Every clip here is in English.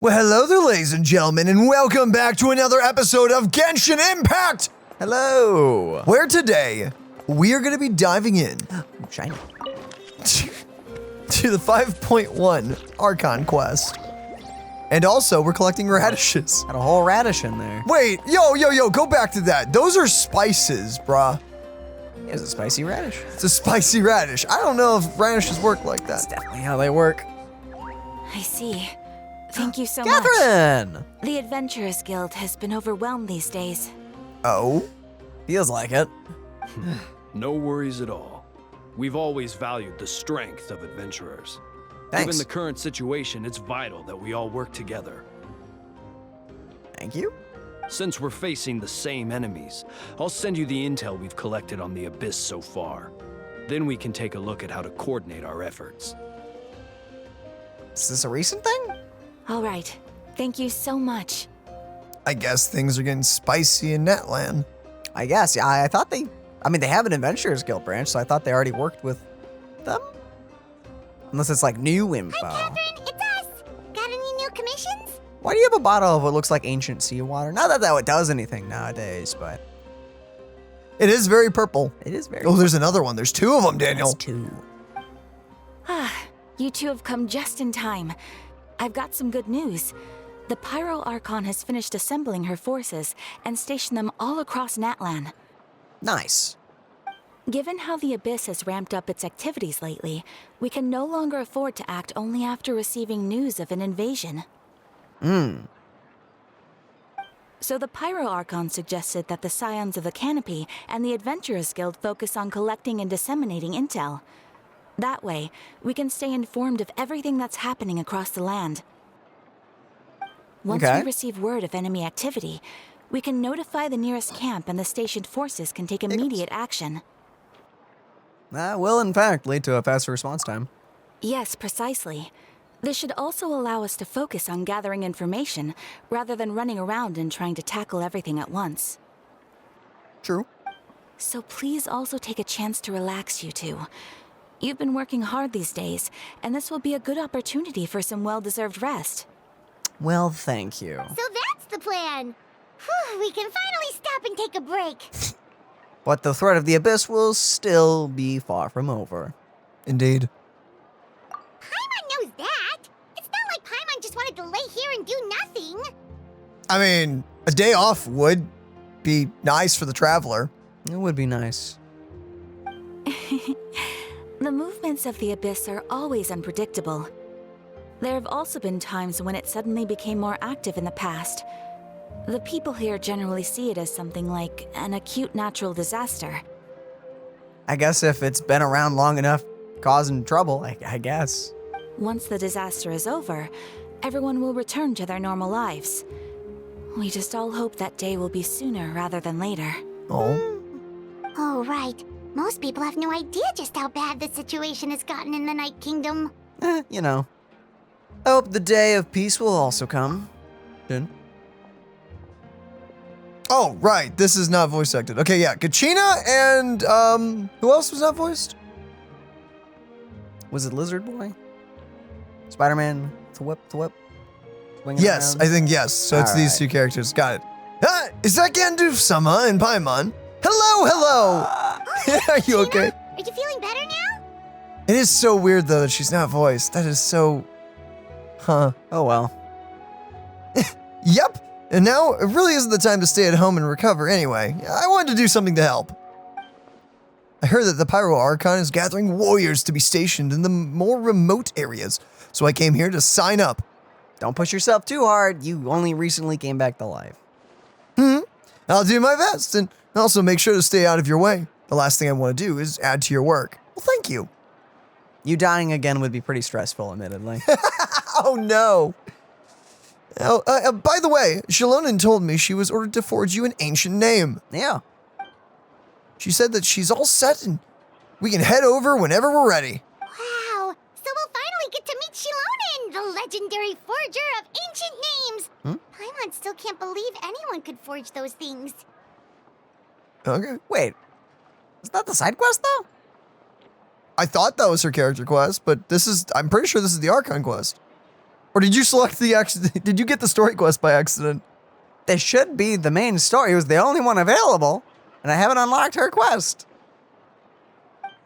Well, hello there, ladies and gentlemen, and welcome back to another episode of Genshin Impact! Hello! Where today, we are going to be diving in Shiny. to the 5.1 Archon quest. And also, we're collecting radishes. Got a whole radish in there. Wait, yo, go back to that. Those are spices, bruh. It's a spicy radish. It's a spicy radish. I don't know if radishes work like That's that. definitely how they work. I see. Thank you so Catherine! much. The Adventurers Guild has been overwhelmed these days. Oh? Feels like it. No worries at all. We've always valued the strength of adventurers. Thanks. Given the current situation, it's vital that we all work together. Thank you. Since we're facing the same enemies, I'll send you the intel we've collected on the Abyss so far. Then we can take a look at how to coordinate our efforts. Is this a recent thing? All right. Thank you so much. I guess things are getting spicy in Netland. I guess. Yeah, I thought they have an Adventurers Guild branch, so I thought they already worked with them. Unless it's like new info. Hi, Catherine, it's us. Got any new commissions? Why do you have a bottle of what looks like ancient seawater? Not that that does anything nowadays, but It is very purple. it is very. Oh, there's another one. There's two of them, Daniel. That's two. You two have come just in time. I've got some good news. The Pyro Archon has finished assembling her forces and stationed them all across Natlan. Nice. Given how the Abyss has ramped up its activities lately, we can no longer afford to act only after receiving news of an invasion. So the Pyro Archon suggested that the Scions of the Canopy and the Adventurers Guild focus on collecting and disseminating intel. That way, we can stay informed of everything that's happening across the land. Once Okay. we receive word of enemy activity, we can notify the nearest camp and the stationed forces can take immediate action. That will, in fact, lead to a faster response time. Yes, precisely. This should also allow us to focus on gathering information rather than running around and trying to tackle everything at once. True. So please also take a chance to relax, you two. You've been working hard these days, and this will be a good opportunity for some well-deserved rest. Well, thank you. So that's the plan. Whew, we can finally stop and take a break. But the threat of the Abyss will still be far from over. Indeed. Paimon knows that. It's not like Paimon just wanted to lay here and do nothing. I mean, a day off would be nice for the traveler. It would be nice. The movements of the Abyss are always unpredictable. There have also been times when it suddenly became more active in the past. The people here generally see it as something like an acute natural disaster. I guess if it's been around long enough, causing trouble, I guess. Once the disaster is over, everyone will return to their normal lives. We just all hope that day will be sooner rather than later. Oh. Oh, right. Most people have no idea just how bad the situation has gotten in the Night Kingdom. You know. I hope the day of peace will also come. Soon. Oh, right. This is not voice acted. Okay, yeah. Kachina and, who else was not voiced? Was it Lizard Boy? Spider-Man? Thwip? Swinging Yes, around? I think yes. So it's these Alright. two characters. Got it. Ah, is that Gandoof-sama and Paimon? Hello! Are you okay? Are you feeling better now? It is so weird, though, that she's not voiced. That is so... Huh. Oh well. Yep. And now, it really isn't the time to stay at home and recover anyway. I wanted to do something to help. I heard that the Pyro Archon is gathering warriors to be stationed in the more remote areas, so I came here to sign up. Don't push yourself too hard. You only recently came back to life. I'll do my best, and also make sure to stay out of your way. The last thing I want to do is add to your work. Well, thank you. You dying again would be pretty stressful, admittedly. Oh, no. Oh, by the way, Xilonen told me she was ordered to forge you an ancient name. Yeah. She said that she's all set and we can head over whenever we're ready. Wow. So we'll finally get to meet Xilonen, the legendary forger of ancient names. Paimon still can't believe anyone could forge those things. Okay. Wait. Is that the side quest, though? I thought that was her character quest, but I'm pretty sure this is the Archon quest. Or did you select did you get the story quest by accident? This should be the main story. It was the only one available, and I haven't unlocked her quest.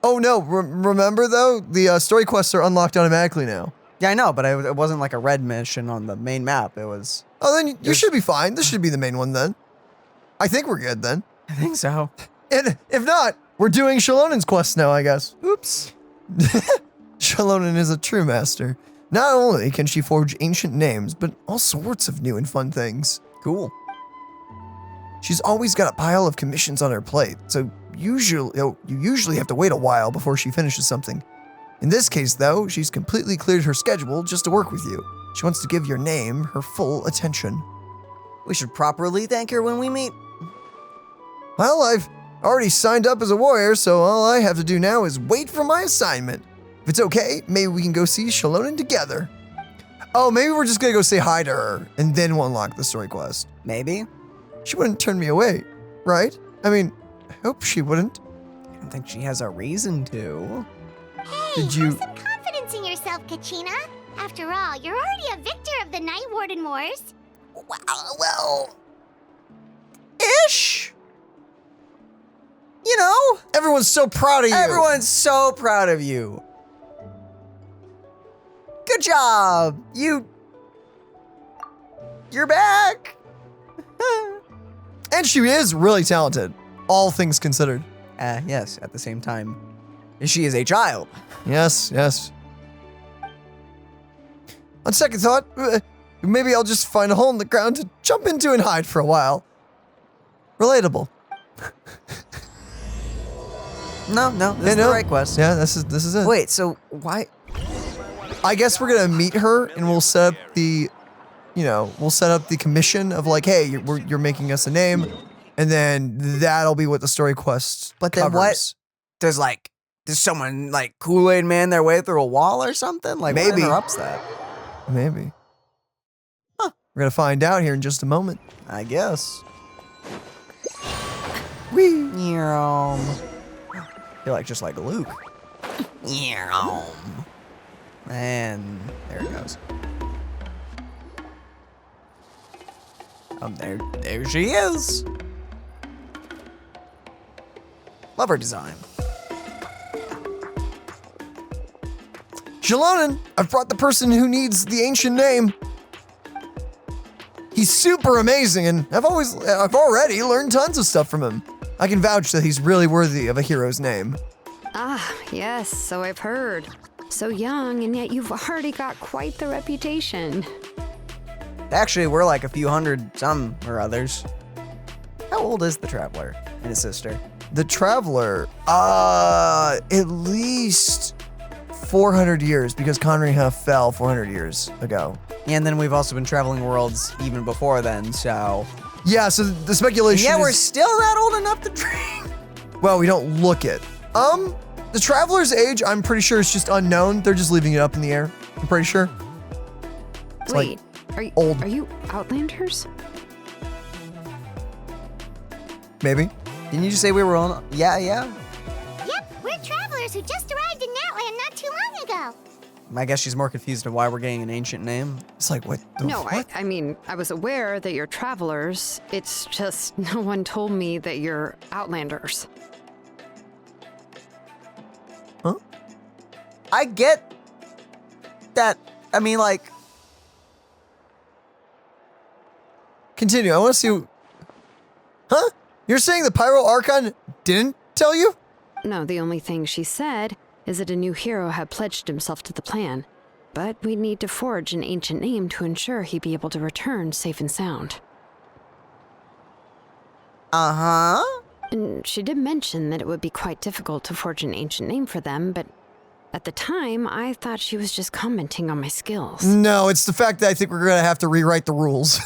Oh no, remember though? The story quests are unlocked automatically now. Yeah, I know, but it wasn't like a red mission on the main map. It was... Oh, then you should be fine. This should be the main one then. I think we're good then. I think so. And if not, we're doing Xilonen's quest now, I guess. Oops. Xilonen is a true master. Not only can she forge ancient names, but all sorts of new and fun things. Cool. She's always got a pile of commissions on her plate, so you usually have to wait a while before she finishes something. In this case, though, she's completely cleared her schedule just to work with you. She wants to give your name her full attention. We should properly thank her when we meet. Well, I've already signed up as a warrior, so all I have to do now is wait for my assignment. If it's okay, maybe we can go see Xilonen together. Oh, maybe we're just gonna go say hi to her, and then we'll unlock the story quest. Maybe. She wouldn't turn me away, right? I mean, I hope she wouldn't. I don't think she has a reason to. Hey, Did you- have some confidence in yourself, Kachina. After all, you're already a victor of the Night Warden Wars. Well... Ish? You know? Everyone's so proud of you. Everyone's so proud of you. Good job. You're back. And she is really talented, all things considered. Yes, at the same time, she is a child. Yes, yes. On second thought, maybe I'll just find a hole in the ground to jump into and hide for a while. Relatable. No, this is the right quest. Yeah, this is it. Wait, so why? I guess we're gonna meet her and we'll set up the, we'll set up the commission of like, hey, you're making us a name, and then that'll be what the story quest But then covers. what? Does someone like Kool-Aid man their way through a wall or something? Like, Maybe. what interrupts that? Maybe. Huh. We're gonna find out here in just a moment. I guess. Whee! You're like just like Luke. And there it goes. There she is. Love her design. Xilonen, I've brought the person who needs the ancient name. He's super amazing, and I've already learned tons of stuff from him. I can vouch that he's really worthy of a hero's name. Ah, yes, so I've heard. So young, and yet you've already got quite the reputation. Actually, we're like a few hundred some or others. How old is the Traveler and his sister? The Traveler, at least 400 years, because Conriha fell 400 years ago. And then we've also been traveling worlds even before then, so... Yeah, so the speculation Yeah, we're is... still that old enough to dream. Well, we don't look it. The Traveler's age, I'm pretty sure is just unknown. They're just leaving it up in the air. I'm pretty sure. It's Wait, like old. Are you Outlanders? Maybe. Didn't you just say we were on? Yeah. Yep, we're travelers who just arrived in Natland not too long ago. I guess she's more confused of why we're getting an ancient name. It's like, what the No, what? I mean, I was aware that you're travelers. It's just no one told me that you're Outlanders. Huh? I get that. I mean, like, Continue. I want to see. Huh? You're saying the Pyro Archon didn't tell you? No, the only thing she said is that a new hero had pledged himself to the plan. But we'd need to forge an ancient name to ensure he'd be able to return safe and sound. uh-huh. And she did mention that it would be quite difficult to forge an ancient name for them, but at the time, I thought she was just commenting on my skills. No, it's the fact that I think we're going to have to rewrite the rules.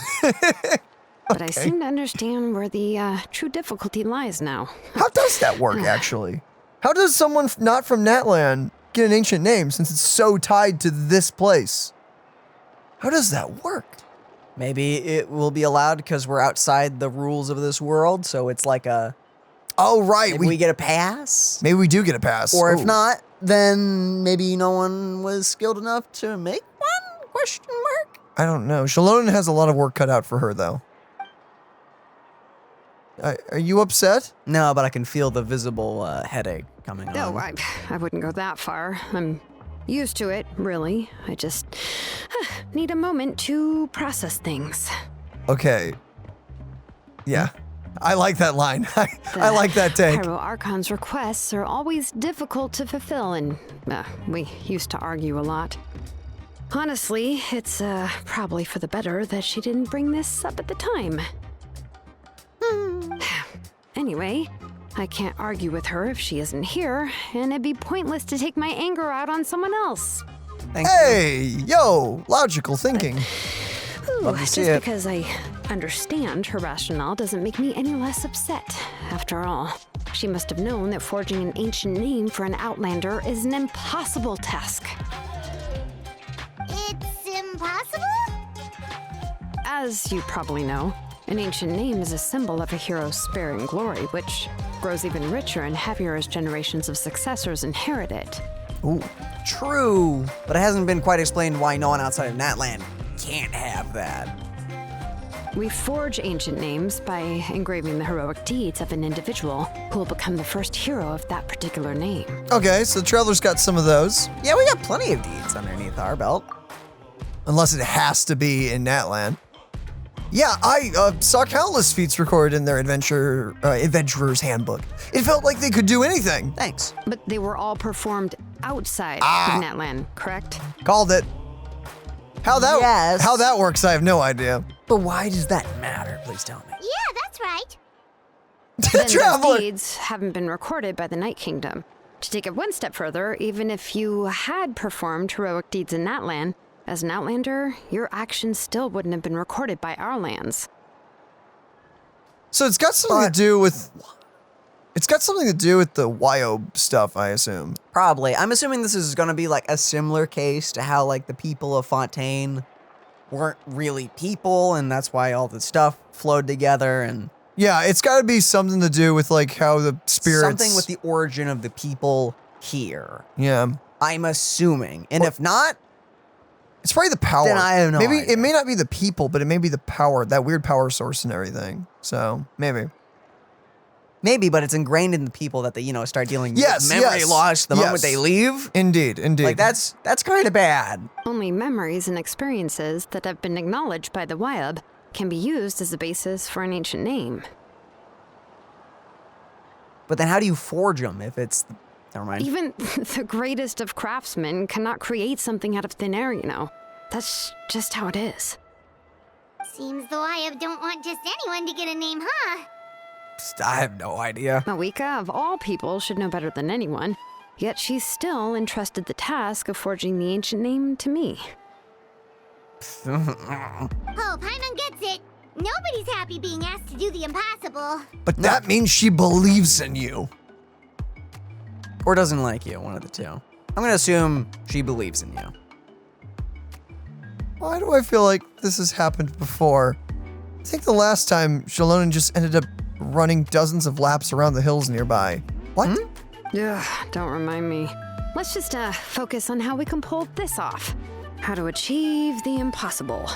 But I seem to understand where the true difficulty lies now. How does that work, actually? How does someone not from Natland get an ancient name since it's so tied to this place? How does that work? Maybe it will be allowed because we're outside the rules of this world, so it's like a... Oh, right. Maybe we get a pass? Maybe we do get a pass. Or if Ooh. not, then maybe no one was skilled enough to make one? Question mark? I don't know. Xilonen has a lot of work cut out for her, though. Are you upset? No, but I can feel the visible headache coming on. No, I wouldn't go that far. I'm used to it, really. I just need a moment to process things. Okay. Yeah. I like that line. I like that take. Pyro Archon's requests are always difficult to fulfill, and we used to argue a lot. Honestly, it's probably for the better that she didn't bring this up at the time. Anyway, I can't argue with her if she isn't here, and it'd be pointless to take my anger out on someone else. Thank you. Hey, yo, logical thinking. Love to see Just it. because I understand her rationale doesn't make me any less upset. After all, she must have known that forging an ancient name for an Outlander is an impossible task. It's impossible? As you probably know, an ancient name is a symbol of a hero's spirit and glory, which grows even richer and heavier as generations of successors inherit it. Ooh. True, but it hasn't been quite explained why no one outside of Natland can't have that. We forge ancient names by engraving the heroic deeds of an individual who will become the first hero of that particular name. Okay, so the Traveler's got some of those. Yeah, we got plenty of deeds underneath our belt. Unless it has to be in Natland. Yeah, I saw countless feats recorded in their Adventurer's Handbook. It felt like they could do anything. Thanks. But they were all performed outside of Natland, correct? Called it. How Yes. that works, I have no idea. But why does that matter? Please tell me. Yeah, that's right. Then Traveler. those deeds haven't been recorded by the Night Kingdom. To take it one step further, even if you had performed heroic deeds in Natland, as an Outlander, your actions still wouldn't have been recorded by our lands. So it's got something to do with. It's got something to do with the miHoYo stuff, I assume. Probably. I'm assuming this is going to be like a similar case to how like the people of Fontaine weren't really people, and that's why all the stuff flowed together, and Yeah, it's got to be something to do with like how the spirits. something with the origin of the people here. Yeah, I'm assuming. And if not, it's probably the power. Then I have no Maybe idea. it may not be the people, but it may be the power, that weird power source and everything. So maybe. maybe, but it's ingrained in the people that they, start dealing Yes, with memory yes, loss the moment yes. they leave. Indeed. Like that's kind of bad. Only memories and experiences that have been acknowledged by the miHoYo can be used as a basis for an ancient name. But then how do you forge them if it's... Never mind. Even the greatest of craftsmen cannot create something out of thin air, That's just how it is. Seems the miHoYo don't want just anyone to get a name, huh? I have no idea. Mawika, of all people, should know better than anyone, yet she's still entrusted the task of forging the ancient name to me. Oh, Paimon gets it. Nobody's happy being asked to do the impossible. But that means she believes in you. Or doesn't like you, one of the two. I'm going to assume she believes in you. Why do I feel like this has happened before? I think the last time Xilonen just ended up running dozens of laps around the hills nearby. What? Ugh, don't remind me. Let's just focus on how we can pull this off. How to achieve the impossible.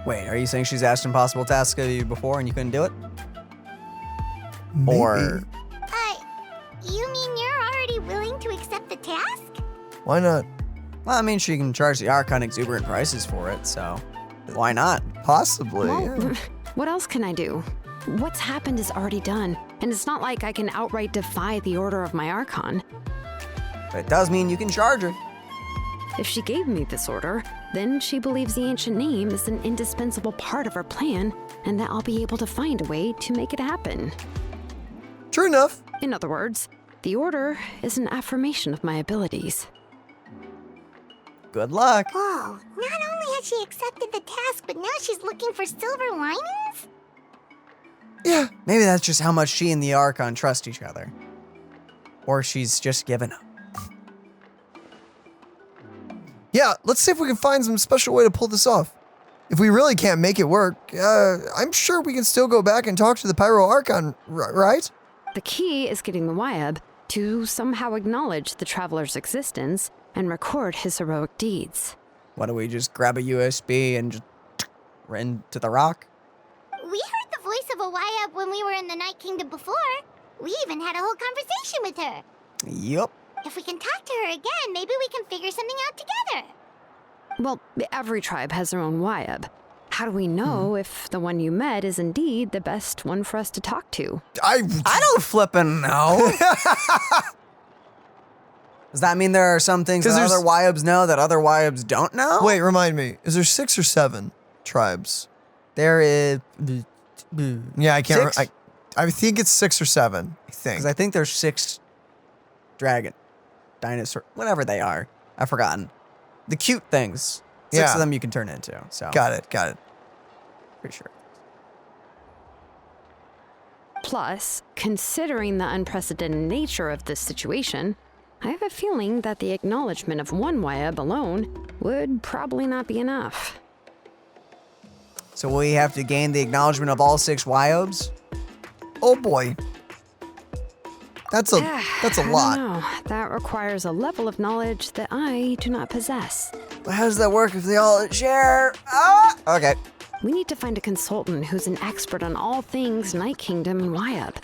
Wait, are you saying she's asked impossible tasks of you before and you couldn't do it? Maybe. Or... You mean you're already willing to accept the task? Why not? Well, I mean, she can charge the Archon exuberant prices for it, so why not? Possibly. Well, yeah. what else can I do? What's happened is already done, and it's not like I can outright defy the order of my Archon. But it does mean you can charge her. If she gave me this order, then she believes the ancient name is an indispensable part of her plan, and that I'll be able to find a way to make it happen. True enough. In other words, the order is an affirmation of my abilities. Good luck. Whoa, not only has she accepted the task, but now she's looking for silver linings? Yeah. Maybe that's just how much she and the Archon trust each other. Or she's just given up. Yeah, let's see if we can find some special way to pull this off. If we really can't make it work, I'm sure we can still go back and talk to the Pyro Archon, right? The key is getting the miHoYo to somehow acknowledge the traveler's existence and record his heroic deeds. What do we just grab a USB and just into the rock? We heard the voice of a YUp when we were in the Night Kingdom before. We even had a whole conversation with her. Yup. If we can talk to her again, maybe we can figure something out together. Well, every tribe has their own YUb. How do we know if the one you met is indeed the best one for us to talk to? I don't flippin' know. Does that mean there are some things that other YUbs know that other YUbs don't know? Wait, remind me. Is there 6 or 7 tribes? There is... Yeah, I can't... 6? I think it's 6 or 7, I think. Because I think there's 6 dragon, dinosaur, whatever they are. I've forgotten. The cute things. 6 of them you can turn into. So Got it. pretty sure. Plus, considering the unprecedented nature of this situation, I have a feeling that the acknowledgement of one YUb alone would probably not be enough. So we have to gain the acknowledgement of all 6 YUbs? Oh boy. That's a I lot. don't know. That requires a level of knowledge that I do not possess. But how does that work if they all share? Ah! Okay. We need to find a consultant who's an expert on all things Night Kingdom and YUb.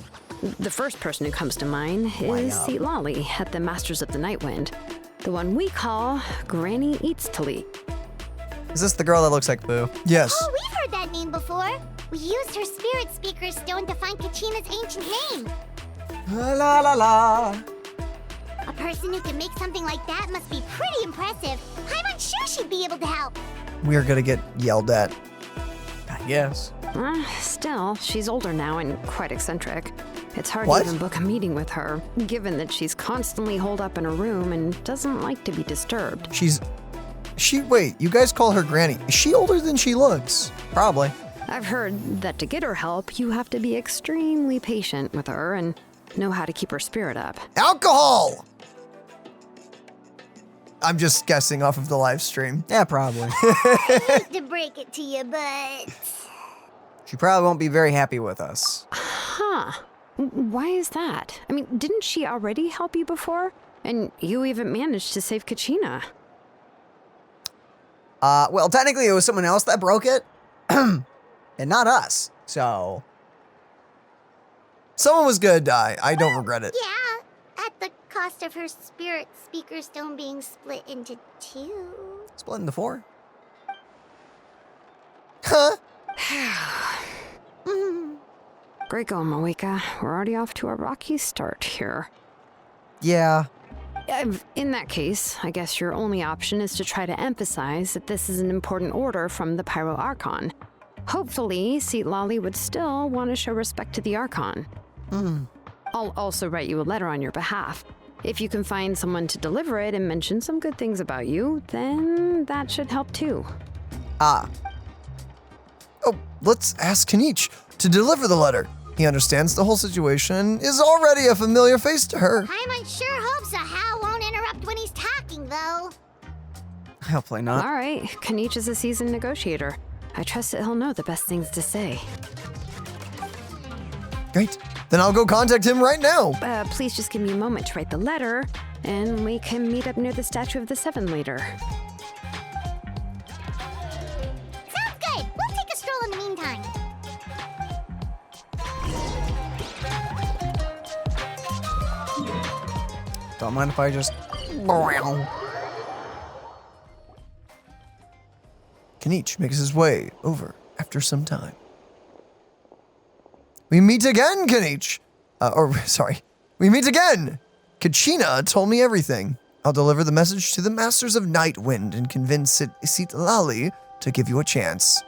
The first person who comes to mind is Citlali at the Masters of the Night Wind, the one we call Granny Eats-Tali. Is this the girl that looks like Boo? Yes. Oh, we've heard that name before. We used her spirit speaker stone to find Kachina's ancient name. La la la. A person who can make something like that must be pretty impressive. I'm unsure she'd be able to help. We're gonna get yelled at. I guess. Still, she's older now and quite eccentric. It's hard What? to even book a meeting with her, given that she's constantly holed up in her room and doesn't like to be disturbed. Wait, you guys call her Granny. Is she older than she looks? Probably. I've heard that to get her help, you have to be extremely patient with her and know how to keep her spirit up. Alcohol! I'm just guessing off of the live stream. Yeah, probably. I hate to break it to you, but... She probably won't be very happy with us. Huh. Why is that? I mean, didn't she already help you before? And you even managed to save Kachina. Well, technically it was someone else that broke it. And not us. So... Someone was gonna die. I don't regret it. Yeah, at the cost of her spirit speaker stone being split into 2. Split into 4. Huh? Great going, Moeka. We're already off to a rocky start here. Yeah. In that case, I guess your only option is to try to emphasize that this is an important order from the Pyro Archon. Hopefully, Citlali would still want to show respect to the Archon. I'll also write you a letter on your behalf. If you can find someone to deliver it and mention some good things about you, then that should help too. Ah. Oh, let's ask Kinich to deliver the letter. He understands the whole situation and is already a familiar face to her. Paimon sure hopes a Hal won't interrupt when he's talking, though. Hopefully not. All right, Kinich is a seasoned negotiator. I trust that he'll know the best things to say. Great. Then I'll go contact him right now. Please just give me a moment to write the letter, and we can meet up near the statue of the Seven later. Sounds good. We'll take a stroll in the meantime. Don't mind if I just... Kinich makes his way over after some time. We meet again, Kinich. We meet again. Kachina told me everything. I'll deliver the message to the Masters of Night Wind and convince Citlali to give you a chance.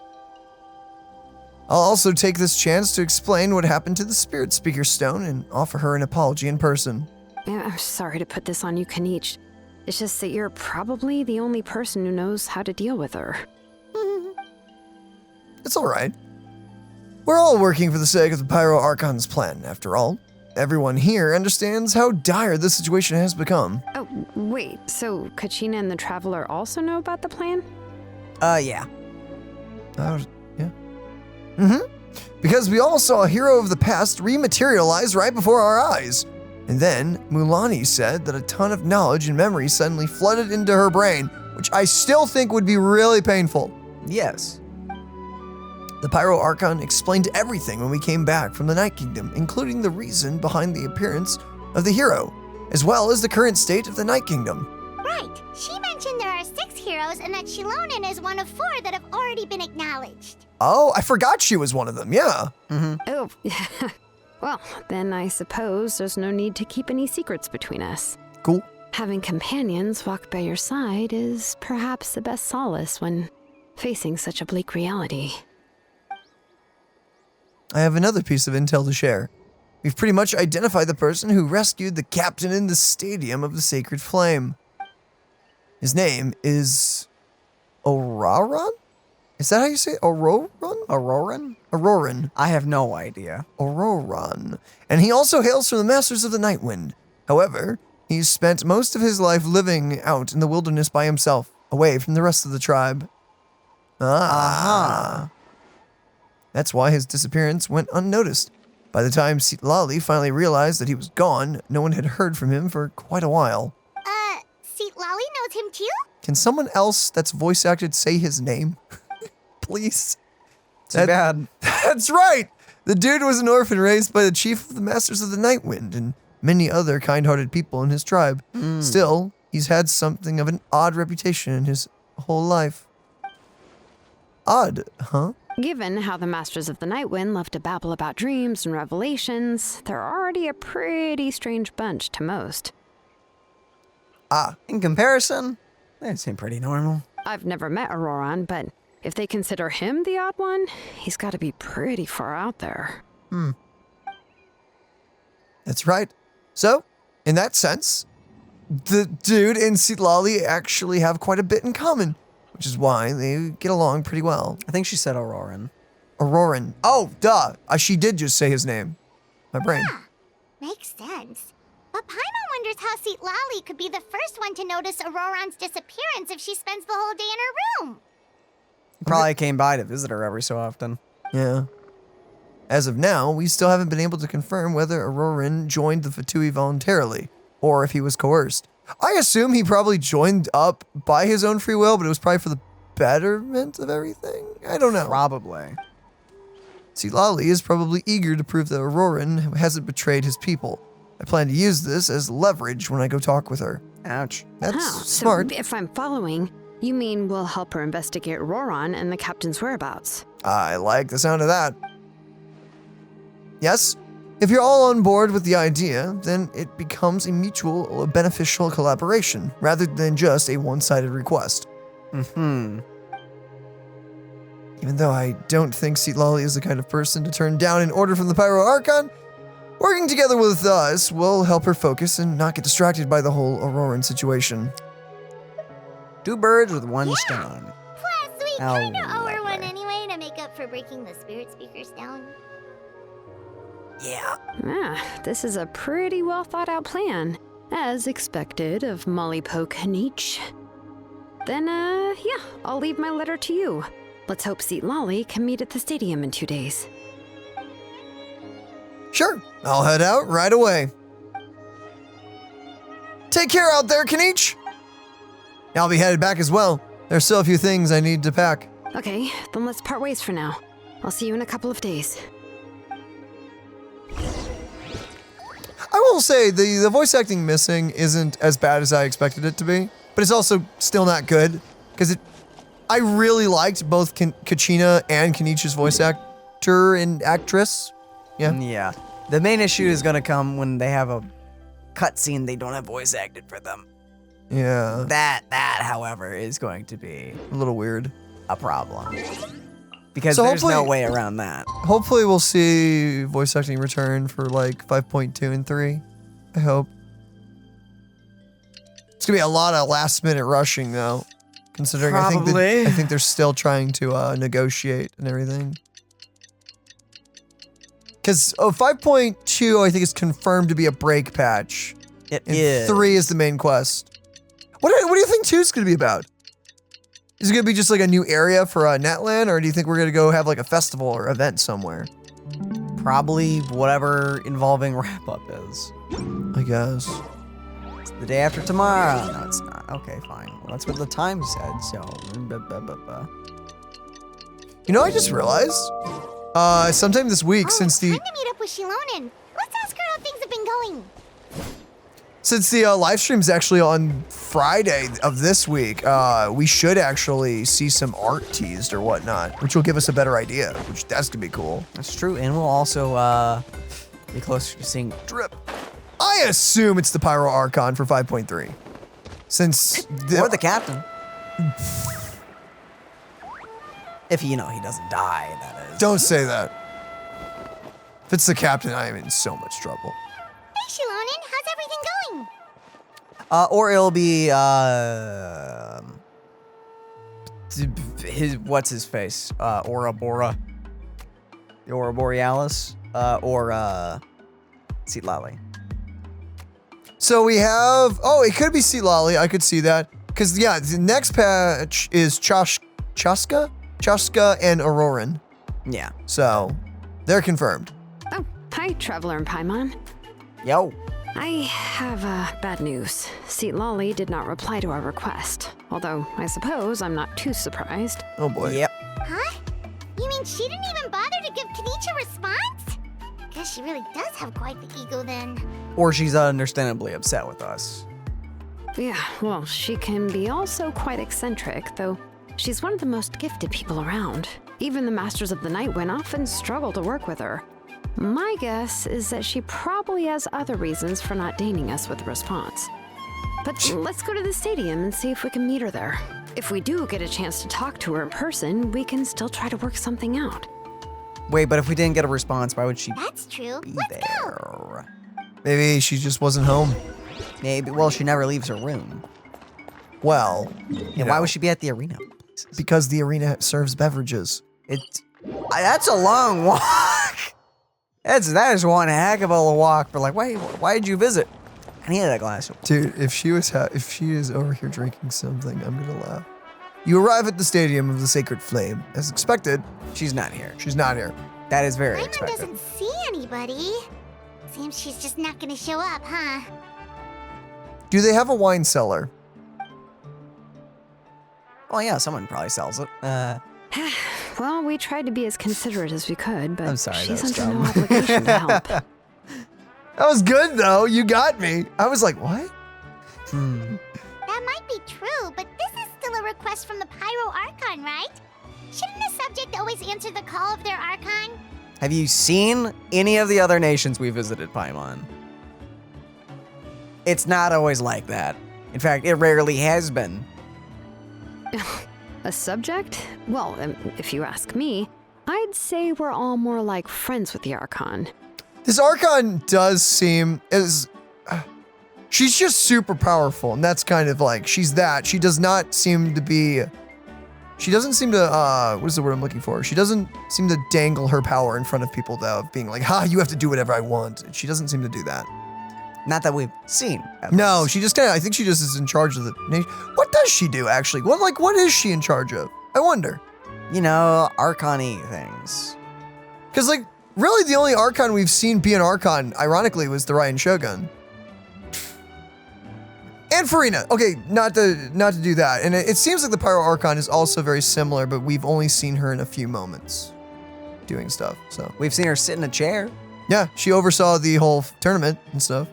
I'll also take this chance to explain what happened to the Spirit Speaker Stone and offer her an apology in person. I'm sorry to put this on you, Kinich. It's just that you're probably the only person who knows how to deal with her. It's all right. We're all working for the sake of the Pyro Archon's plan, after all. Everyone here understands how dire the situation has become. Oh, wait, so Kachina and the Traveler also know about the plan? Yeah. Yeah. Because we all saw a hero of the past rematerialize right before our eyes. And then Mualani said that a ton of knowledge and memory suddenly flooded into her brain, which I still think would be really painful. Yes. The Pyro Archon explained everything when we came back from the Night Kingdom, including the reason behind the appearance of the hero, as well as the current state of the Night Kingdom. Right. She mentioned there are 6 heroes and that Xilonen is one of 4 that have already been acknowledged. Oh, I forgot she was one of them, yeah. Oh, well, then I suppose there's no need to keep any secrets between us. Cool. Having companions walk by your side is perhaps the best solace when facing such a bleak reality. I have another piece of intel to share. We've pretty much identified the person who rescued the captain in the stadium of the Sacred Flame. His name is Ororon? Is that how you say it? Ororon? Ororon? Ororon. I have no idea. Ororon. And he also hails from the Masters of the Nightwind. However, he's spent most of his life living out in the wilderness by himself, away from the rest of the tribe. That's why his disappearance went unnoticed. By the time Citlali finally realized that he was gone, no one had heard from him for quite a while. Citlali knows him too? Can someone else that's voice acted say his name? Please. Too bad. That's right! The dude was an orphan raised by the chief of the Masters of the Nightwind and many other kind-hearted people in his tribe. Still, he's had something of an odd reputation in his whole life. Odd, huh? Given how the Masters of the Nightwind love to babble about dreams and revelations, they're already a pretty strange bunch to most. In comparison, they seem pretty normal. I've never met Ororon, but if they consider him the odd one, he's got to be pretty far out there. That's right. So, in that sense, the dude and Citlali actually have quite a bit in common, which is why they get along pretty well. I think she said Ororon. Ororon. Oh, duh. She did just say his name. My brain. Makes sense. But Paimon wonders how Citlali could be the first one to notice Ororon's disappearance if she spends the whole day in her room. Probably came by to visit her every so often. Yeah. As of now, we still haven't been able to confirm whether Ororon joined the Fatui voluntarily, or if he was coerced. I assume he probably joined up by his own free will, but it was probably for the betterment of everything? I don't know. Probably. Citlali is probably eager to prove that Ororon hasn't betrayed his people. I plan to use this as leverage when I go talk with her. Ouch. That's So smart. if I'm following, you mean we'll help her investigate Ororon and the captain's whereabouts? I like the sound of that. Yes, if you're all on board with the idea, then it becomes a mutual beneficial collaboration, rather than just a one-sided request. Even though I don't think Citlali is the kind of person to turn down an order from the Pyro Archon, working together with us will help her focus and not get distracted by the whole Ororon situation. 2 birds with 1 stone. Plus, we Oh, kinda owe her one lovely. anyway to make up for breaking the spirit speakers down. Yeah. This is a pretty well thought out plan, as expected of Mollypo Kinich. Then, yeah, I'll leave my letter to you. Let's hope Citlali can meet at the stadium in 2 days. Sure, I'll head out right away. Take care out there, Kinich! I'll be headed back as well. There's still a few things I need to pack. Okay, then let's part ways for now. I'll see you in a couple of days. I will say, the voice acting missing isn't as bad as I expected it to be, but it's also still not good, because I really liked both Kachina and Kenich's voice actor and actress. Yeah. The main issue is gonna come when they have a cutscene they don't have voice acted for them. Yeah, That, however, is going to be a little weird. a problem. Because So there's no hopefully- way around that. Hopefully we'll see voice acting return for like 5.2 and 3. I hope. It's gonna be a lot of last minute rushing though, considering I Probably. think they're still trying to negotiate and everything. Because 5.2 I think is confirmed to be a break patch, It and is. 3 is the main quest. What do you think 2 is gonna be about? Is it gonna be just like a new area for Netland, or do you think we're gonna go have like a festival or event somewhere? Probably whatever involving wrap-up is. I guess. the day after tomorrow. No, it's not. Okay, fine. Well, that's what the time said, so... You know, I just realized, sometime this week, since Time to meet up with Xilonen. Let's ask her how things have been going. live stream's actually on Friday of this week, we should actually see some art teased or whatnot, which will give us a better idea, which that's gonna be cool. That's true, and we'll also be closer to seeing Drip. I assume it's the Pyro Archon for 5.3. Since or the captain. If he doesn't die, that is. Don't say that. If it's the captain, I am in so much trouble. Hey, Xilonen, how's everything going? Or it'll be what's his face? Ouroboros. The Aurora Borealis. Or Citlali. So we have, it could be Citlali, I could see that. Because, yeah, the next patch is Chaska and Ororon. Yeah. So, they're confirmed. Oh, hi, Traveler and Paimon. Yo. I have bad news. Citlali did not reply to our request. Although, I suppose I'm not too surprised. Oh boy. Yep. Huh? You mean she didn't even bother to give Kinich a response? Guess she really does have quite the ego then. Or she's understandably upset with us. Yeah, well, she can be also quite eccentric, though she's one of the most gifted people around. Even the Masters of the Nightwind often struggle to work with her. My guess is that she probably has other reasons for not deigning us with a response. But let's go to the stadium and see if we can meet her there. If we do get a chance to talk to her in person, we can still try to work something out. Wait, but if we didn't get a response, why would she That's true. be Let's go. there? Maybe she just wasn't home. Maybe. Well, she never leaves her room. Well, And why would she be at the arena? because the arena serves beverages. That's a long walk. That is one heck of a walk. But like, why did you visit? I needed a glass of water. Dude, if she is over here drinking something, I'm gonna laugh. You arrive at the Stadium of the Sacred Flame. As expected, She's not here. she's not here. That is very Paimon expected. doesn't see anybody. Seems she's just not gonna show up, huh? Do they have a wine cellar? Well, yeah, someone probably sells it. Well, we tried to be as considerate as we could, but I'm sorry, that she's was under no dumb. obligation to help. That was good though. You got me. I was like, what? That might be true, but this is still a request from the Pyro Archon, right? Shouldn't a subject always answer the call of their Archon? Have you seen any of the other nations we visited, Paimon? It's not always like that. In fact, it rarely has been. A subject? Well, if you ask me, I'd say we're all more like friends with the Archon. This Archon does seem as she's just super powerful, and that's kind of like she's that. She does not seem to be. She doesn't seem to. What is the word I'm looking for? She doesn't seem to dangle her power in front of people, though, of being like, "Ha, you have to do whatever I want." She doesn't seem to do that. Not that we've seen. at No, least. she just kind of. I think she just is in charge of the nation. What does she do actually? What is she in charge of? I wonder. You know, Archon-y things. Because really, the only Archon we've seen be an Archon, ironically, was the Ryan Shogun. And Farina. Okay, not to do that. And it seems like the Pyro Archon is also very similar, but we've only seen her in a few moments doing stuff. So We've seen her sit in a chair. yeah, she oversaw the whole tournament and stuff.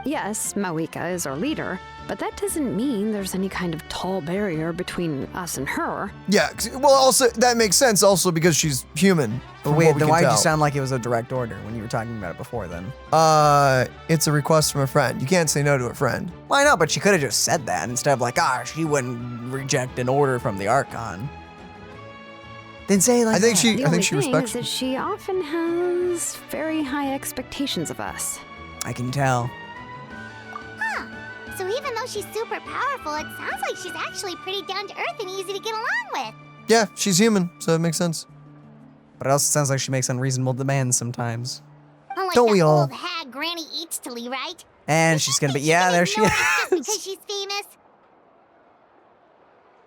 Yes, Mawika is our leader, but that doesn't mean there's any kind of tall barrier between us and her. Yeah, well, also that makes sense also because she's human. from Wait, what we then can why did you tell. sound like it was a direct order when you were talking about it before then? It's a request from a friend. You can't say no to a friend. Why not? But she could have just said that instead of like, she wouldn't reject an order from the Archon. Then say it like I think that. she The only thing respects is that she often has very high expectations of us. I can tell. Huh. So even though she's super powerful, it sounds like she's actually pretty down to earth and easy to get along with. Yeah, she's human, so it makes sense. But it also sounds like she makes unreasonable demands sometimes. Unlike Don't that we all? old hag Granny Eatstily, right? And she's gonna be, yeah, there she Ignore us just is. because she's famous.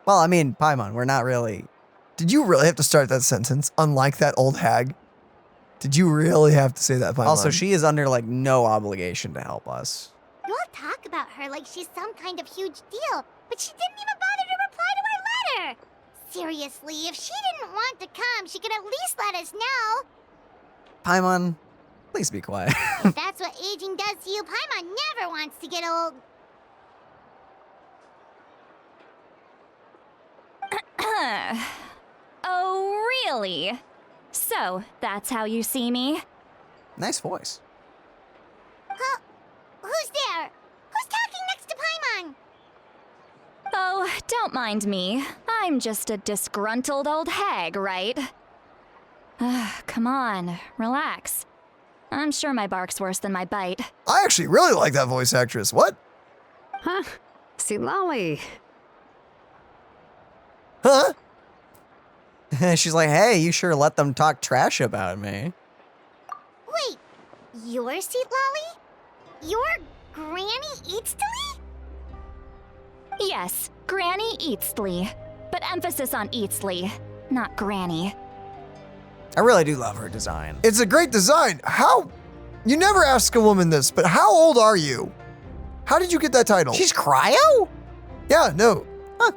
Well, I mean, Paimon, we're not really. Did you really have to start that sentence? Unlike that old hag? Did you really have to say that, Paimon? Also, she is under like no obligation to help us. You'll have talk about her like she's some kind of huge deal, but she didn't even bother to reply to our letter. Seriously, if she didn't want to come, she could at least let us know. Paimon, please be quiet. If that's what aging does to you, Paimon never wants to get old. Oh, really? So, that's how you see me? Nice voice. Huh? Who's there? Who's talking next to Paimon? Oh, don't mind me. I'm just a disgruntled old hag, right? Come on, relax. I'm sure my bark's worse than my bite. I actually really like that voice actress. What? Huh? Citlali. Huh? She's like, hey, you sure let them talk trash about me. Wait, you're Citlali? You're Granny Eatstly? Yes, Granny Eatsley. But emphasis on Eatsley, not Granny. I really do love her design. It's a great design. How? You never ask a woman this, but how old are you? How did you get that title? She's cryo? Yeah, no. Huh.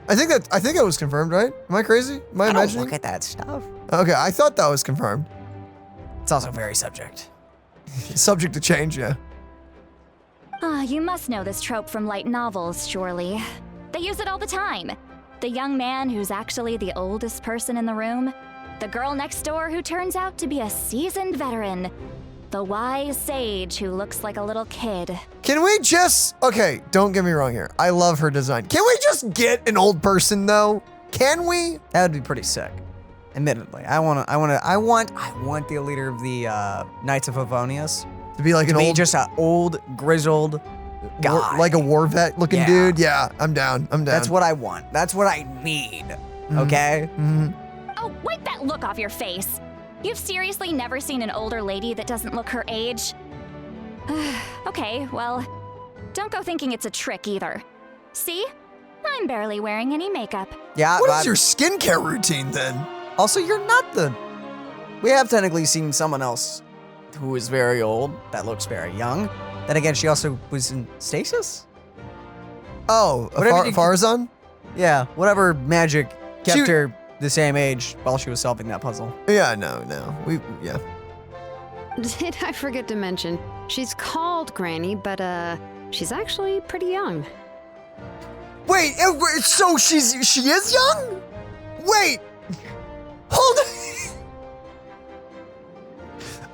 I think that was confirmed, right? Am I crazy? Am I I don't imagining? look at that stuff. Okay, I thought that was confirmed. It's also very subject. Subject to change, yeah. You must know this trope from light novels, surely. They use it all the time. The young man who's actually the oldest person in the room. The girl next door who turns out to be a seasoned veteran. The wise sage who looks like a little kid. Can we just, okay, don't get me wrong here. I love her design. Can we just get an old person though? Can we? That would be pretty sick. Admittedly, I want the leader of the Knights of Favonius To be like to an be old, just an old, grizzled guy. like a war vet looking Yeah. dude. Yeah, I'm down. That's what I want. That's what I need. Okay? Mm-hmm. Oh, wipe that look off your face. You've seriously never seen an older lady that doesn't look her age? Okay, well, don't go thinking it's a trick either. See? I'm barely wearing any makeup. Yeah. What but is your skincare routine then? Also, you're not the. We have technically seen someone else who is very old that looks very young. Then again, she also was in stasis. Oh, Whatever you- Farazan? Yeah, whatever magic kept She- her the same age while she was solving that puzzle. Yeah, no. Yeah. Did I forget to mention, she's called Granny, but she's actually pretty young. Wait, so she is young? Wait, hold on.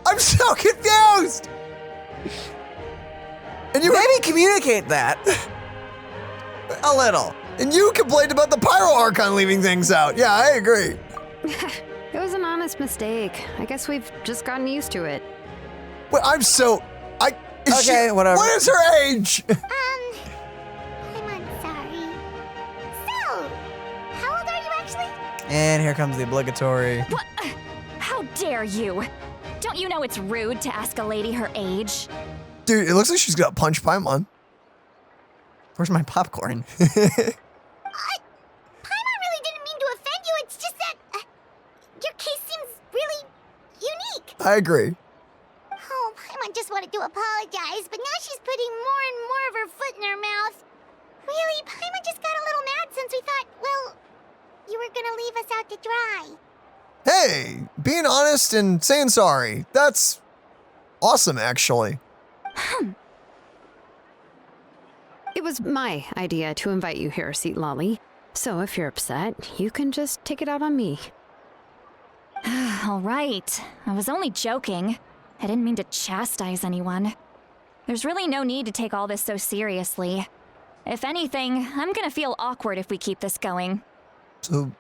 I'm so confused. And you Maybe communicate that a little. and you complained about the Pyro Archon leaving things out. Yeah, I agree. It was an honest mistake. I guess we've just gotten used to it. But I'm so Okay, whatever. What is her age? I'm sorry. So, how old are you actually? And here comes the obligatory. What? How dare you? Don't you know it's rude to ask a lady her age? Dude, it looks like she's gonna punch Paimon. Where's my popcorn? Paimon really didn't mean to offend you. It's just that your case seems really unique. I agree. Oh, Paimon just wanted to apologize, but now she's putting more and more of her foot in her mouth. Really, Paimon just got a little mad since we thought, well, you were gonna leave us out to dry. Hey, being honest and saying sorry. That's awesome, actually. It was my idea to invite you here, Citlali. So if you're upset, you can just take it out on me. All right. I was only joking. I didn't mean to chastise anyone. There's really no need to take all this so seriously. If anything, I'm gonna feel awkward if we keep this going. So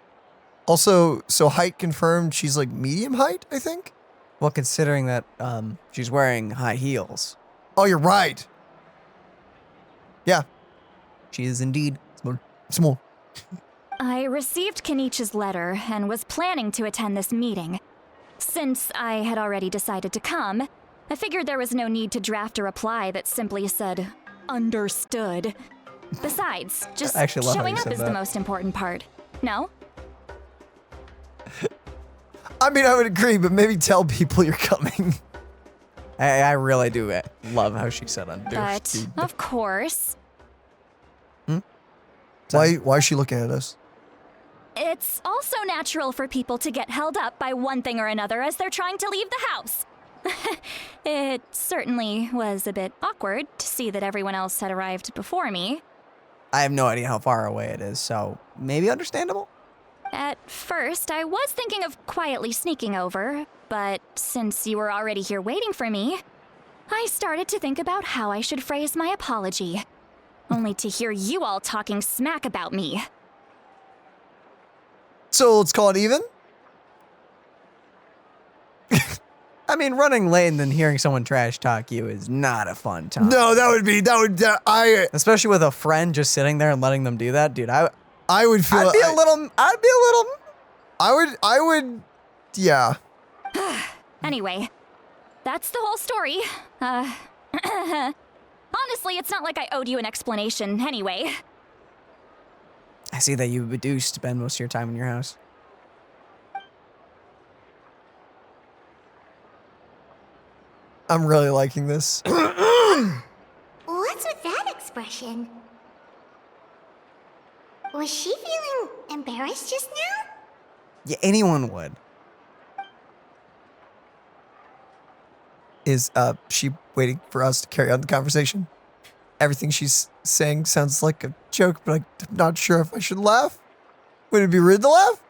height confirmed. She's like medium height, I think. Well, considering that she's wearing high heels, Oh, you're right. Yeah, she is indeed small. I received Kinich's letter and was planning to attend this meeting. Since I had already decided to come, I figured there was no need to draft a reply that simply said, understood. Besides, just I actually love how showing you up said is that. the most important part. No? I mean, I would agree, but maybe tell people you're coming. I really do love how she said on But, of course, Why is she looking at us? it's also natural for people to get held up by one thing or another as they're trying to leave the house. It certainly was a bit awkward to see that everyone else had arrived before me. I have no idea how far away it is, so maybe understandable? At first, I was thinking of quietly sneaking over, but since you were already here waiting for me, I started to think about how I should phrase my apology. Only to hear you all talking smack about me. So let's call it even? I mean, running late and then hearing someone trash talk you is not a fun time. No, I Especially with a friend just sitting there and letting them do that, dude. would feel. I would, yeah. Anyway, that's the whole story. Honestly, it's not like I owed you an explanation anyway. I see that you do spend most of your time in your house. I'm really liking this. What's with that expression? Was she feeling embarrassed just now? Yeah, anyone would. Is she waiting for us to carry on the conversation? Everything she's saying sounds like a joke, but I'm not sure if I should laugh. Would it be rude to laugh?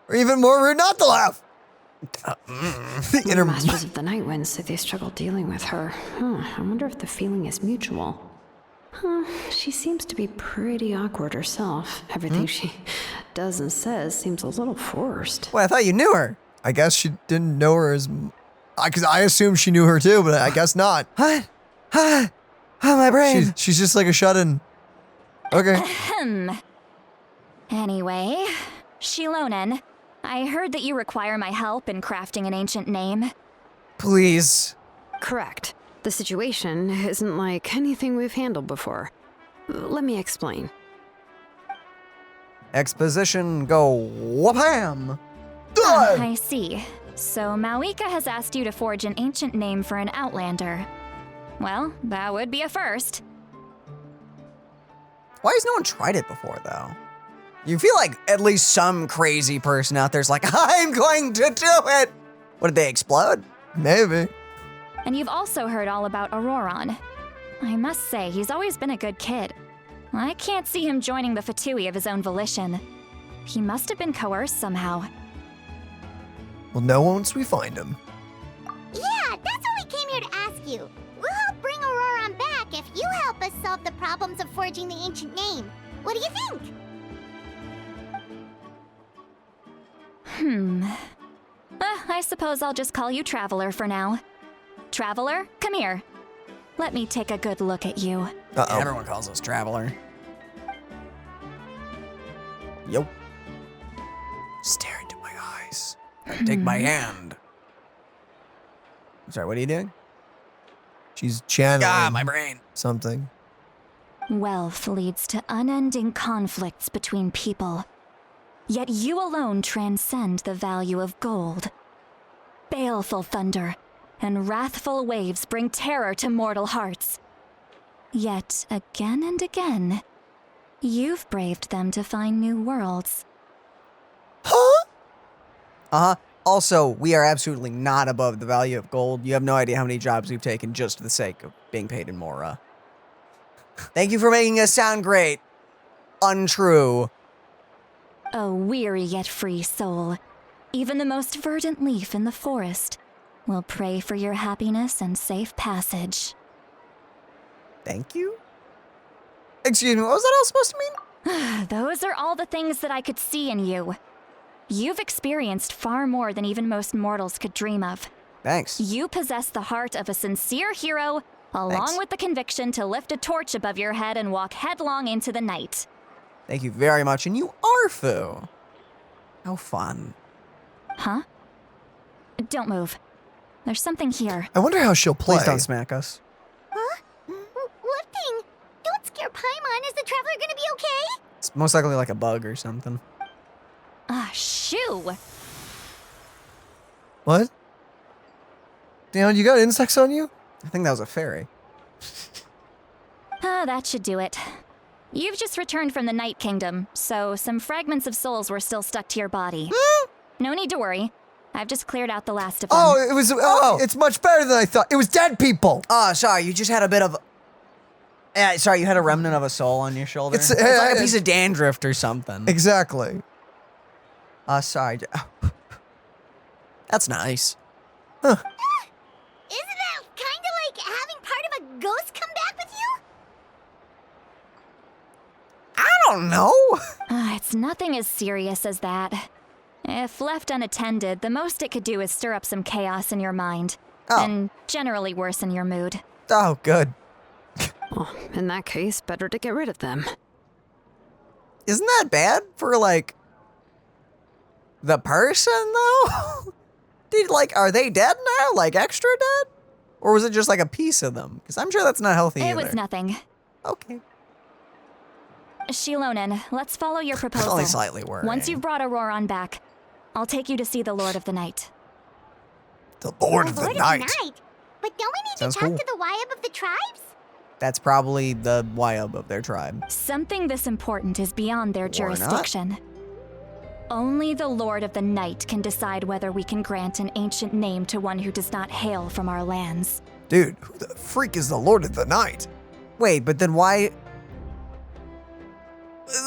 Or even more rude not to laugh? The inner Masters of the Night Winds say they struggle dealing with her. I wonder if the feeling is mutual. She seems to be pretty awkward herself. Everything she does and says seems a little forced. Well, I thought you knew her. I guess she didn't know her as... Because I assumed she knew her too, but I guess not. What? Oh, my brain. She's just like a shut-in. Okay. Anyway, Xilonen, I heard that you require my help in crafting an ancient name. Please. Correct. The situation isn't like anything we've handled before. Let me explain. Exposition go wham. I see. So Mawika has asked you to forge an ancient name for an Outlander. Well, that would be a first. Why has no one tried it before, though? You feel like at least some crazy person out there's like, I'm going to do it! What, did they explode? Maybe. And you've also heard all about Ororon. I must say, he's always been a good kid. I can't see him joining the Fatui of his own volition. He must have been coerced somehow. We'll know once we find him. Yeah, that's what we came here to ask you. We'll help bring Ororon back if you help us solve the problems of forging the ancient name. What do you think? I suppose I'll just call you Traveler for now. Traveler, come here. Let me take a good look at you. Uh-oh. Everyone calls us Traveler. Yo. Stare into my eyes. Take my hand. I'm sorry, what are you doing? She's channeling my brain. something. Wealth leads to unending conflicts between people. Yet you alone transcend the value of gold. Baleful thunder and wrathful waves bring terror to mortal hearts. Yet again and again, you've braved them to find new worlds. Huh? Uh-huh. Also, we are absolutely not above the value of gold. You have no idea how many jobs we've taken just for the sake of being paid in Mora. Thank you for making us sound great. Untrue. A weary yet free soul, even the most verdant leaf in the forest, will pray for your happiness and safe passage. Thank you? Excuse me, what was that all supposed to mean? Those are all the things that I could see in you. You've experienced far more than even most mortals could dream of. Thanks. You possess the heart of a sincere hero, along Thanks. with the conviction to lift a torch above your head and walk headlong into the night. Thank you very much, and you are Fu. How fun. Huh? Don't move. There's something here. I wonder how she'll play. Please don't smack us. Huh? What thing? Don't scare Paimon. Is the Traveler gonna be okay? It's most likely like a bug or something. Shoo! What? Dan, you got insects on you? I think that was a fairy. Ah, that should do it. You've just returned from the Night Kingdom, so some fragments of souls were still stuck to your body. No need to worry. I've just cleared out the last of them. Oh, it was. Oh, it's much better than I thought. It was dead people. Oh, sorry, you just had a bit of... Yeah, sorry, you had a remnant of a soul on your shoulder. It's, It's like a piece of dandruff or something. Exactly. Sorry. That's nice. Isn't that kind of like having part of a ghost come back with you? I don't know. It's nothing as serious as that. If left unattended, the most it could do is stir up some chaos in your mind. Oh. And generally worsen your mood. Oh, good. Oh, in that case, better to get rid of them. Isn't that bad for, like, the person, though? Are they dead now? Like, extra dead? Or was it just, like, a piece of them? Because I'm sure that's not healthy It either. was nothing. Okay. Xilonen, let's follow your proposal. Only slightly worrying. Once you've brought Ororon back, I'll take you to see the Lord of the Night. The Lord of the Night. But don't we need Sounds to talk cool. to the Wyab of the tribes? That's probably the Wyab of their tribe. Something this important is beyond their jurisdiction. Only the Lord of the Night can decide whether we can grant an ancient name to one who does not hail from our lands. Dude, who the freak is the Lord of the Night? Wait, but then why...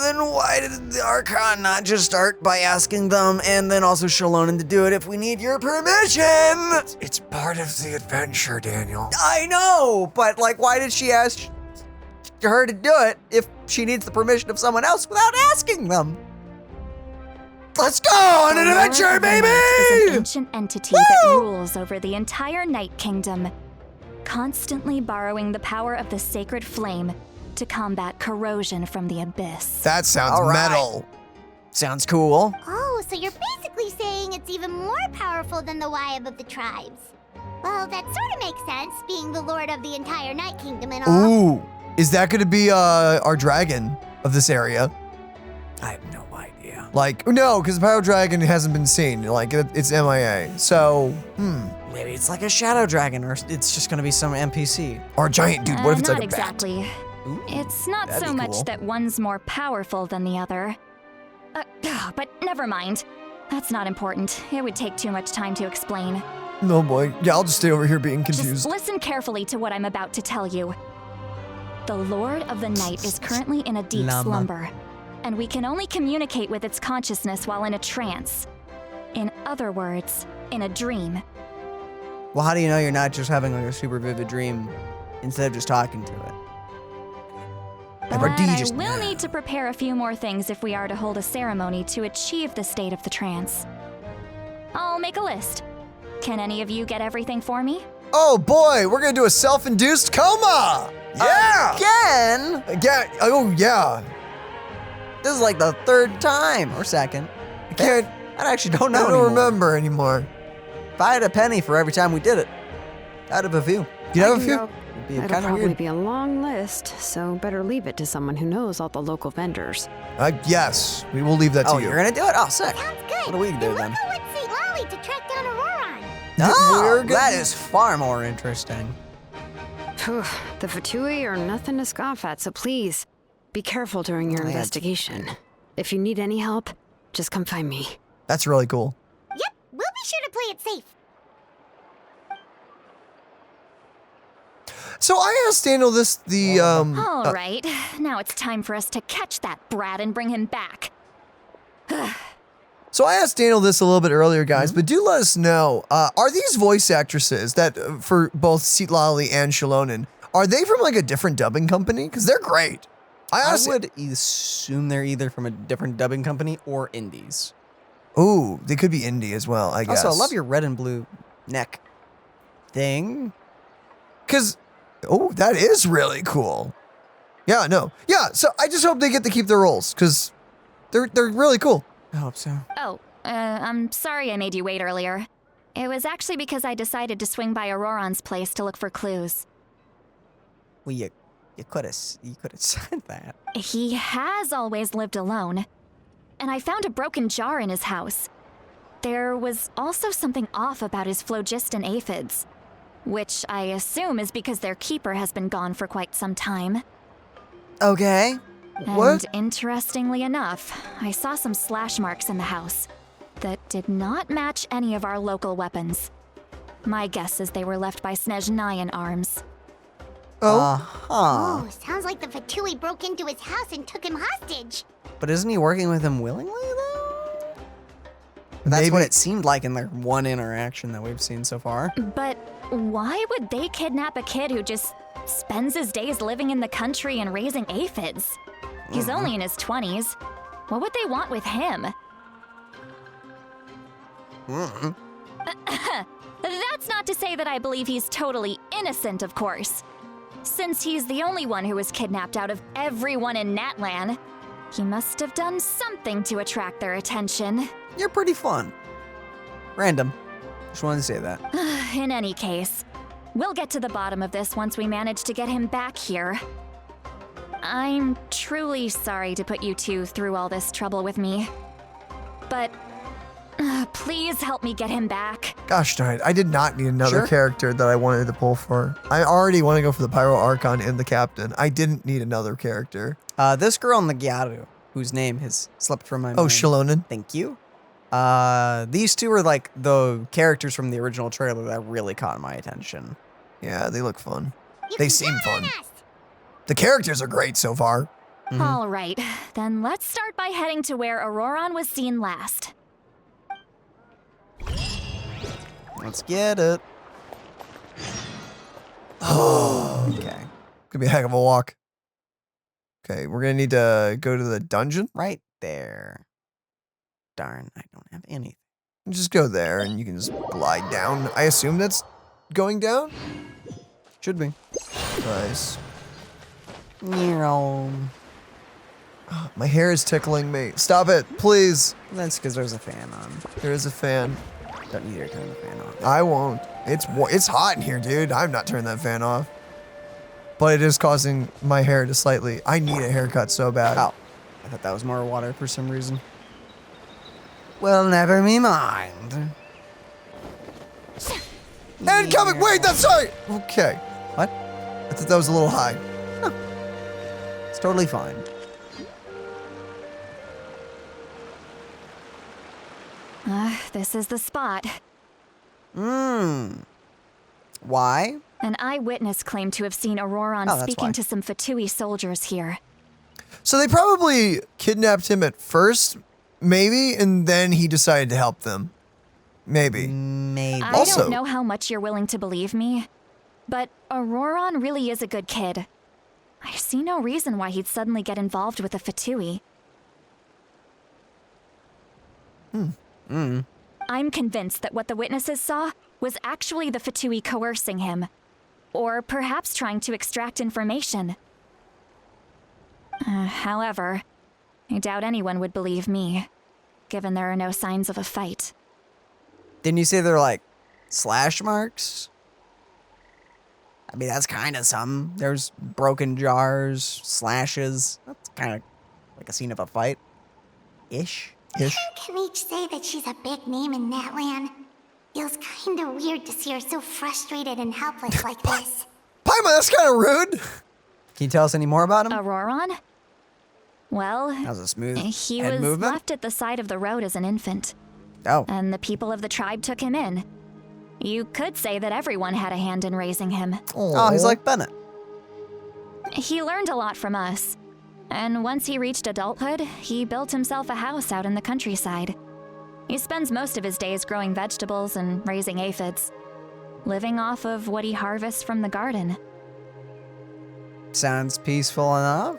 Then why did the Archon not just start by asking them and then also Xilonen to do it if we need your permission? It's part of the adventure, Daniel. I know, but like, why did she ask her to do it if she needs the permission of someone else without asking them? Let's go on an The Lord adventure, of the Night is an baby! ancient entity that rules over the entire Night Kingdom, constantly borrowing the power of the sacred flame to combat corrosion from the abyss. That sounds All right. metal. Sounds cool. Oh, so you're basically saying it's even more powerful than the Wyab of the tribes. Well, that sort of makes sense, being the lord of the entire Night Kingdom and all. Ooh, is that going to be our dragon of this area? I have no idea. Like, no, because the Pyro Dragon hasn't been seen. Like, it's MIA. So, Maybe it's like a shadow dragon, or it's just gonna be some NPC. or a giant dude. What if it's not like a bat? exactly. Ooh, It's not that'd so be much cool. that one's more powerful than the other. But never mind. That's not important. It would take too much time to explain. No, boy. Yeah, I'll just stay over here being Just confused. listen carefully to what I'm about to tell you. The Lord of the Night is currently in a deep Llama. slumber, and we can only communicate with its consciousness while in a trance. In other words, in a dream. Well, how do you know you're not just having like a super vivid dream instead of just talking to it? But Or do you I just will know? need to prepare a few more things if we are to hold a ceremony to achieve the state of the trance. I'll make a list. Can any of you get everything for me? Oh, boy. We're going to do a self-induced coma. Yeah. Again? Again. Oh, yeah. This is like the third time or second. I can't. I actually don't I know. don't anymore. remember anymore. If I had a penny for every time we did it, I'd have a few. You have a few? It'd be That'll kind of probably weird. be a long list, so better leave it to someone who knows all the local vendors. Yes. We will leave that to Oh, you. you're gonna do it? Oh, sick. Sounds good. What do we do Then then? let's go with Citlali to track down Ororon. Oh, We're gonna- that is far more interesting. Phew, the Fatui are nothing to scoff at, so please, be careful during your Oh, yeah. investigation. If you need any help, just come find me. That's really cool. Yep, we'll be sure to play it safe. So I asked Daniel this, All right, now it's time for us to catch that brat and bring him back. So I asked Daniel this a little bit earlier, guys, but do let us know, are these voice actresses that, for both Citlali and Xilonen, are they from like a different dubbing company? Because they're great. I I honestly, would assume they're either from a different dubbing company or indies. ooh, they could be indie as well, I guess. Also, I love your red and blue neck thing. Because, oh, that is really cool. Yeah, no. Yeah, so I just hope they get to keep their roles, because they're really cool. I hope so. Oh, I'm sorry I made you wait earlier. It was actually because I decided to swing by Ororon's place to look for clues. Well, you could have said that. He has always lived alone, and I found a broken jar in his house. There was also something off about his phlogiston aphids. which I assume is because their keeper has been gone for quite some time. Okay. What? And interestingly enough, I saw some slash marks in the house that did not match any of our local weapons. My guess is they were left by Snezhnayan arms. Oh, Uh-huh. Oh, sounds like the Fatui broke into his house and took him hostage. But isn't he working with him willingly, though? That's maybe. what it seemed like in their one interaction that we've seen so far. But why would they kidnap a kid who just spends his days living in the country and raising aphids? He's only in his 20s. What would they want with him? That's not to say that I believe he's totally innocent, of course. Since he's the only one who was kidnapped out of everyone in Natlan, he must have done something to attract their attention. You're pretty fun. Random. Just wanted to say that. In any case, we'll get to the bottom of this once we manage to get him back here. I'm truly sorry to put you two through all this trouble with me. But please help me get him back. gosh darn it. I did not need another Sure. character that I wanted to pull for. I already want to go for the Pyro Archon and the Captain. I didn't need another character. This girl in the Gyaru, whose name has slipped from my mind. Oh, Xilonen. Thank you. These two are like the characters from the original trailer that really caught my attention. Yeah, they look fun. You They can seem count on fun. us. The characters are great so far. All right, then let's start by heading to where Ororon was seen last. Let's get it. Okay. Could be a heck of a walk. Okay, we're gonna need to go to the dungeon. Right there. Darn, I don't have anything. Just go there and you can just glide down. I assume that's going down? Should be. Nice. Meow. My hair is tickling me. Stop it, please. That's because there's a fan on. There is a fan. Don't need to turn the fan on. I won't. It's hot in here, dude. I'm not turning that fan off. But it is causing my hair to slightly... I need a haircut so bad. Oh, I thought that was more water for some reason. Well, never me mind. Incoming! Wait, that's right! Okay. What? I thought that was a little high. It's totally fine. This is the spot. Why? An eyewitness claimed to have seen Ororon Oh, that's speaking why. to some Fatui soldiers here. So they probably kidnapped him at first, maybe, and then he decided to help them. Maybe. Maybe. I Also- don't know how much you're willing to believe me, but Ororon really is a good kid. I see no reason why he'd suddenly get involved with a Fatui. I'm convinced that what the witnesses saw was actually the Fatui coercing him, or perhaps trying to extract information. However, I doubt anyone would believe me, given there are no signs of a fight. Didn't you say they're like slash marks? I mean, that's kind of some. There's broken jars, slashes. That's kind of like a scene of a fight. Ish. Kinich say that she's a big name in Natlan. Feels kinda weird to see her so frustrated and helpless like this. Paimon, that's kind of rude. Can you tell us any more about him? Ororon? Well, That was a smooth he head was movement. left at the side of the road as an infant, Oh, and the people of the tribe took him in. You could say that everyone had a hand in raising him. oh, he's like Bennett. He learned a lot from us, and once he reached adulthood, he built himself a house out in the countryside. He spends most of his days growing vegetables and raising aphids, living off of what he harvests from the garden. Sounds peaceful enough.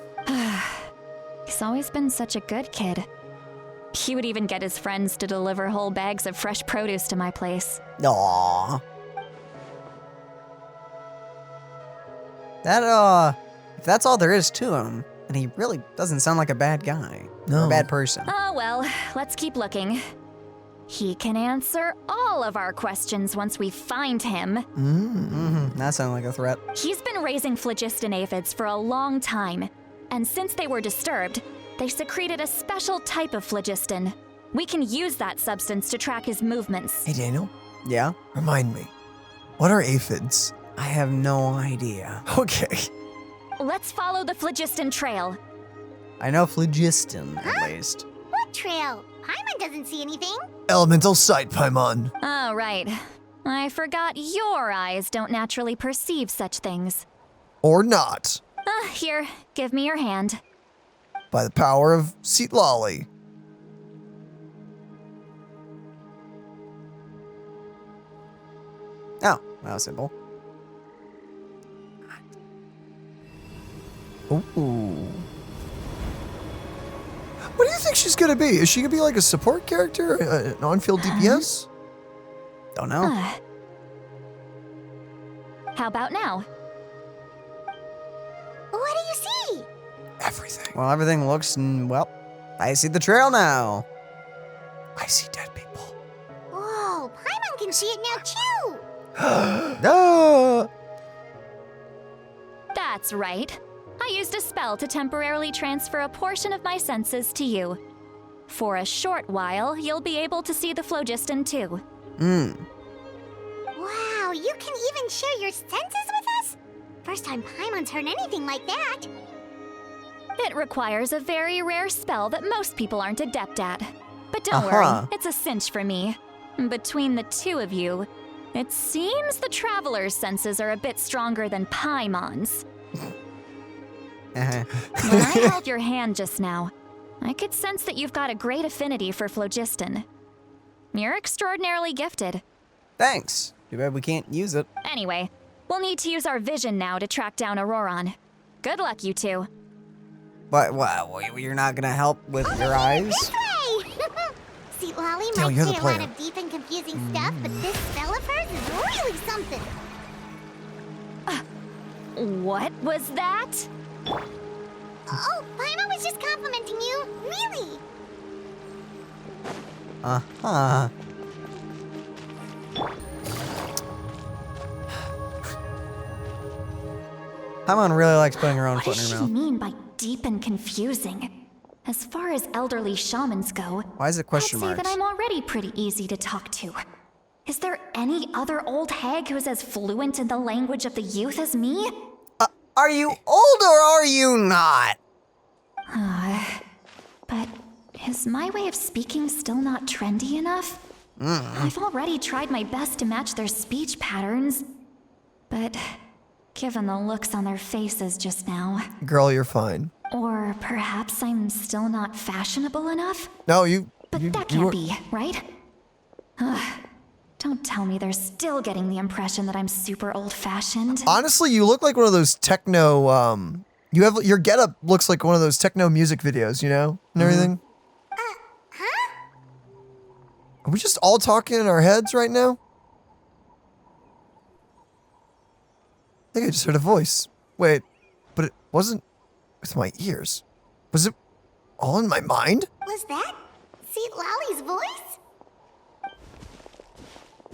He's always been such a good kid. He would even get his friends to deliver whole bags of fresh produce to my place. Aww. That, if that's all there is to him, and he really doesn't sound like a bad guy. Or No. a bad person. Oh well, let's keep looking. He can answer all of our questions once we find him. That sounded like a threat. He's been raising phlogiston aphids for a long time, and since they were disturbed, they secreted a special type of phlogiston. We can use that substance to track his movements. Hey, Daniel, Yeah? remind me. What are aphids? I have no idea. Okay. Let's follow the phlogiston trail. I know phlogiston, at least. What trail? Paimon doesn't see anything. Elemental sight, Paimon. Oh, right. I forgot your eyes don't naturally perceive such things. Or not. Here, give me your hand. By the power of Citlali. Oh, that was simple. Ooh. What do you think she's gonna be? Is she gonna be like a support character? An on-field DPS? Don't know. How about now? What do you see? Everything. Well, everything looks, well, I see the trail now. I see dead people. Whoa, Paimon can see it now too. Ah! That's right. I used a spell to temporarily transfer a portion of my senses to you. For a short while, you'll be able to see the phlogiston too. Wow, you can even share your senses with us? First time Paimon's heard anything like that. It requires a very rare spell that most people aren't adept at. But don't worry, it's a cinch for me. Between the two of you, it seems the traveler's senses are a bit stronger than Paimon's. When I held your hand just now, I could sense that you've got a great affinity for phlogiston. You're extraordinarily gifted. Thanks. Too bad we can't use it. Anyway, we'll need to use our vision now to track down Ororon. Good luck, you two. But, well, you're not gonna help with your eyes? This way! Citlali might you're the say a lot player. of deep and confusing stuff, but this spell of hers is really something. What was that? Oh, Paimon was just complimenting you. Really? Uh-huh. Paimon really likes putting her own What foot does in she her mouth. mean by deep and confusing? As far as elderly shamans go, Why is it question I'd say marks? that I'm already pretty easy to talk to. Is there any other old hag who's as fluent in the language of the youth as me? Are you old or are you not? But is my way of speaking still not trendy enough? I've already tried my best to match their speech patterns. But given the looks on their faces just now, Girl, you're fine. or perhaps I'm still not fashionable enough? No, you. But you, that you can't were- be, right? Don't tell me they're still getting the impression that I'm super old-fashioned. Honestly, you look like one of those techno. You have your getup looks like one of those techno music videos, you know, and everything. Are we just all talking in our heads right now? I think I just heard a voice. Wait, but it wasn't with my ears. Was it all in my mind? Was that Citlali's voice?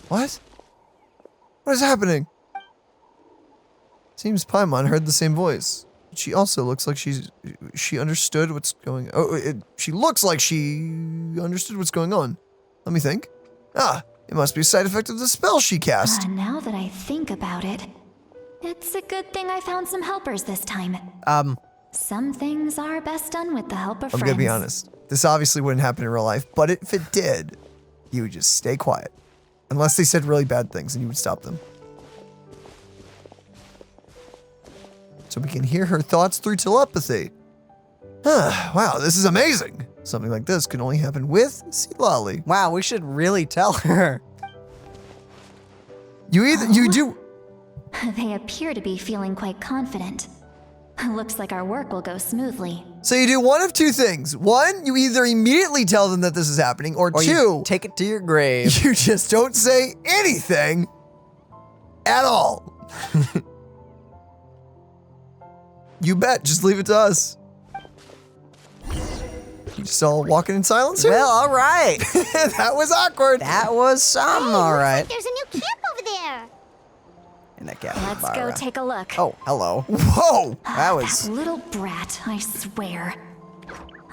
What? What is happening? Seems Paimon heard the same voice. She also looks like she understood what's going. She looks like she understood what's going on. Let me think. It must be a side effect of the spell she cast. Now that I think about it, it's a good thing I found some helpers this time. Some things are best done with the help of I'm friends. gonna be honest. This obviously wouldn't happen in real life, but if it did, you would just stay quiet. Unless they said really bad things and you would stop them. So we can hear her thoughts through telepathy. Wow, this is amazing. Something like this can only happen with Citlali. Wow, we should really tell her. You do. They appear to be feeling quite confident. Looks like our work will go smoothly. So you do one of two things. One, you either immediately tell them that this is happening, or two, You take it to your grave. you just don't say anything at all. You bet. Just leave it to us. You just all walking in silence here? Well, all right. That was awkward. That was some, all right. There's a new camp over there. In that cat. Let's go take a look. Oh, hello. Whoa. That was. Little brat, I swear.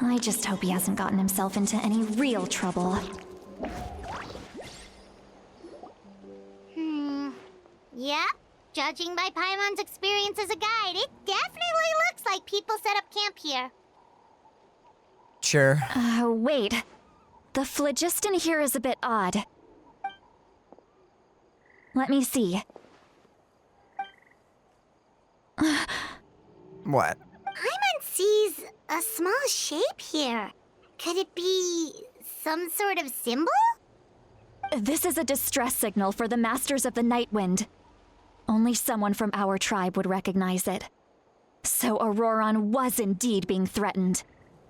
I just hope he hasn't gotten himself into any real trouble. Yep. Judging by Paimon's experience as a guide, it definitely looks like people set up camp here. Sure. Wait. The phlogiston here is a bit odd. Let me see. What? Paimon sees a small shape here. Could it be some sort of symbol? This is a distress signal for the Masters of the Night Wind. Only someone from our tribe would recognize it. So Ororon was indeed being threatened.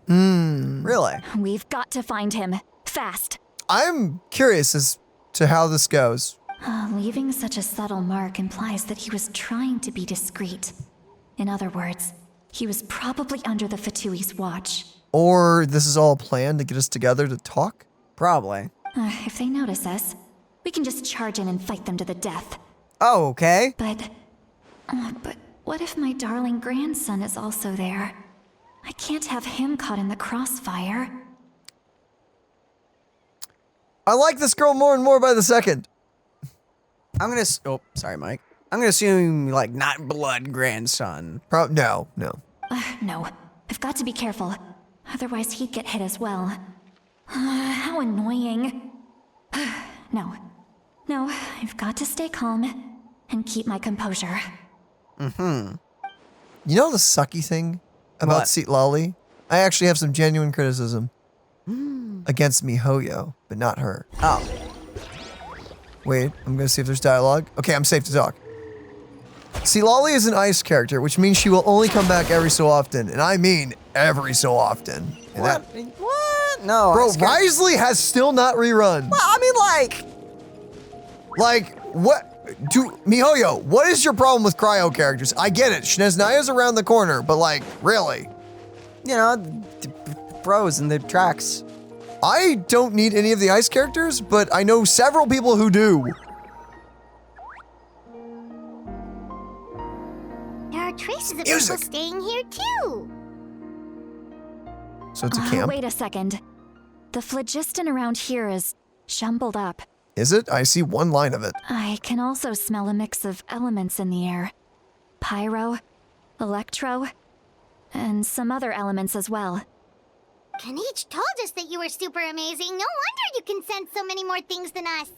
Really? We've got to find him. Fast. I'm curious as to how this goes. Leaving such a subtle mark implies that he was trying to be discreet. In other words, he was probably under the Fatui's watch. Or this is all a plan to get us together to talk? Probably. If they notice us, we can just charge in and fight them to the death. Oh, okay. But what if my darling grandson is also there? I can't have him caught in the crossfire. I like this girl more and more by the second. I'm gonna. Oh, sorry, Mike. I'm gonna assume like not blood grandson. No. No, I've got to be careful. Otherwise, he'd get hit as well. How annoying. No, I've got to stay calm and keep my composure. You know the sucky thing about What? Citlali? I actually have some genuine criticism against miHoYo, but not her. Oh, Wait, I'm gonna see if there's dialogue. Okay, I'm safe to talk. Citlali is an ice character, which means she will only come back every so often, and I mean every so often. And what? What? No, bro, I scared- Risley has still not rerun. Well, I mean, Like, what? miHoYo, what is your problem with cryo characters? I get it, Shneznaya's around the corner, but like, really? you know, bros in the tracks. I don't need any of the ice characters, but I know several people who do. There are traces of Music. people staying here too. So it's a camp? Wait a second. The phlogiston around here is jumbled up. Is it? I see one line of it. I can also smell a mix of elements in the air. Pyro, electro, and some other elements as well. Kinich told us that you were super amazing. No wonder you can sense so many more things than us.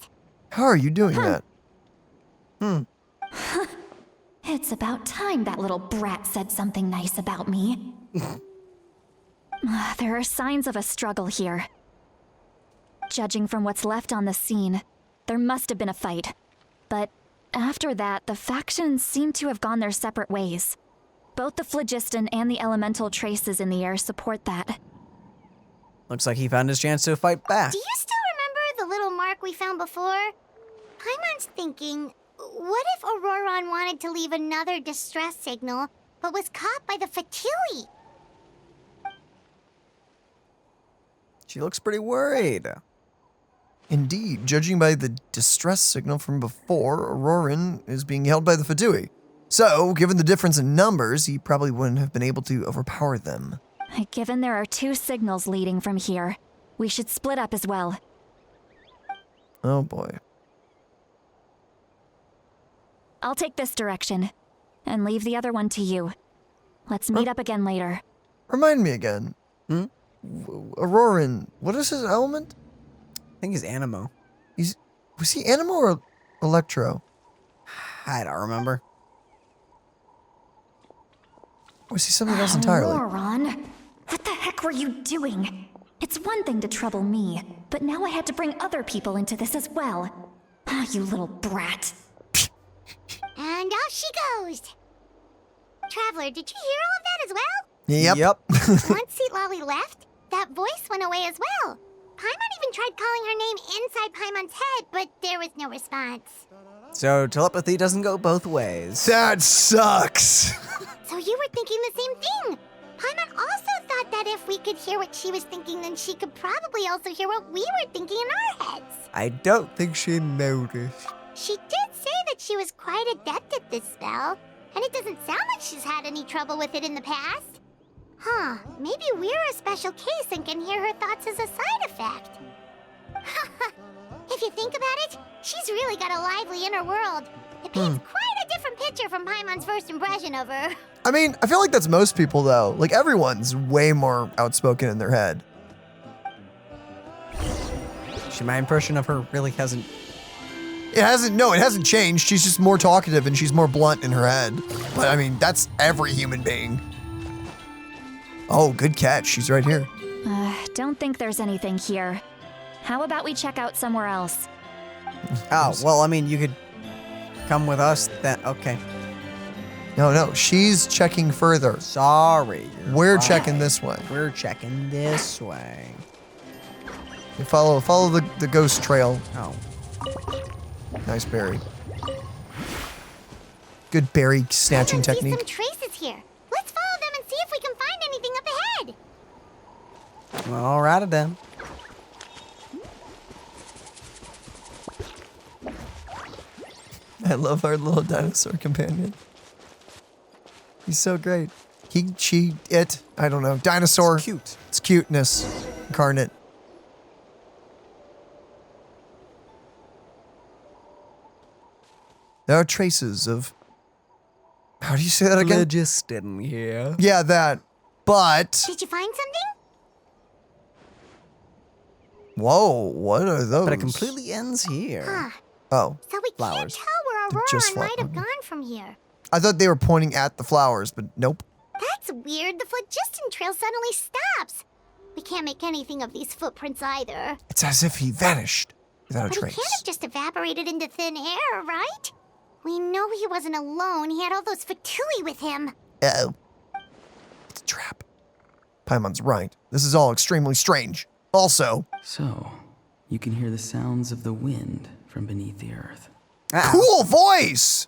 How are you doing that? It's about time that little brat said something nice about me. There are signs of a struggle here. Judging from what's left on the scene, there must have been a fight. But after that, the factions seem to have gone their separate ways. Both the phlogiston and the elemental traces in the air support that. Looks like he found his chance to fight back. Do you still remember the little mark we found before? Paimon's thinking, what if Ororon wanted to leave another distress signal, but was caught by the Fatui? She looks pretty worried. Indeed, judging by the distress signal from before, Ororon is being held by the Fatui. So, given the difference in numbers, he probably wouldn't have been able to overpower them. Given there are 2 signals leading from here, we should split up as well. Oh boy. I'll take this direction, and leave the other one to you. Let's meet up again later. Remind me again. Ororon, what is his element? I think he's Animo. Was he Animo or Electro? I don't remember. Or was he something else entirely? Ororon, what the heck were you doing? It's one thing to trouble me, but now I had to bring other people into this as well. Ah, you little brat. And off she goes. Traveler, did you hear all of that as well? Yep. Once Citlali left, that voice went away as well. Paimon even tried calling her name inside Paimon's head, but there was no response. So telepathy doesn't go both ways. That sucks. So you were thinking the same thing. Paimon also thought that if we could hear what she was thinking, then she could probably also hear what we were thinking in our heads. I don't think she noticed. She did say that she was quite adept at this spell, and it doesn't sound like she's had any trouble with it in the past. Huh, maybe we're a special case and can hear her thoughts as a side effect. If you think about it, she's really got a lively inner world. It paints quite a different picture from Paimon's first impression of her. I mean, I feel like that's most people though. Like everyone's way more outspoken in their head. Actually, my impression of her really hasn't. It hasn't changed. She's just more talkative and she's more blunt in her head. But I mean, that's every human being. Oh, good catch. She's right here. Don't think there's anything here. How about we check out somewhere else? Oh, well, I mean, you could come with us then. Okay. No, she's checking further. Sorry. We're right. checking this way. We're checking this way. You follow the ghost trail. Oh. Nice berry. Good berry snatching I see technique. some traces here. Let's follow them and see if we can find anything up ahead. Well, alrighty then. I love our little dinosaur companion. He's so great. I don't know. Dinosaur. It's cute. It's cuteness incarnate. There are traces of... How do you say that again? Just in here. Yeah, that. But... Did you find something? Whoa, what are those? But it completely ends here. Huh. Oh, So we can't Flowers. tell where They're just Ororon might have flowers. gone from here. I thought they were pointing at the flowers, but nope. That's weird. The phlogiston trail suddenly stops. We can't make anything of these footprints either. It's as if he vanished without a But he trace. can't have just evaporated into thin air, right? We know he wasn't alone. He had all those Fatui with him. Uh-oh. It's a trap. Paimon's right. This is all extremely strange. Also, So, you can hear the sounds of the wind from beneath the earth. Ah. cool voice!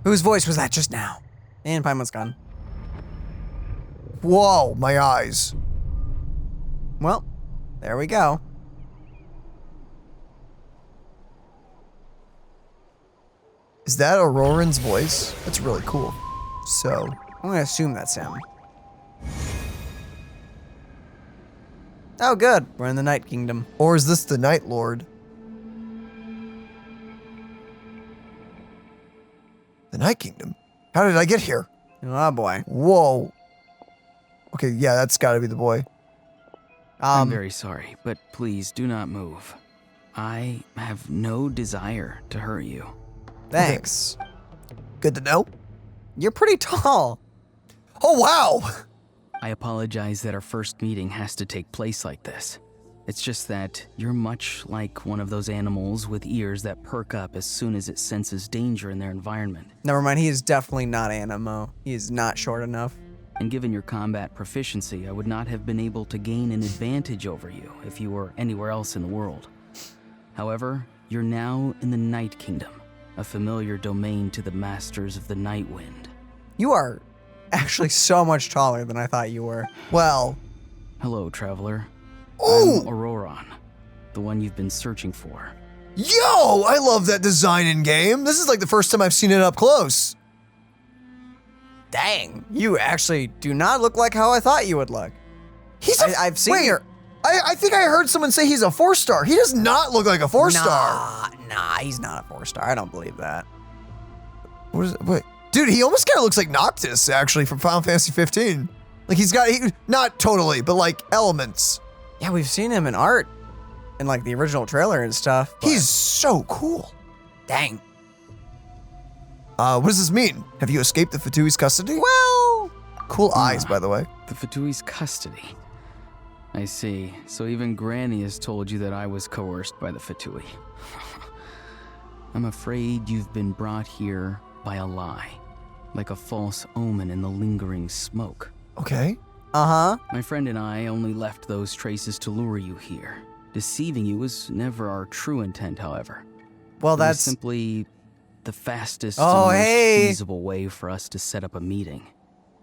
Whose voice was that just now? And Paimon's gone. Whoa, my eyes. Well, there we go. Is that Ororon's voice? That's really cool. So, I'm gonna assume that's him. Oh, good. We're in the Night Kingdom. or is this the Night Lord? The Night Kingdom? How did I get here? Oh boy. Whoa. Okay, yeah, that's gotta be the boy. I'm very sorry, but please do not move. I have no desire to hurt you. Thanks. Good to know. You're pretty tall. Oh, wow! I apologize that our first meeting has to take place like this. It's just that you're much like one of those animals with ears that perk up as soon as it senses danger in their environment. Never mind, he is definitely not Animo. He is not short enough. And given your combat proficiency, I would not have been able to gain an advantage over you if you were anywhere else in the world. However, you're now in the Night Kingdom, a familiar domain to the masters of the Night Wind. You are actually so much taller than I thought you were. Well, Hello, traveler. ooh! I'm Ororon, the one you've been searching for. Yo! I love that design in game. This is like the first time I've seen it up close. Dang, you actually do not look like how I thought you would look. I've seen wait, your... I think I heard someone say he's a 4-star. He does not look like a 4-star. Nah, he's not a 4-star. I don't believe that. What is it? Wait. Dude, he almost kind of looks like Noctis, actually, from Final Fantasy 15. Like, not totally, but like elements. Yeah, we've seen him in art, in like the original trailer and stuff. but- He's so cool. dang. What does this mean? Have you escaped the Fatui's custody? Well, Cool eyes, by the way. The Fatui's custody. I see. So even Granny has told you that I was coerced by the Fatui. I'm afraid you've been brought here by a lie, like a false omen in the lingering smoke. Okay. uh-huh. My friend and I only left those traces to lure you here. Deceiving you was never our true intent, however. Well, It was that's... simply the fastest Oh, and most hey. feasible way for us to set up a meeting.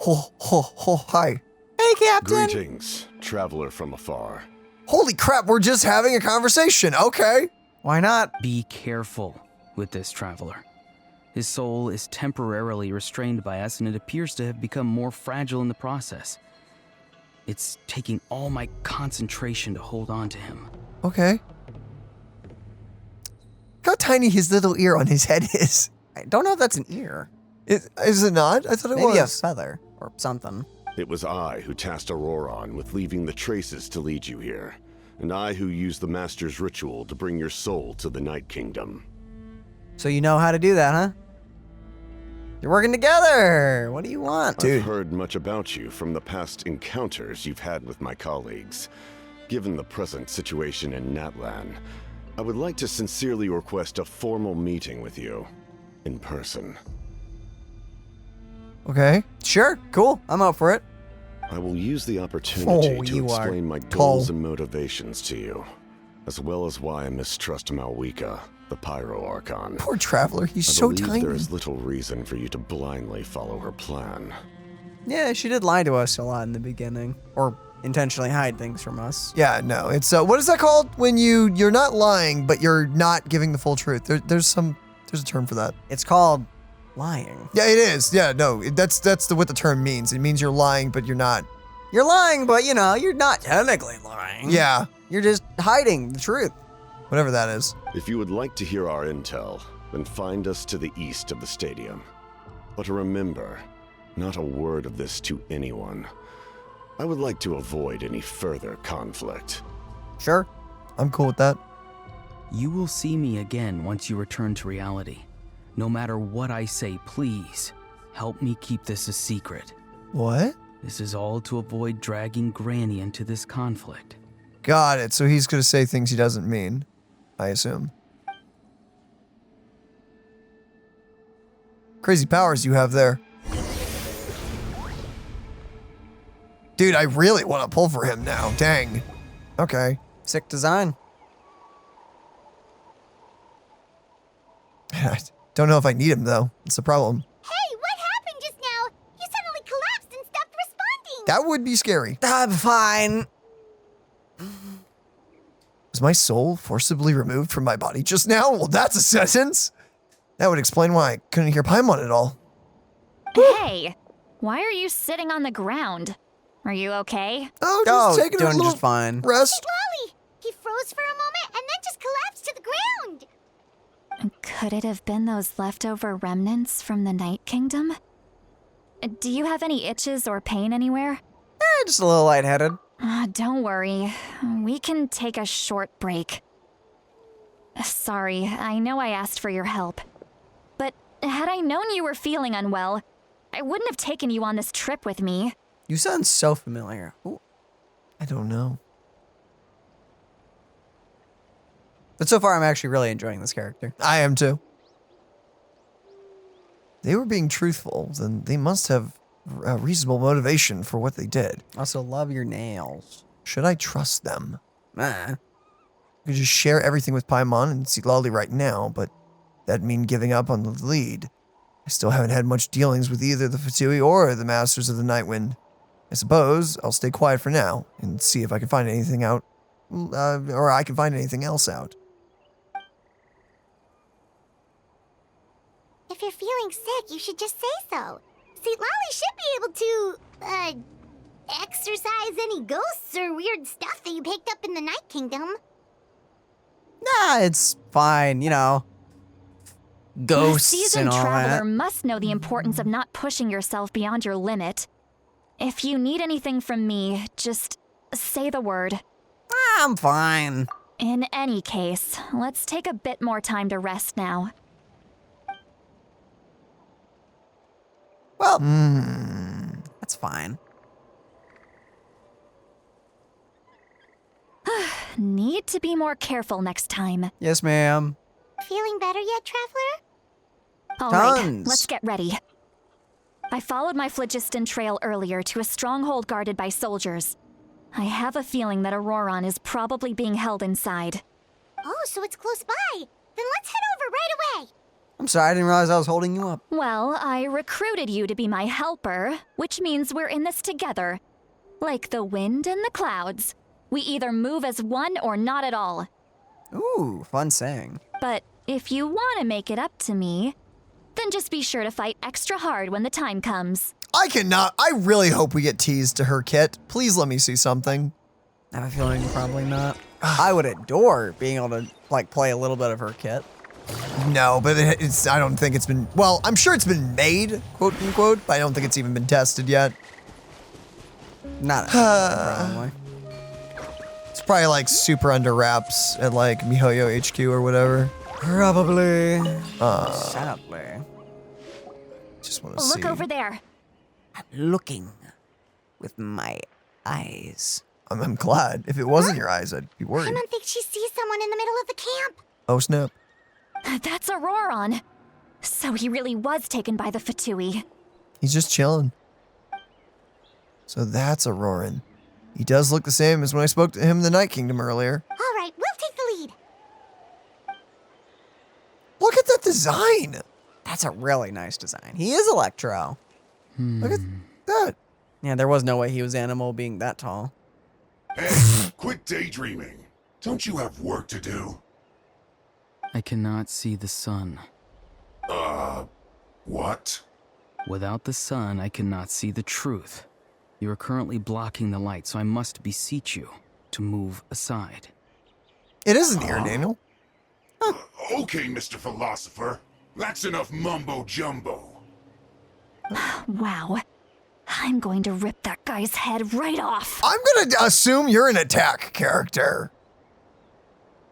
Hi. Hey, Captain. Greetings, traveler from afar. Holy crap, we're just having a conversation. Okay. Why not? Be careful with this traveler. His soul is temporarily restrained by us, and it appears to have become more fragile in the process. It's taking all my concentration to hold on to him. Okay. Look how tiny his little ear on his head is. I don't know if that's an ear. Is it not? I thought it Maybe a was. feather or something. It was I who tasked Ororon with leaving the traces to lead you here, and I who used the Master's ritual to bring your soul to the Night Kingdom. So you know how to do that, huh? You're working together. What do you want? Dude. I've heard much about you from the past encounters you've had with my colleagues. Given the present situation in Natlan, I would like to sincerely request a formal meeting with you in person. Okay. Sure, cool. I'm up for it. I will use the opportunity Oh, to you are explain my goals and motivations to you, as well as why I mistrust Malwika, the Pyro Archon. Poor Traveler. He's I so believe tiny. there is little reason for you to blindly follow her plan. Yeah, she did lie to us a lot in the beginning. Or intentionally hide things from us. Yeah, no. It's what is that called when you're not lying but you're not giving the full truth? There's a term for that. It's called lying. Yeah, it is. Yeah, no. That's what the term means. It means you're lying but you're not. You're lying, but you're not technically lying. Yeah. You're just hiding the truth. Whatever that is. If you would like to hear our intel, then find us to the east of the stadium. But remember, not a word of this to anyone. I would like to avoid any further conflict. Sure. I'm cool with that. You will see me again once you return to reality. No matter what I say, please, help me keep this a secret. What? This is all to avoid dragging Granny into this conflict. Got it. So he's going to say things he doesn't mean, I assume. Crazy powers you have there. Dude, I really want to pull for him now. Dang. Okay. Sick design. I don't know if I need him, though. It's the problem. Hey, what happened just now? You suddenly collapsed and stopped responding. That would be scary. I'm fine. Was my soul forcibly removed from my body just now? Well, that's a sentence. That would explain why I couldn't hear Paimon at all. Hey, why are you sitting on the ground? Are you okay? Oh, just taking a doing little just fine. rest. Citlali! He froze for a moment and then just collapsed to the ground. Could it have been those leftover remnants from the Night Kingdom? Do you have any itches or pain anywhere? Just a little lightheaded. Don't worry. We can take a short break. Sorry, I know I asked for your help. But had I known you were feeling unwell, I wouldn't have taken you on this trip with me. You sound so familiar. Ooh. I don't know. But so far, I'm actually really enjoying this character. I am too. They were being truthful, then they must have a reasonable motivation for what they did. Also, love your nails. Should I trust them? Ah. I could just share everything with Paimon and Citlali right now, but that'd mean giving up on the lead. I still haven't had much dealings with either the Fatui or the Masters of the Nightwind. I suppose I'll stay quiet for now and see if I can find anything out, or I can find anything else out. If you're feeling sick, you should just say so. Citlali should be able to, exorcise any ghosts or weird stuff that you picked up in the Night Kingdom. Nah, it's fine, Ghosts A seasoned and all traveler that. must know the importance of not pushing yourself beyond your limit. If you need anything from me, just say the word. I'm fine. In any case, let's take a bit more time to rest now. Well, that's fine. Need to be more careful next time. Yes, ma'am. Feeling better yet, Traveler? All right, Tons. let's get ready. I followed my phlogiston trail earlier to a stronghold guarded by soldiers. I have a feeling that Ororon is probably being held inside. Oh, so it's close by. Then let's head over right away. I'm sorry, I didn't realize I was holding you up. Well, I recruited you to be my helper, which means we're in this together. Like the wind and the clouds. We either move as one or not at all. Ooh, fun saying. But if you want to make it up to me, then just be sure to fight extra hard when the time comes. I really hope we get teased to her kit. Please let me see something. I have a feeling probably not. I would adore being able to like play a little bit of her kit. No, but I don't think it's been, well, I'm sure it's been made, quote unquote, but I don't think it's even been tested yet. Not probably. It's probably like super under wraps at like miHoYo HQ or whatever. Probably. Sadly. Just want to see. Look over there. I'm looking with my eyes. I'm glad. If it wasn't your eyes, I'd be worried. Paimon thinks she sees someone in the middle of the camp. Oh, snap. That's Ororon. So he really was taken by the Fatui. He's just chilling. So that's Ororon. He does look the same as when I spoke to him in the Night Kingdom earlier. All right, we'll take the lead. Look at that design. That's a really nice design. He is Electro. Look at that. Yeah, there was no way he was Animal being that tall. Hey, quit daydreaming. Don't you have work to do? I cannot see the sun. What? Without the sun, I cannot see the truth. You are currently blocking the light, so I must beseech you to move aside. It is an ear, Daniel. Okay, Mr. Philosopher. That's enough mumbo-jumbo. Wow. I'm going to rip that guy's head right off. I'm gonna assume you're an attack character.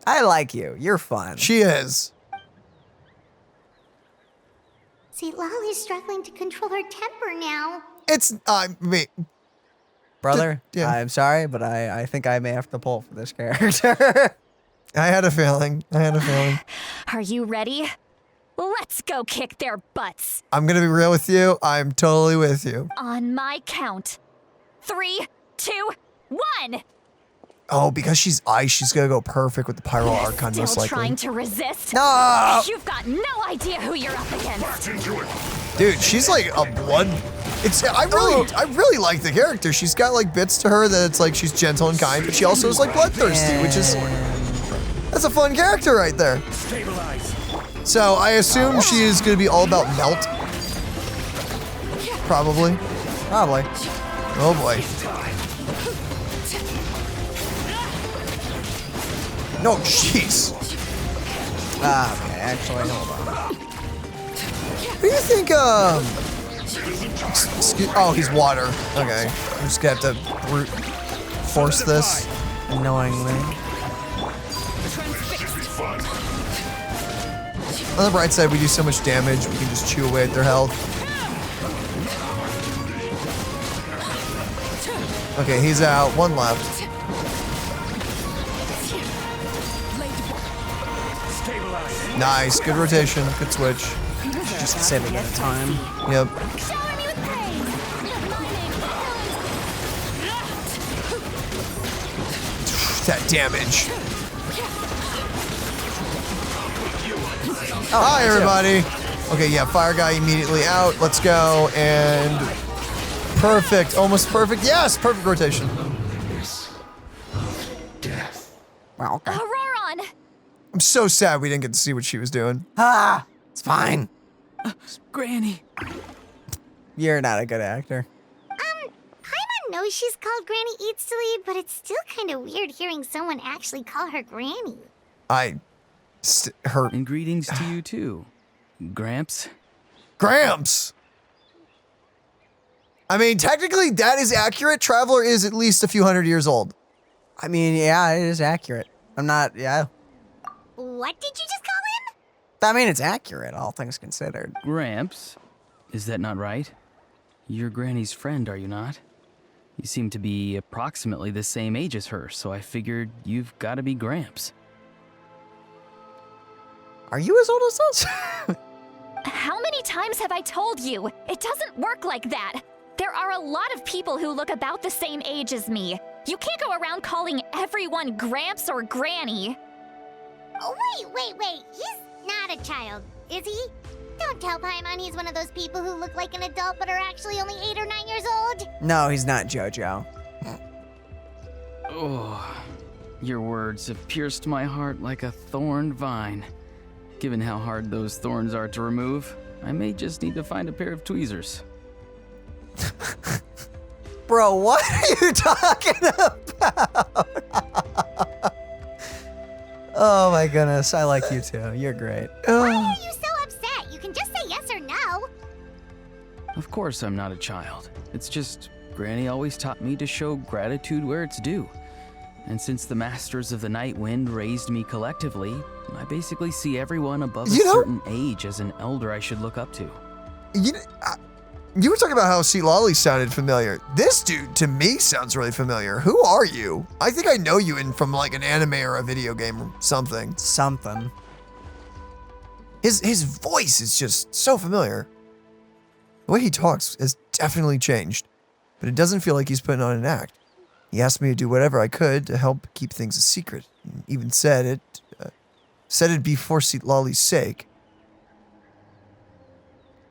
I like you. You're fun. She is. Citlali's struggling to control her temper now. It's, wait. Brother, Yeah. I'm sorry, but I think I may have to pull for this character. I had a feeling. Are you ready? Let's go kick their butts. I'm gonna be real with you. I'm totally with you. On my count. 3, 2, 1. Oh, because she's ice, she's gonna go perfect with the Pyro Archon, Still most likely. trying to resist? No! You've got no idea who you're up against. Into it. Dude, she's like a blood. I really like the character. She's got like bits to her that it's like she's gentle and kind, but she also is like bloodthirsty, which is that's a fun character right there. Stabilize. So I assume she is gonna be all about melt. Probably. Probably. Oh boy. No, jeez. Okay, actually, hold on. What do you think, oh, he's water. Okay. I'm just gonna have to brute force this. Knowingly. On the bright side, we do so much damage, we can just chew away at their health. Okay, he's out. One left. Nice. Good rotation. Good switch. Just saving it time. Yep. That damage. Oh, hi, everybody. Okay, yeah, fire guy immediately out. Let's go. And perfect. Almost perfect. Yes, perfect rotation. Wow. Okay. Ororon! I'm so sad we didn't get to see what she was doing. It's fine. Granny. You're not a good actor. Paimon knows she's called Granny Eats to Lead, but it's still kind of weird hearing someone actually call her Granny. Her And greetings to you too, Gramps. Gramps. I mean, technically that is accurate. Traveler is at least a few hundred years old. I mean, yeah, it is accurate. Yeah. What did you just call him? I mean, it's accurate, all things considered. Gramps? Is that not right? You're Granny's friend, are you not? You seem to be approximately the same age as her, so I figured you've got to be Gramps. Are you as old as us? How many times have I told you? It doesn't work like that. There are a lot of people who look about the same age as me. You can't go around calling everyone Gramps or Granny. Oh, wait. He's not a child, is he? Don't tell Paimon he's one of those people who look like an adult but are actually only 8 or 9 years old. No, he's not JoJo. Oh, your words have pierced my heart like a thorned vine. Given how hard those thorns are to remove, I may just need to find a pair of tweezers. Bro, what are you talking about? Oh my goodness, I like you too. You're great. Why are you so upset? You can just say yes or no. Of course I'm not a child. It's just Granny always taught me to show gratitude where it's due. And since the Masters of the Night Wind raised me collectively, I basically see everyone above a certain age as an elder I should look up to. You were talking about how Citlali sounded familiar. This dude, to me, sounds really familiar. Who are you? I think I know you from like an anime or a video game or something. Something. His voice is just so familiar. The way he talks has definitely changed, but it doesn't feel like he's putting on an act. He asked me to do whatever I could to help keep things a secret. And even said it'd be for Citlali's sake.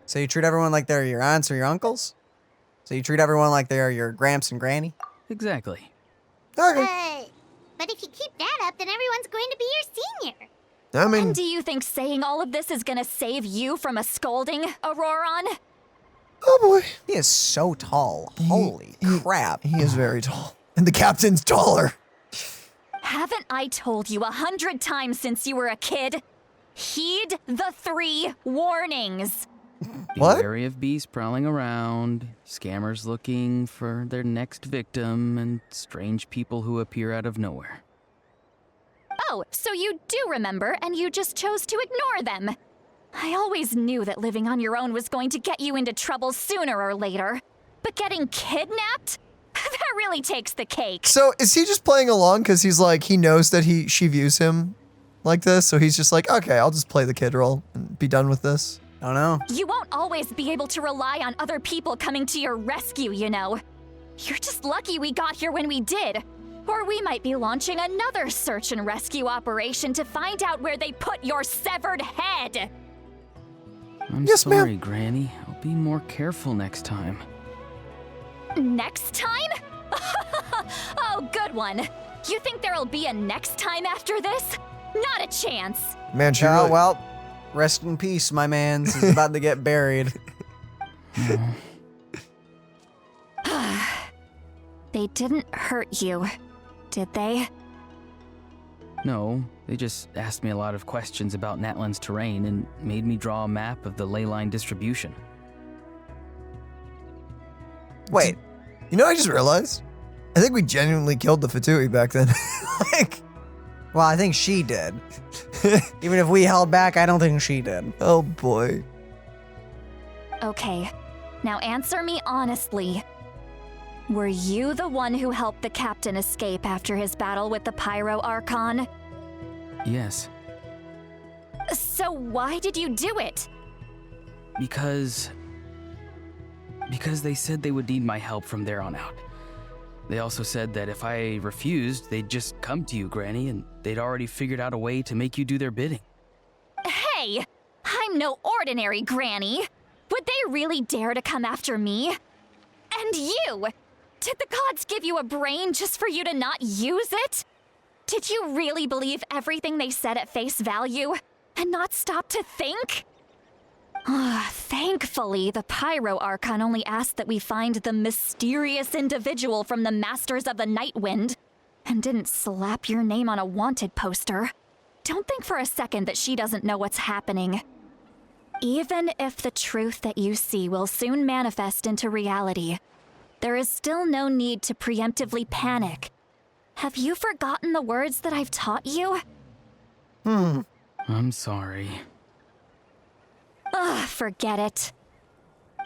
So you treat everyone like they're your aunts or your uncles? So you treat everyone like they're your gramps and granny? Exactly. Okay. But if you keep that up, then everyone's going to be your senior. I mean, And do you think saying all of this is gonna save you from a scolding, Ororon? oh boy. He is so tall. Holy crap. He is very tall. And the captain's taller. Haven't I told you 100 times since you were a kid? Heed the 3 warnings. Be What? wary of beasts prowling around, scammers looking for their next victim, and strange people who appear out of nowhere. Oh, so you do remember, and you just chose to ignore them. I always knew that living on your own was going to get you into trouble sooner or later. But getting kidnapped? That really takes the cake. So is he just playing along because he's like, he knows that she views him like this, so he's just like, okay, I'll just play the kid role and be done with this. I don't know. You won't always be able to rely on other people coming to your rescue, you know. You're just lucky we got here when we did. Or we might be launching another search and rescue operation to find out where they put your severed head. I'm Yes, ma'am. sorry, Granny. I'll be more careful next time. Next time? Oh, good one. You think there'll be a next time after this? Not a chance. Man, she Oh, really... well, rest in peace, my man. He's about to get buried. They didn't hurt you, did they? No, they just asked me a lot of questions about Natlan's terrain and made me draw a map of the ley line distribution. Wait, You know what I just realized? I think we genuinely killed the Fatui back then. Like, well, I think she did. Even if we held back, I don't think she did. oh boy. Okay, now answer me honestly. Were you the one who helped the captain escape after his battle with the Pyro Archon? Yes, So why did you do it? because they said they would need my help from there on out. They also said that if I refused, they'd just come to you, Granny, and they'd already figured out a way to make you do their bidding. Hey, I'm no ordinary granny. Would they really dare to come after me? And you! Did the gods give you a brain just for you to not use it? Did you really believe everything they said at face value and not stop to think? Thankfully, the Pyro Archon only asked that we find the mysterious individual from the Masters of the Night Wind and didn't slap your name on a wanted poster. Don't think for a second that she doesn't know what's happening. Even if the truth that you see will soon manifest into reality, there is still no need to preemptively panic. Have you forgotten the words that I've taught you? I'm sorry. Forget it.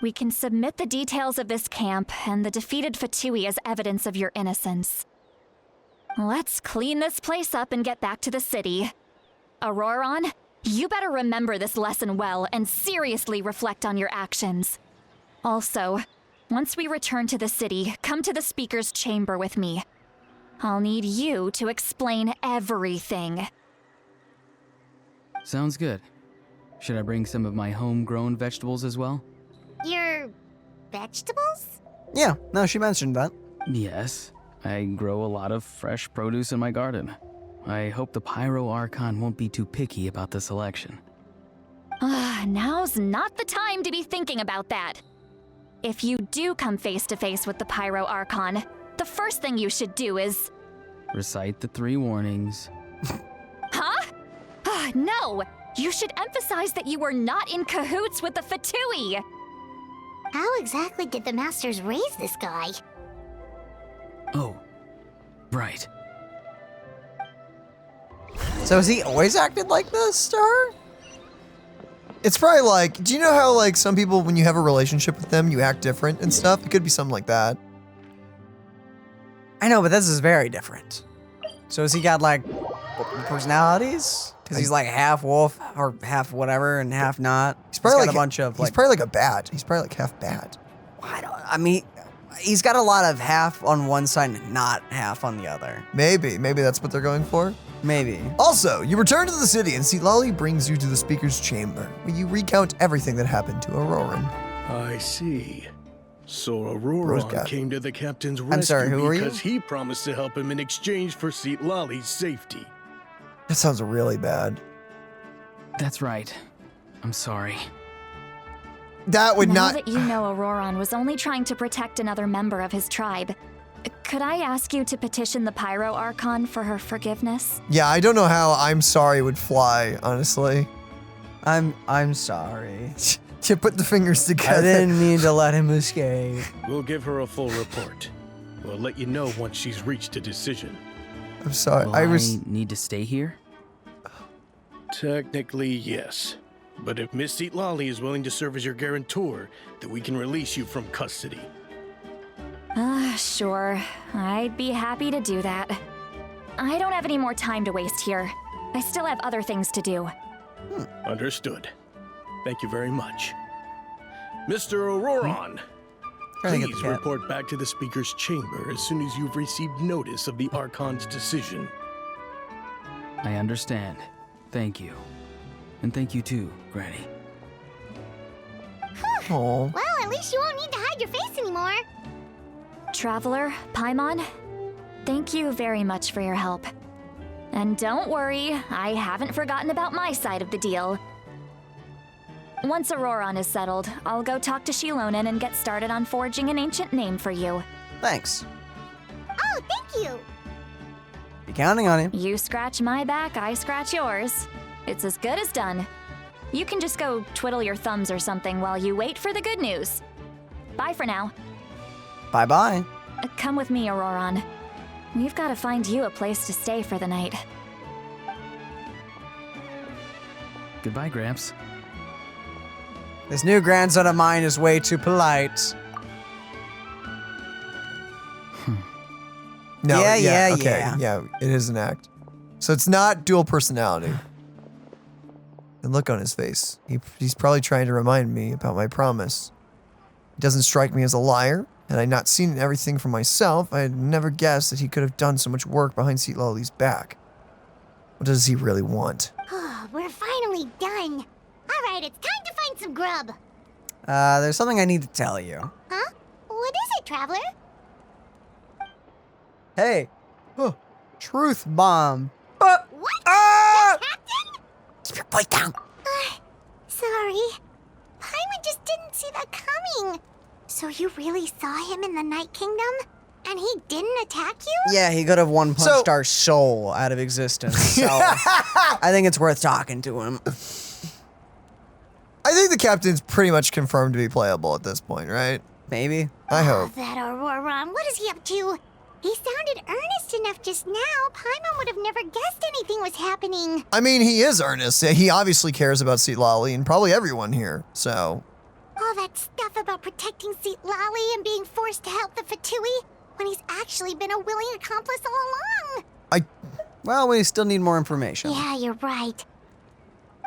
We can submit the details of this camp and the defeated Fatui as evidence of your innocence. Let's clean this place up and get back to the city. Ororon, you better remember this lesson well and seriously reflect on your actions. Also, once we return to the city, come to the speaker's chamber with me. I'll need you to explain everything. Sounds good. Should I bring some of my homegrown vegetables as well? Your vegetables? Yeah, no, she mentioned that. Yes. I grow a lot of fresh produce in my garden. I hope the Pyro Archon won't be too picky about the selection. Now's not the time to be thinking about that. If you do come face to face with the Pyro Archon, the first thing you should do is... Recite the 3 warnings. Huh? No! You should emphasize that you were not in cahoots with the Fatui! How exactly did the Masters raise this guy? Oh, right. So has he always acted like this to her? It's probably like, do you know how like some people, when you have a relationship with them, you act different and stuff? It could be something like that. I know, but this is very different. So has he got like personalities? Because he's like half wolf or half whatever and half not. He's probably got like a bunch of like. He's probably like a bat. He's probably like half bat. I mean, he's got a lot of half on one side and not half on the other. Maybe that's what they're going for. Maybe. Also, you return to the city and Citlali brings you to the speaker's chamber, where you recount everything that happened to Ororon. I see. So Rose Ororon Cat. came to the captain's rescue sorry, who are you? because he promised to help him in exchange for Citlali's safety. That sounds really bad. That's right. I'm sorry. That would now not. that you know Ororon was only trying to protect another member of his tribe, could I ask you to petition the Pyro Archon for her forgiveness? Yeah, I don't know how I'm sorry would fly, honestly. I'm sorry. To put the fingers together. I didn't mean to let him escape. We'll give her a full report. We'll let you know once she's reached a decision. I'm sorry. Will I I was. need to stay here? Technically, yes. But if Miss Citlali is willing to serve as your guarantor, then we can release you from custody. Sure. I'd be happy to do that. I don't have any more time to waste here. I still have other things to do. Understood. Thank you very much. Mr. Ororon, Trying to get please the cat. report back to the speaker's chamber as soon as you've received notice of the Archon's decision. I understand. Thank you. And thank you too, Granny. Oh. Well, at least you won't need to hide your face anymore. Traveler, Paimon, thank you very much for your help. And don't worry, I haven't forgotten about my side of the deal. Once Ororon is settled, I'll go talk to Xilonen and get started on forging an ancient name for you. Thanks. Oh, thank you. Be counting on him. You scratch my back, I scratch yours. It's as good as done. You can just go twiddle your thumbs or something while you wait for the good news. Bye for now. Bye-bye. Come with me, Ororon. We've got to find you a place to stay for the night. Goodbye, Gramps. This new grandson of mine is way too polite. No, Yeah, okay, yeah, it is an act. So it's not dual personality. And look on his face. He's probably trying to remind me about my promise. He doesn't strike me as a liar. Had I not seen everything for myself, I had never guessed that he could have done so much work behind Citlali's back. What does he really want? Oh, we're finally done. All right, it's time to find some grub. There's something I need to tell you. Huh? What is it, Traveler? Hey, Truth. bomb. What? Ah! The captain? Keep your voice down. Sorry. Paimon just didn't see that coming. So you really saw him in the Night Kingdom? And he didn't attack you? Yeah, he could have one-punched So- our soul out of existence. So I think it's worth talking to him. I think the captain's pretty much confirmed to be playable at this point, right? Maybe. I hope. That Ororon, what is he up to? He sounded earnest enough just now. Paimon would have never guessed anything was happening. I mean, he is earnest. He obviously cares about Citlali and probably everyone here, so... All that stuff about protecting Citlali and being forced to help the Fatui when he's actually been a willing accomplice all along. Well, we still need more information. Yeah, you're right.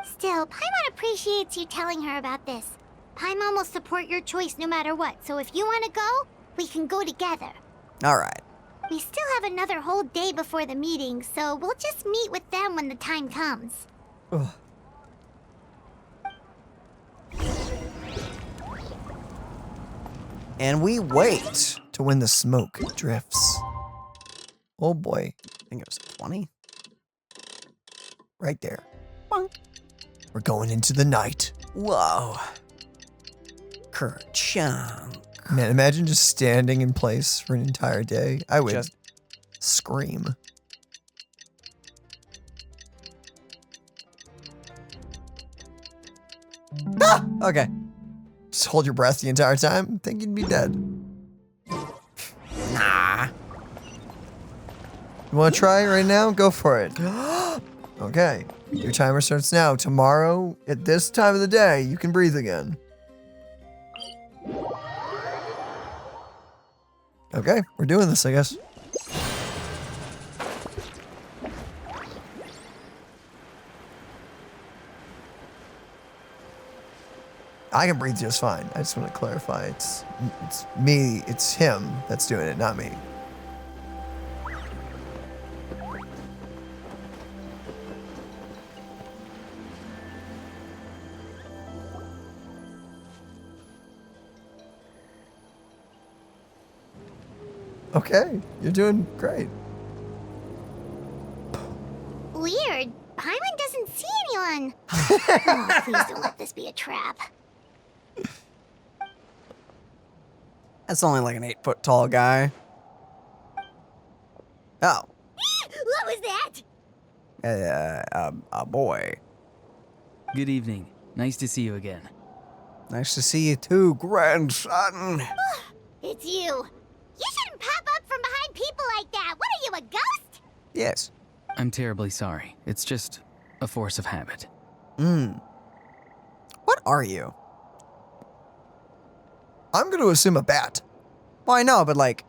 Still, Paimon appreciates you telling her about this. Paimon will support your choice no matter what, so if you want to go, we can go together. All right. We still have another whole day before the meeting, so we'll just meet with them when the time comes. Ugh. And we wait. To when the smoke drifts. Oh boy. I think it was 20. Right there. We're going into the night. Whoa. Kerchunk. Man, imagine just standing in place for an entire day. I would Just- scream. Okay. Just hold your breath the entire time. Think you'd be dead. Nah. You want to try right now? Go for it. Okay. Your timer starts now. Tomorrow, at this time of the day, you can breathe again. Okay, we're doing this, I guess. I can breathe just fine. I just want to clarify. It's me, it's him that's doing it, not me. Okay, you're doing great. Weird. Paimon doesn't see anyone. Oh, please don't let this be a trap. That's only like an 8-foot tall guy. Oh. What was that? A boy. Good evening. Nice to see you again. Nice to see you too, grandson. It's you. You shouldn't pop up from behind people like that. What are you, a ghost? Yes. I'm terribly sorry. It's just a force of habit. What are you? I'm going to assume a bat. Well, I know, but like,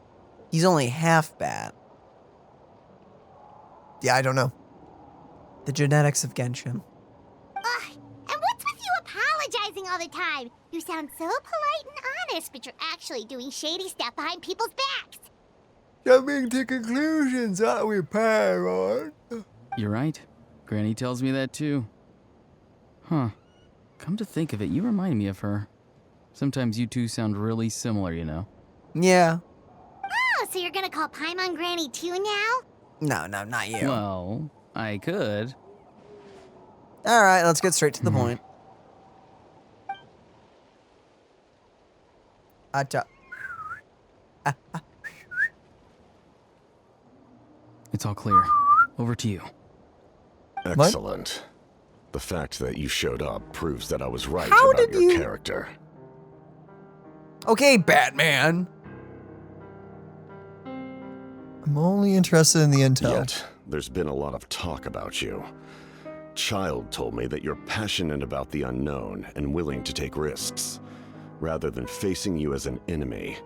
he's only half bat. Yeah, I don't know. The genetics of Genshin. Ugh, and what's with you apologizing all the time? You sound so polite and honest, but you're actually doing shady stuff behind people's backs. Jumping to conclusions, aren't we, Pyron? You're right. Granny tells me that too. Huh. Come to think of it, you remind me of her. Sometimes you two sound really similar, you know. Yeah. Oh, so you're gonna call Paimon Granny too now? No, not you. Well, I could. All right, let's get straight to the point. It's all clear. Over to you. Excellent. The fact that you showed up proves that I was right How about did your you- character. Okay, Batman. I'm only interested in the intel. Yet, there's been a lot of talk about you. Child told me that you're passionate about the unknown and willing to take risks. Rather than facing you as an enemy,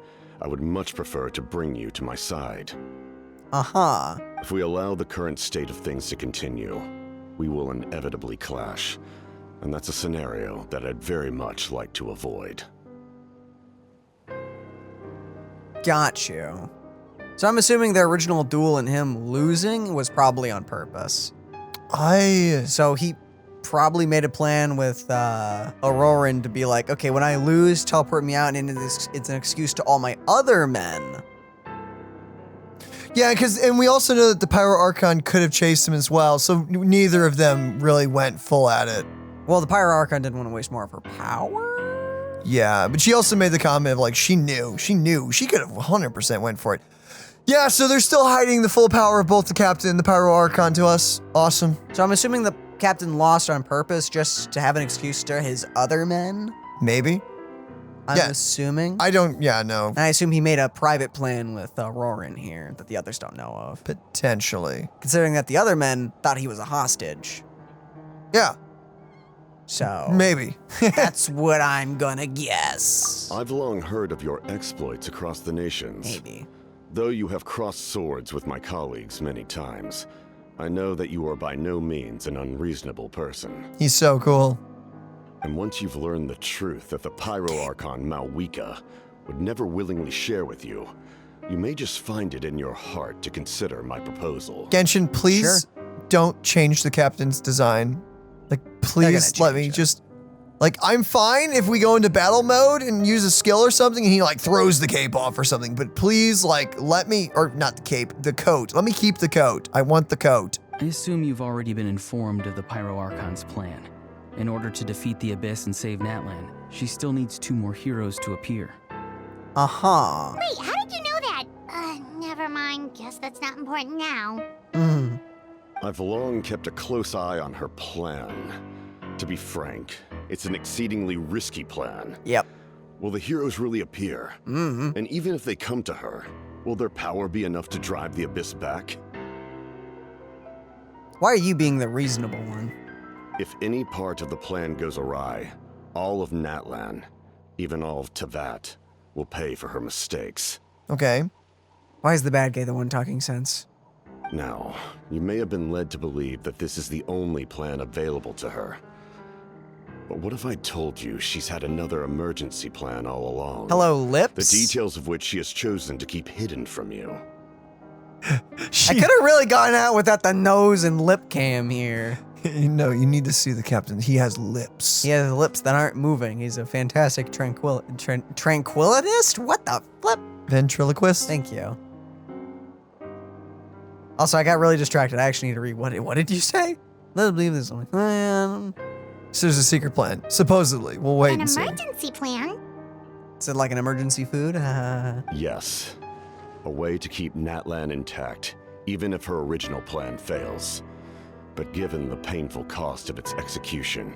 I would much prefer to bring you to my side. Uh-huh. If we allow the current state of things to continue, we will inevitably clash. And that's a scenario that I'd very much like to avoid. Got you. So I'm assuming the original duel and him losing was probably on purpose. So he probably made a plan with Ororon to be like, okay, when I lose, teleport me out, and it's an excuse to all my other men. Yeah, and we also know that the Pyro Archon could have chased him as well, so neither of them really went full at it. Well, the Pyro Archon didn't want to waste more of her power. Yeah, but she also made the comment of like, she knew, she could have 100% went for it. Yeah, so they're still hiding the full power of both the Captain and the Pyro Archon to us. Awesome. So I'm assuming the Captain lost on purpose just to have an excuse to his other men? Maybe. I'm assuming. No. And I assume he made a private plan with Ororon here that the others don't know of. Potentially. Considering that the other men thought he was a hostage. Yeah. So. Maybe. That's what I'm gonna guess. I've long heard of your exploits across the nations. Maybe. Though you have crossed swords with my colleagues many times, I know that you are by no means an unreasonable person. He's so cool. And once you've learned the truth that the Pyro Archon Malwika would never willingly share with you, you may just find it in your heart to consider my proposal. Genshin, please don't change the Captain's design. Like, please let me just... Like, I'm fine if we go into battle mode and use a skill or something and he, like, throws the cape off or something. But please, like, let me... Or not the cape, the coat. Let me keep the coat. I want the coat. I assume you've already been informed of the Pyro Archon's plan. In order to defeat the Abyss and save Natlan, She still needs 2 more heroes to appear. Uh-huh. Wait, how did you know that? Never mind. Guess that's not important now. I've long kept a close eye on her plan. To be frank, it's an exceedingly risky plan. Yep. Will the heroes really appear? And even if they come to her, will their power be enough to drive the Abyss back? Why are you being the reasonable one? If any part of the plan goes awry, all of Natlan, even all of Teyvat, will pay for her mistakes. Okay. Why is the bad guy the one talking sense? Now, you may have been led to believe that this is the only plan available to her. But what if I told you she's had another emergency plan all along? Hello, lips? The details of which she has chosen to keep hidden from you. I could have really gotten out without the nose and lip cam here. No, you need to see the captain. He has lips. He has lips that aren't moving. He's a fantastic tranquilitist? What the flip? Ventriloquist? Thank you. Also, I got really distracted. I actually need to read what did you say? Let's believe this only plan. So there's a secret plan. Supposedly. We'll wait An and see. emergency plan? Is it like an emergency food? Yes. A way to keep Natlan intact, even if her original plan fails. But given the painful cost of its execution,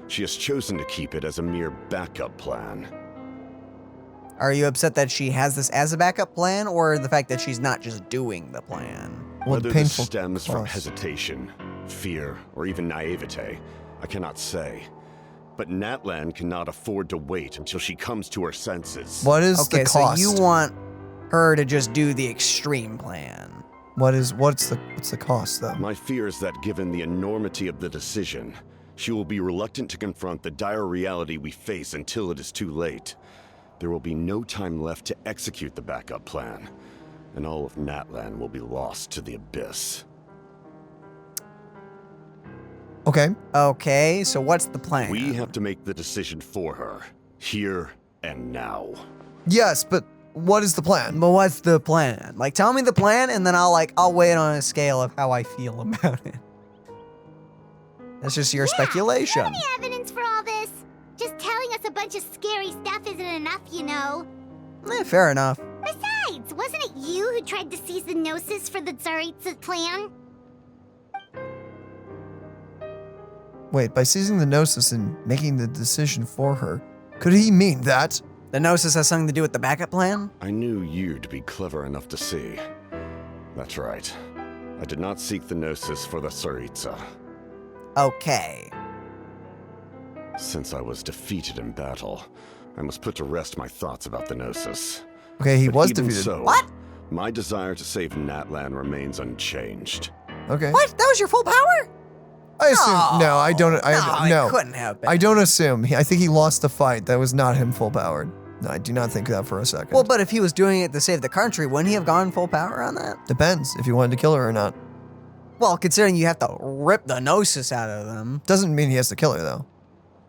she has chosen to keep it as a mere backup plan. Are you upset that she has this as a backup plan, or the fact that she's not just doing the plan? Well, Whether this painful stems from cost. hesitation, fear, or even naivete, I cannot say. But Natlan cannot afford to wait until she comes to her senses. What is Okay, the so cost? you want her to just do the extreme plan. What's the cost though? My fear is that given the enormity of the decision, she will be reluctant to confront the dire reality we face until it is too late. There will be no time left to execute the backup plan, and all of Natlan will be lost to the Abyss. Okay. Okay, so what's the plan? We have to make the decision for her, here and now. Yes, but what is the plan? But what's the plan? Like, tell me the plan, and then I'll weigh it on a scale of how I feel about it. That's just your speculation. Any evidence for all this? Just telling us a bunch of scary stuff isn't enough, you know. Fair enough. Besides, wasn't it you who tried to seize the Gnosis for the Tsaritsa clan? Wait, by seizing the Gnosis and making the decision for her, could he mean that? The Gnosis has something to do with the backup plan? I knew you to be clever enough to see. That's right. I did not seek the Gnosis for the Tsaritsa. Okay. Since I was defeated in battle, I must put to rest my thoughts about the Gnosis. Okay, he But was even defeated. So, What? My desire to save Natlan remains unchanged. Okay. What? That was your full power? I assume. No, I don't. No, it couldn't have been. I don't assume. I think he lost the fight. That was not him full powered. No, I do not think that for a second. Well, but if he was doing it to save the country, wouldn't he have gone full power on that? Depends if you wanted to kill her or not. Well, considering you have to rip the Gnosis out of them. Doesn't mean he has to kill her though.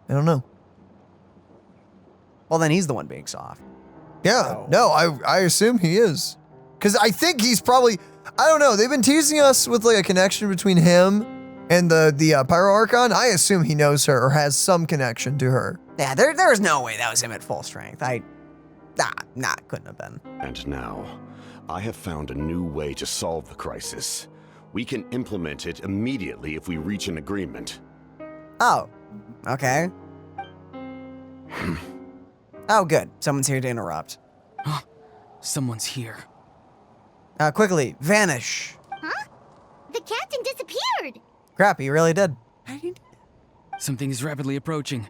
I don't know. Well, then he's the one being soft. Yeah. No, I assume he is. Because I think he's probably. I don't know. They've been teasing us with like a connection between him and the Pyro Archon. I assume he knows her or has some connection to her. Yeah, there was no way that was him at full strength. Couldn't have been. And now, I have found a new way to solve the crisis. We can implement it immediately if we reach an agreement. Oh, okay. Oh, good. Someone's here to interrupt. Someone's here. Quickly, vanish. Huh? The captain disappeared. Crap, he really did. Something is rapidly approaching.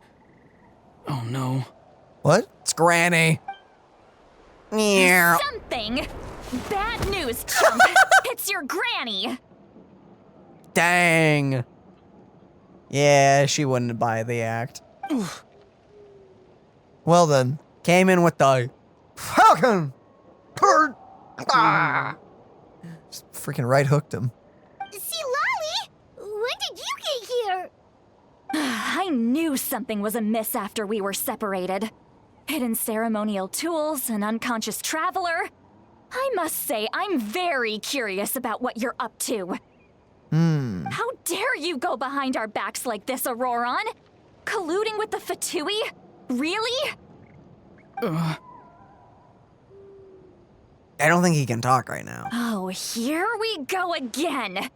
Oh no. What? It's Granny. Meow. Something! Bad news, chump! It's your granny! Dang. Yeah, she wouldn't buy the act. Well then. Came in with the Falcon. Just freaking right hooked him. Citlali? When did you get here? I knew something was amiss after we were separated. Hidden ceremonial tools, an unconscious traveler. I must say, I'm very curious about what you're up to. How dare you go behind our backs like this, Ororon? Colluding with the Fatui? Really? Ugh. I don't think he can talk right now. Oh, here we go again.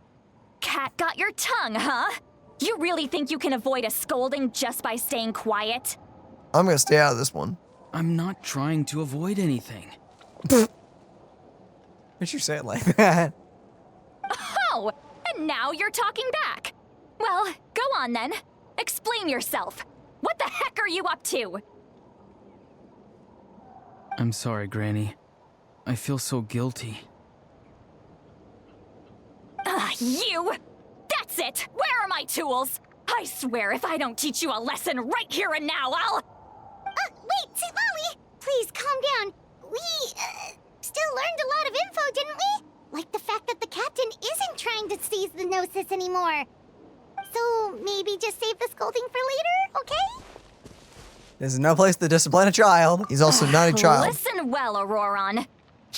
Cat got your tongue, huh? You really think you can avoid a scolding just by staying quiet? I'm gonna stay out of this one. I'm not trying to avoid anything. Why'd you say it like that? Oh, and now you're talking back. Well, go on then. Explain yourself. What the heck are you up to? I'm sorry, Granny. I feel so guilty. You! That's it! Where are my tools? I swear if I don't teach you a lesson right here and now, I'll... Wait, Citlali! Please, calm down. We, still learned a lot of info, didn't we? Like the fact that the captain isn't trying to seize the Gnosis anymore. So, maybe just save the scolding for later, okay? There's no place to discipline a child. He's also not a child. Listen well, Ororon.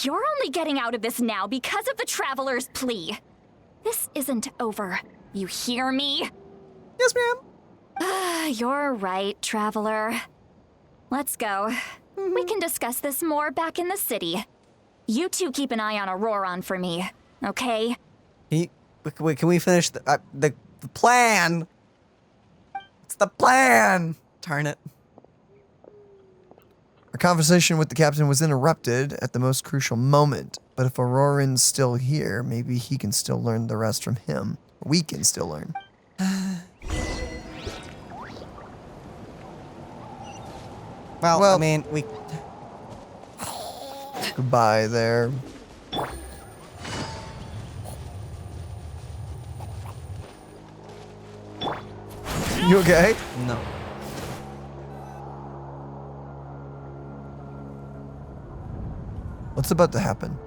You're only getting out of this now because of the Traveler's plea. This isn't over. You hear me? Yes, ma'am. You're right, Traveler. Let's go. We can discuss this more back in the city. You two keep an eye on Ororon for me, okay? Wait, can we finish the plan? It's the plan. Darn it. Our conversation with the captain was interrupted at the most crucial moment, but if Ororon's still here, maybe he can still learn the rest from him. We can still learn. Well, I mean, we... Goodbye there. You okay? No. What's about to happen?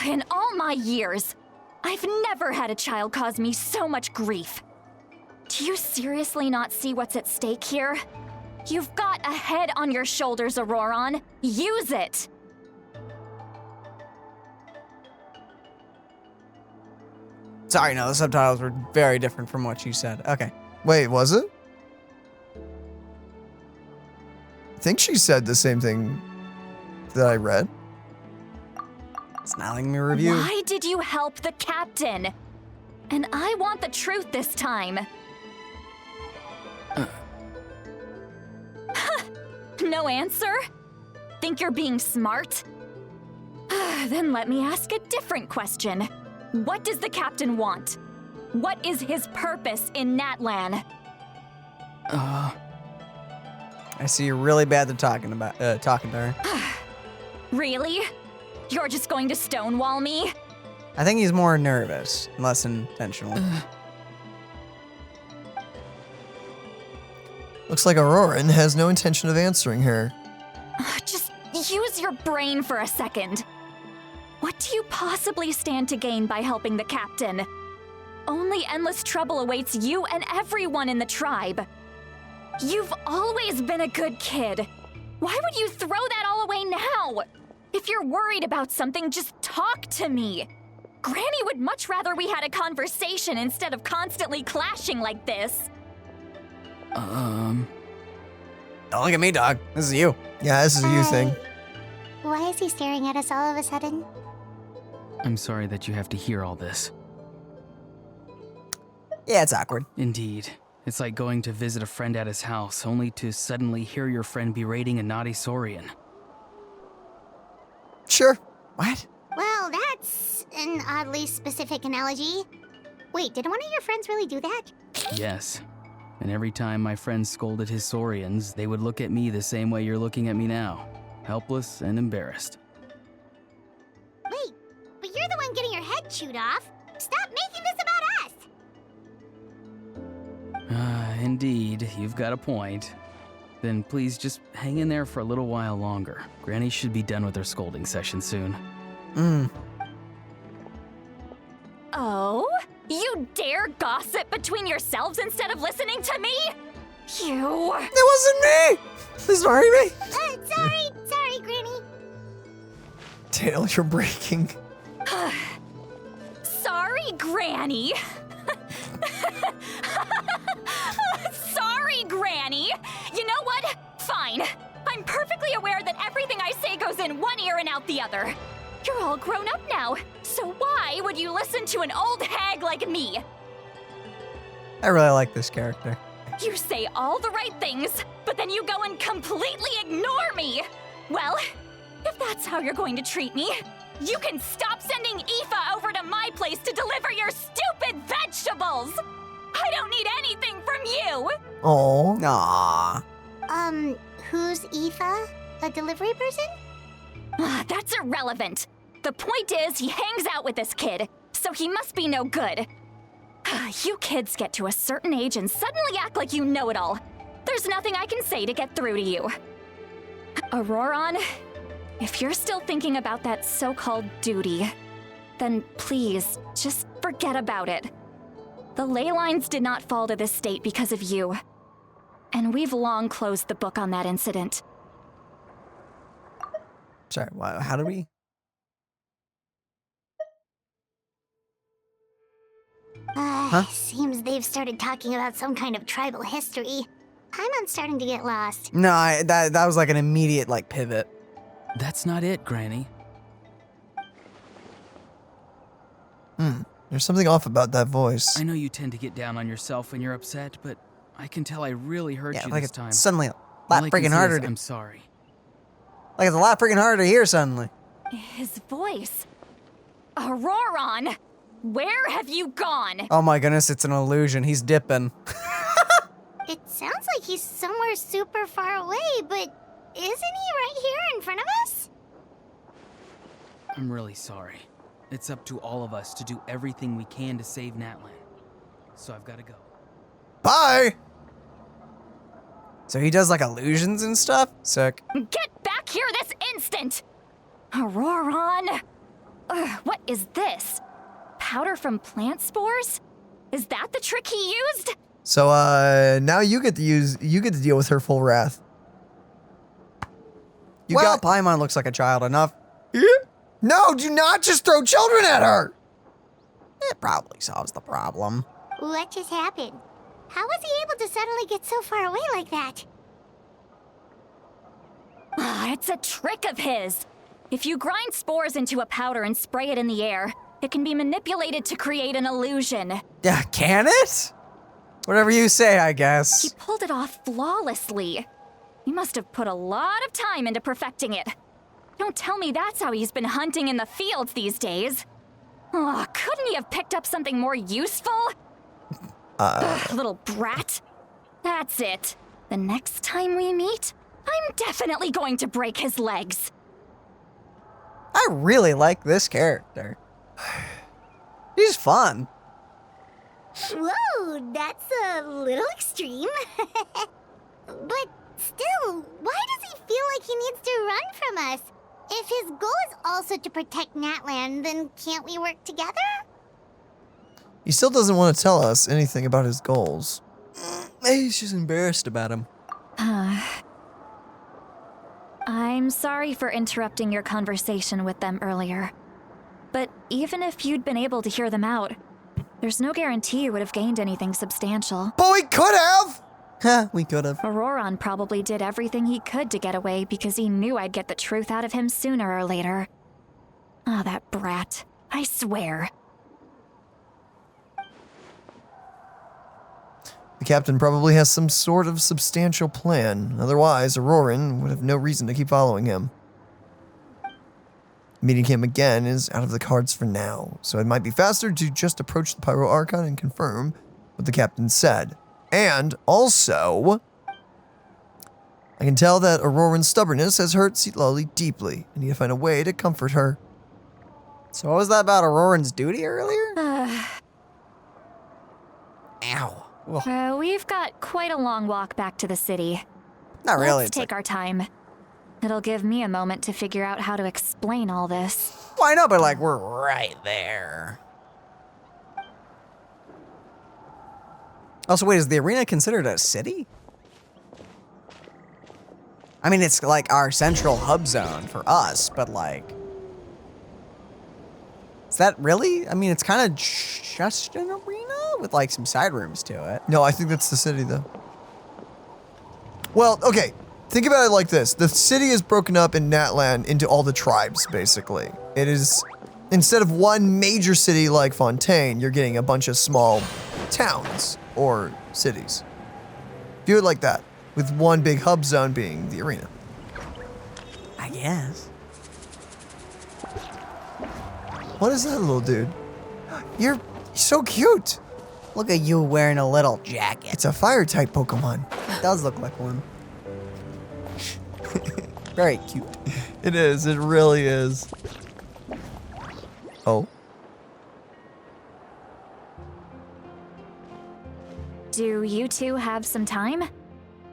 In all my years, I've never had a child cause me so much grief. Do you seriously not see what's at stake here? You've got a head on your shoulders, Ororon. Use it! Sorry, no, the subtitles were very different from what you said. Okay. Wait, was it? I think she said the same thing that I read. It's not letting me review. Why did you help the captain? And I want the truth this time. No answer? Think you're being smart? Then let me ask a different question. What does the captain want? What is his purpose in Natlan? I see you're really bad at talking to her. Really? You're just going to stonewall me? I think he's more nervous, less intentional. Looks like Ororon has no intention of answering her. Just use your brain for a second. What do you possibly stand to gain by helping the captain? Only endless trouble awaits you and everyone in the tribe. You've always been a good kid. Why would you throw that all away now? If you're worried about something, just talk to me. Granny would much rather we had a conversation instead of constantly clashing like this. Don't look at me, dog. This is you. Yeah, this is a you thing. Why is he staring at us all of a sudden? I'm sorry that you have to hear all this. Yeah, it's awkward. Indeed. It's like going to visit a friend at his house, only to suddenly hear your friend berating a naughty Saurian. Sure. What? Well, that's an oddly specific analogy. Wait, did one of your friends really do that? Yes. And every time my friend scolded his Saurians, they would look at me the same way you're looking at me now. Helpless and embarrassed. Wait, but you're the one getting your head chewed off. Stop making this about us! Indeed, you've got a point. Then please just hang in there for a little while longer. Granny should be done with her scolding session soon. Oh? You dare gossip between yourselves instead of listening to me? You... It wasn't me! Sorry, me. Sorry, Granny. Dale, you're breaking. Sorry, Granny. Sorry, Granny. You know what? perfectly aware that everything I say goes in one ear and out the other. You're all grown up now, so why would you listen to an old hag like me? I really like this character. You say all the right things, but then you go and completely ignore me. Well, if that's how you're going to treat me, you can stop sending Aoife over to my place to deliver your stupid vegetables. I don't need anything from you. Oh. Aww. Who's Aoife? A delivery person? That's irrelevant. The point is, he hangs out with this kid, so he must be no good. You kids get to a certain age and suddenly act like you know it all. There's nothing I can say to get through to you. Ororon, if you're still thinking about that so-called duty, then please, just forget about it. The ley lines did not fall to this state because of you. And we've long closed the book on that incident. Sorry, how did we? Seems they've started talking about some kind of tribal history. I'm starting to get lost. No, that was like an immediate like pivot. That's not it, Granny. There's something off about that voice. I know you tend to get down on yourself when you're upset, but I can tell I really hurt you like this it's time. suddenly a All lot I can freaking say harder is to. I'm sorry. Like it's a lot freaking harder to hear suddenly. His voice. Ororon! Where have you gone? Oh my goodness, it's an illusion. He's dipping. It sounds like he's somewhere super far away, but isn't he right here in front of us? I'm really sorry. It's up to all of us to do everything we can to save Natlan. So I've got to go. Bye! So he does like illusions and stuff? Sick. Get back here this instant! Ororon! What is this? Powder from plant spores? Is that the trick he used? So, now you get to deal with her full wrath. Paimon looks like a child enough. No, do not just throw children at her! It probably solves the problem. What just happened? How was he able to suddenly get so far away like that? It's a trick of his. If you grind spores into a powder and spray it in the air, it can be manipulated to create an illusion. Yeah, can it? Whatever you say, I guess. He pulled it off flawlessly. He must have put a lot of time into perfecting it. Don't tell me that's how he's been hunting in the fields these days. Oh, couldn't he have picked up something more useful? Little brat. That's it. The next time we meet, I'm definitely going to break his legs. I really like this character. He's fun. Whoa, that's a little extreme. But still, why does he feel like he needs to run from us? If his goal is also to protect Natlan, then can't we work together? He still doesn't want to tell us anything about his goals. Maybe he's just embarrassed about him. I'm sorry for interrupting your conversation with them earlier. But even if you'd been able to hear them out, there's no guarantee you would have gained anything substantial. But we could have! Huh, we could have. Ororon probably did everything he could to get away because he knew I'd get the truth out of him sooner or later. Ah, that brat. I swear. The captain probably has some sort of substantial plan. Otherwise, Ororon would have no reason to keep following him. Meeting him again is out of the cards for now, so it might be faster to just approach the Pyro Archon and confirm what the captain said. And also, I can tell that Ororon's stubbornness has hurt Citlali deeply. I need to find a way to comfort her. So what was that about Ororon's duty earlier? Ow. We've got quite a long walk back to the city. Not really. Let's take our time. It'll give me a moment to figure out how to explain all this. Why not? But like, we're right there. Also, wait, is the arena considered a city? I mean, it's like our central hub zone for us, but like... Is that really? I mean, it's kind of just an arena with like some side rooms to it. No, I think that's the city, though. Well, okay. Think about it like this. The city is broken up in Natlan into all the tribes, basically. It is, instead of one major city like Fontaine, you're getting a bunch of small towns or cities. View it like that, with one big hub zone being the arena. I guess. What is that little dude? You're so cute. Look at you wearing a little jacket. It's a fire-type Pokemon. It does look like one. Very cute. It is. It really is. Oh. Do you two have some time?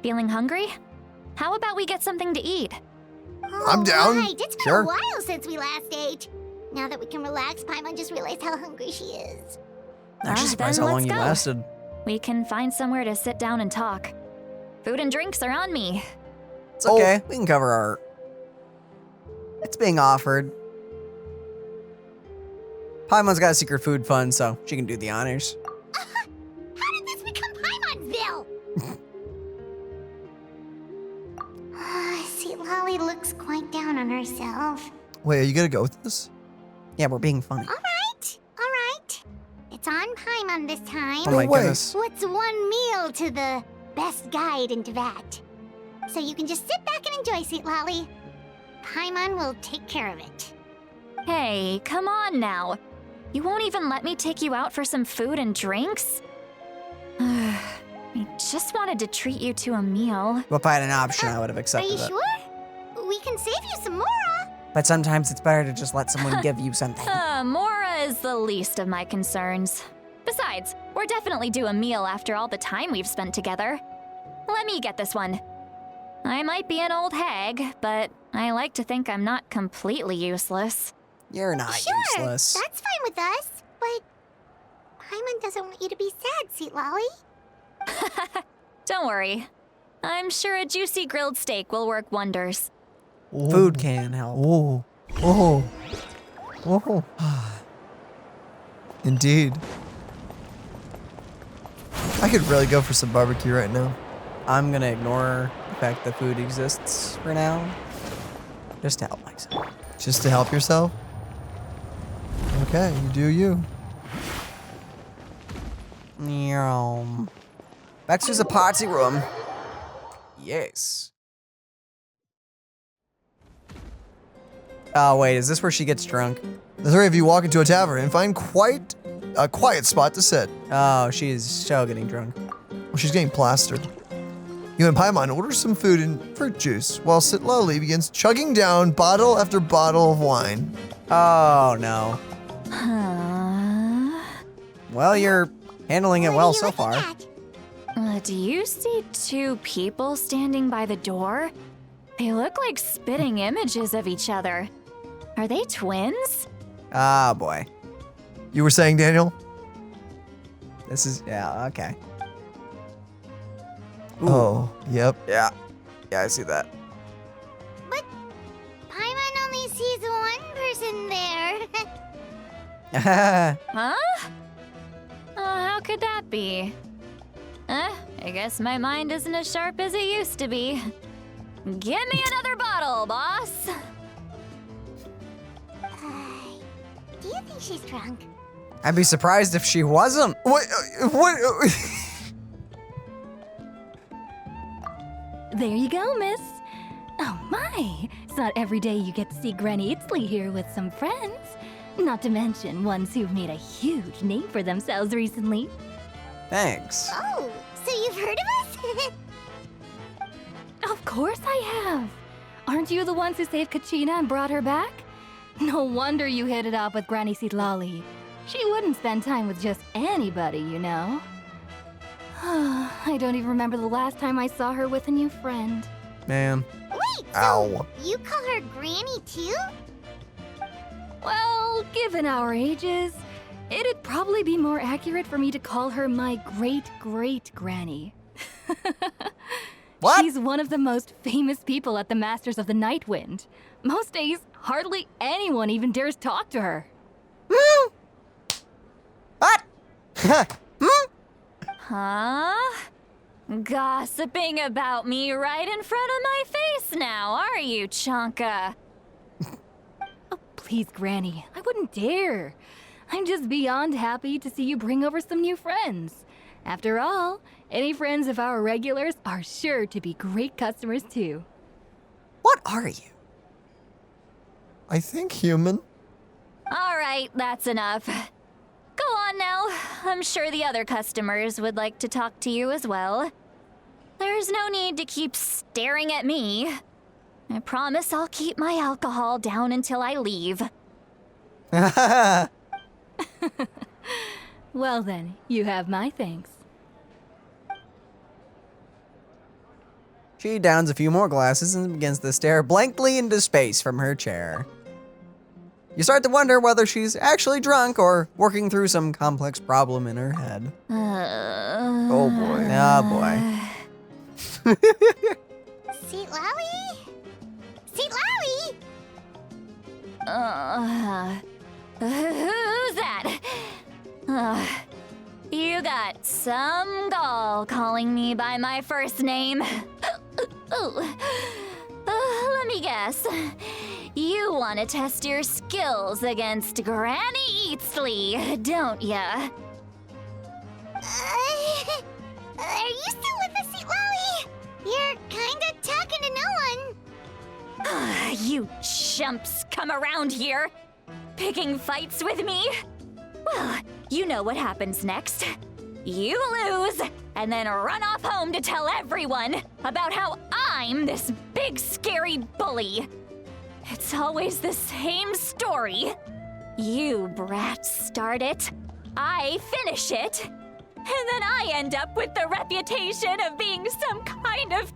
Feeling hungry? How about we get something to eat? I'm down. Right. It's been Sure. a while since we last ate. Now that we can relax, Paimon just realized how hungry she is. Actually surprised how then long let's you go. lasted. We can find somewhere to sit down and talk. Food and drinks are on me. It's okay. We can cover our... It's being offered. Paimon's got a secret food fund, so she can do the honors. How did this become Paimonville? Citlali looks quite down on herself. Wait, are you gonna go with this? Yeah, we're being funny. All right. It's on Paimon this time. Oh my way. goodness. What's one meal to the best guide into that? So you can just sit back and enjoy, Citlali. Paimon will take care of it. Hey, come on now. You won't even let me take you out for some food and drinks? I just wanted to treat you to a meal. Well, if I had an option, I would have Are accepted you it. sure? We can save you some Mora. But sometimes it's better to just let someone give you something. Mora is the least of my concerns. Besides, we're definitely due a meal after all the time we've spent together. Let me get this one. I might be an old hag, but I like to think I'm not completely useless. You're not Sure, useless. that's fine with us. But Paimon doesn't want you to be sad, Citlali. Don't worry. I'm sure a juicy grilled steak will work wonders. Food can help. Oh. Oh. Oh. Indeed. I could really go for some barbecue right now. I'm gonna ignore the fact that food exists for now. Just to help myself. Just to help yourself? Okay, you do you. Back to the party room. Yes. Oh, wait, is this where she gets drunk? The three of you walk into a tavern and find quite a quiet spot to sit. Oh, she's so getting drunk. Well, she's getting plastered. You and Paimon order some food and fruit juice, while Citlali begins chugging down bottle after bottle of wine. Oh, no. Huh? Well, you're handling it What are well you so looking far. at? Do you see two people standing by the door? They look like spitting images of each other. Are they twins? Ah, boy. You were saying, Daniel? This is, yeah, okay. Oh, yep. Yeah. Yeah, I see that. But Paimon only sees one person there. Huh? How could that be? I guess my mind isn't as sharp as it used to be. Give me another bottle, boss. Do you think she's drunk? I'd be surprised if she wasn't. What? There you go, miss. Oh my, it's not every day you get to see Granny Itzley here with some friends. Not to mention ones who've made a huge name for themselves recently. Thanks. Oh, so you've heard of us? Of course I have. Aren't you the ones who saved Kachina and brought her back? No wonder you hit it off with Granny Citlali. She wouldn't spend time with just anybody, you know. I don't even remember the last time I saw her with a new friend. Man. Wait, so Ow. you call her Granny too? Well, given our ages, it'd probably be more accurate for me to call her my great-great-granny. What? She's one of the most famous people at the Masters of the Night Wind. Most days, hardly anyone even dares talk to her. What? Huh? Gossiping about me right in front of my face now, are you, Chonka? Oh, please, Granny. I wouldn't dare. I'm just beyond happy to see you bring over some new friends. After all, any friends of our regulars are sure to be great customers too. What are you? I think human. All right, that's enough. Go on now. I'm sure the other customers would like to talk to you as well. There's no need to keep staring at me. I promise I'll keep my alcohol down until I leave. Well then, you have my thanks. She downs a few more glasses and begins to stare blankly into space from her chair. You start to wonder whether she's actually drunk or working through some complex problem in her head. Oh boy. Oh boy. Citlali? Citlali? Who's that? You got some gall calling me by my first name. Let me guess. You want to test your skills against Granny Eatsley, don't ya? Are you still with us, Citlali? You're kinda talking to no one. You chumps come around here, picking fights with me? Well, you know what happens next. You lose, and then run off home to tell everyone about how I'm this big scary bully. It's always the same story. You brats start it, I finish it, and then I end up with the reputation of being some kind of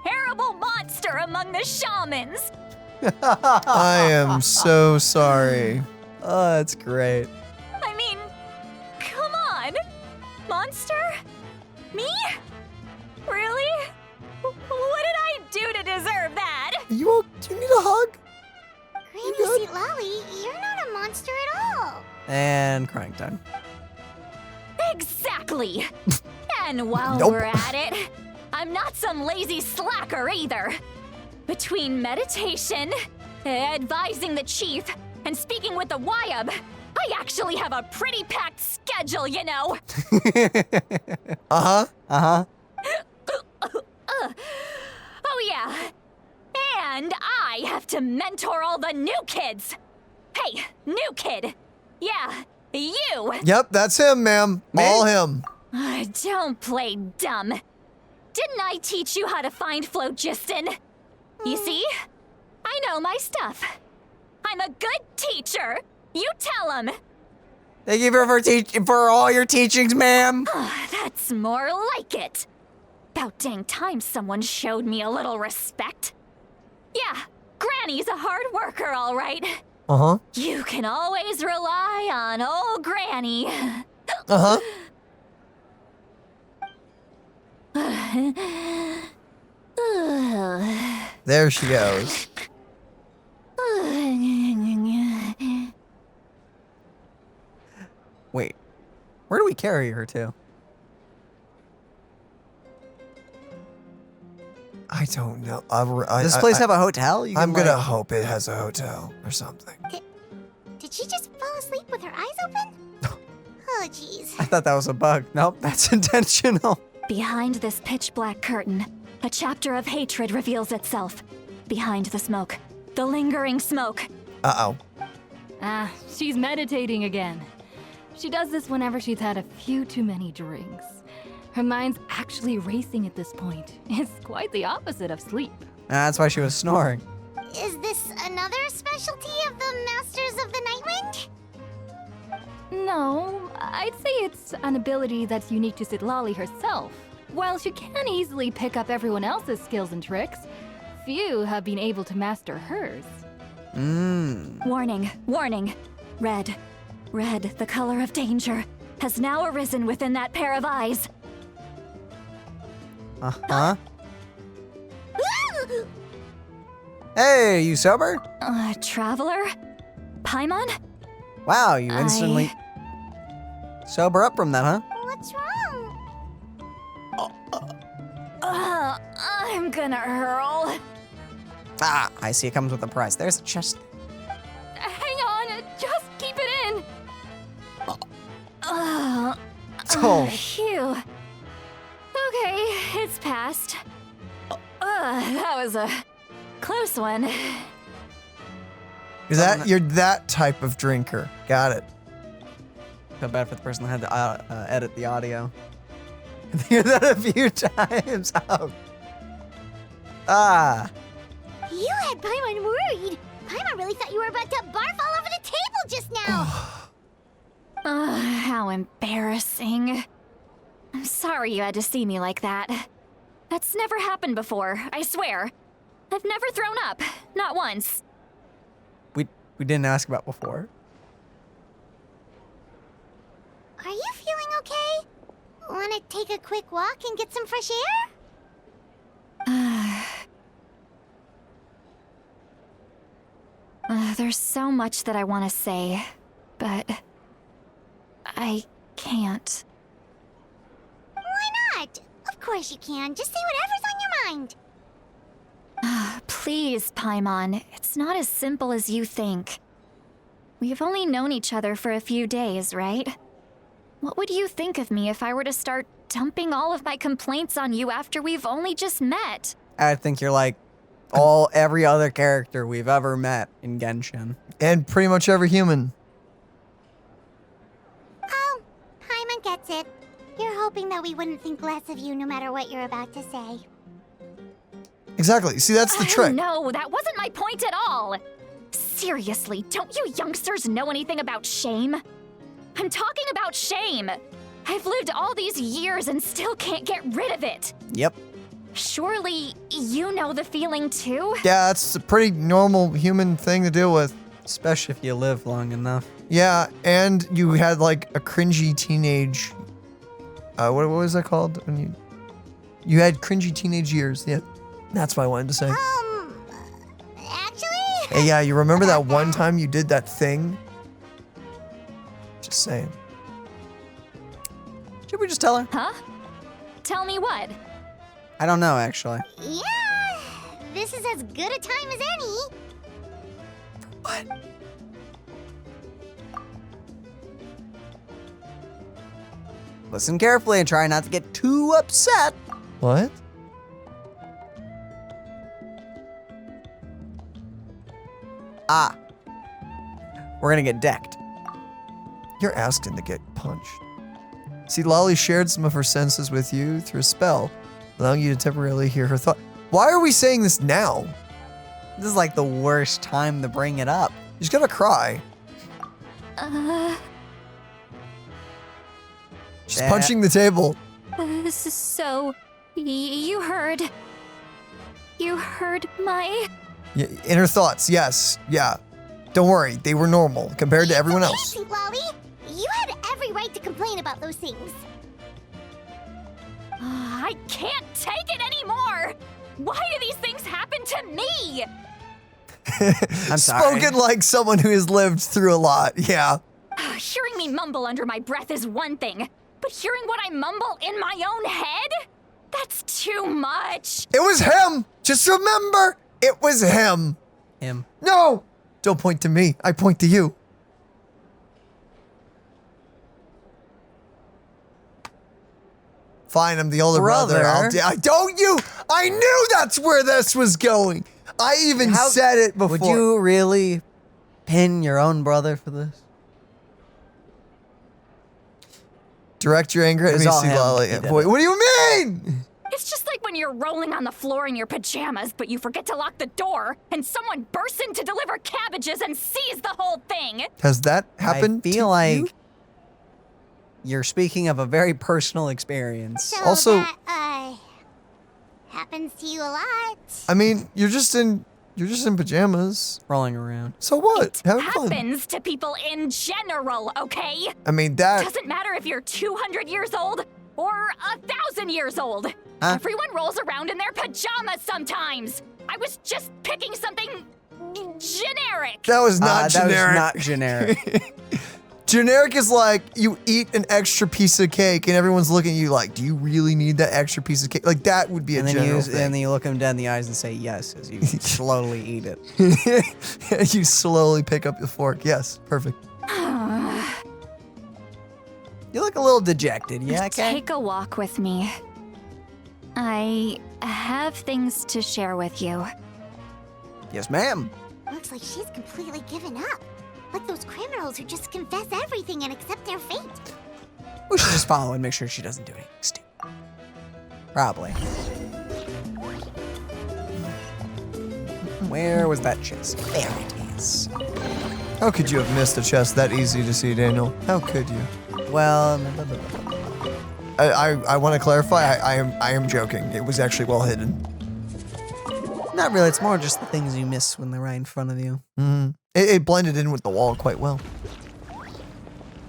terrible monster among the shamans. I am so sorry. Oh, that's great. I mean, come on. Monster? Me? Really? What did I do to deserve that? Do you need a hug? Granny Citlali, you're not a monster at all. And crying time. Exactly. And while Nope. we're at it, I'm not some lazy slacker either. Between meditation, advising the chief, and speaking with the Wyab, I actually have a pretty packed schedule, you know. Uh-huh. Oh yeah. And I have to mentor all the new kids. Hey, new kid. Yeah, you. Yep, that's him, ma'am. Me? All him. Don't play dumb. Didn't I teach you how to find phlogiston? You see? I know my stuff. I'm a good teacher. You tell him. Thank you for all your teachings, ma'am. That's more like it. About dang time someone showed me a little respect. Yeah, Granny's a hard worker, all right. Uh-huh. You can always rely on old Granny. Uh-huh. There she goes. Wait, where do we carry her to? I don't know. Does this place have a hotel? You can, I'm gonna like- hope it has a hotel or something. Did she just fall asleep with her eyes open? Oh, jeez. I thought that was a bug. Nope, that's intentional. Behind this pitch black curtain, a chapter of hatred reveals itself. Behind the smoke, the lingering smoke. Uh-oh. She's meditating again. She does this whenever she's had a few too many drinks. Her mind's actually racing at this point. It's quite the opposite of sleep. That's why she was snoring. Is this another specialty of the Masters of the Nightwind? No, I'd say it's an ability that's unique to Citlali herself. While she can easily pick up everyone else's skills and tricks, few have been able to master hers. Warning, warning. Red, the color of danger, has now arisen within that pair of eyes. Uh-huh. Hey, you sober? Traveler? Paimon? Wow, you instantly sober up from that, huh? What's wrong? gonna hurl. Ah, I see it comes with a prize. There's a chest. Hang on, just keep it in. Oh. Phew. Okay, it's passed. That was a close one. You're that type of drinker. Got it. Feel bad for the person that had to edit the audio. Hear that a few times. Oh. Ah. You had Paimon worried. Paimon really thought you were about to barf all over the table just now. How embarrassing. I'm sorry you had to see me like that. That's never happened before, I swear. I've never thrown up, not once. We didn't ask about before. Are you feeling okay? Want to take a quick walk and get some fresh air? There's so much that I want to say, but I can't. Why not? Of course you can. Just say whatever's on your mind. Please, Paimon, it's not as simple as you think. We've only known each other for a few days, right? What would you think of me if I were to start dumping all of my complaints on you after we've only just met? I think you're like every other character we've ever met in Genshin. And pretty much every human. Oh, Paimon gets it. You're hoping that we wouldn't think less of you no matter what you're about to say. Exactly. See, that's the trick. No, that wasn't my point at all. Seriously, don't you youngsters know anything about shame? I'm talking about shame. I've lived all these years and still can't get rid of it. Yep. Surely you know the feeling too? Yeah, it's a pretty normal human thing to deal with. Especially if you live long enough. Yeah, and you had like a cringy teenage. What was that called? When you had cringy teenage years. Yeah, that's what I wanted to say. Actually? Hey, yeah, you remember that one time you did that thing? Just saying. Should we just tell her? Huh? Tell me what? I don't know, actually. Yeah, this is as good a time as any. What? Listen carefully and try not to get too upset. What? Ah. We're gonna get decked. You're asking to get punched. Citlali shared some of her senses with you through a spell, allowing you to temporarily hear her thought. Why are we saying this now? This is like the worst time to bring it up. She's gonna cry. She's punching the table. So, you heard my... In her thoughts, yes, yeah. Don't worry, they were normal compared to everyone else. Citlali, you had every right to complain about those things. I can't take it anymore! Why do these things happen to me? I'm sorry. Spoken like someone who has lived through a lot, yeah. Hearing me mumble under my breath is one thing, but hearing what I mumble in my own head? That's too much. It was him! Just remember, it was him. Him. No! Don't point to me, I point to you. Fine, I'm the older brother. I knew that's where this was going. I even said it before. Would you really pin your own brother for this? Direct your anger at me, Citlali. Boy, what do you mean? It's just like when you're rolling on the floor in your pajamas, but you forget to lock the door, and someone bursts in to deliver cabbages and sees the whole thing. Has that happened? I feel like you're speaking of a very personal experience. So also, that, happens to you a lot. I mean, you're just in pajamas, rolling around. So what? It happens to people in general, okay? I mean, that doesn't matter if you're 200 years old or 1,000 years old. Huh? Everyone rolls around in their pajamas sometimes. I was just picking something generic. That was not generic. That was not generic. Generic is like, you eat an extra piece of cake and everyone's looking at you like, do you really need that extra piece of cake? Like, that would be a general thing. And then you look him dead in the eyes and say yes as you slowly eat it. And you slowly pick up the fork. Yes, perfect. You look a little dejected, yeah, okay? Take a walk with me. I have things to share with you. Yes, ma'am. Looks like she's completely given up. Like those criminals who just confess everything and accept their fate. We should just follow and make sure she doesn't do anything stupid. Probably. Where was that chest? There it is. How could you have missed a chest that easy to see, Daniel? How could you? Well, I want to clarify. I am joking. It was actually well hidden. not really. It's more just the things you miss when they're right in front of you. Mm-hmm. It blended in with the wall quite well.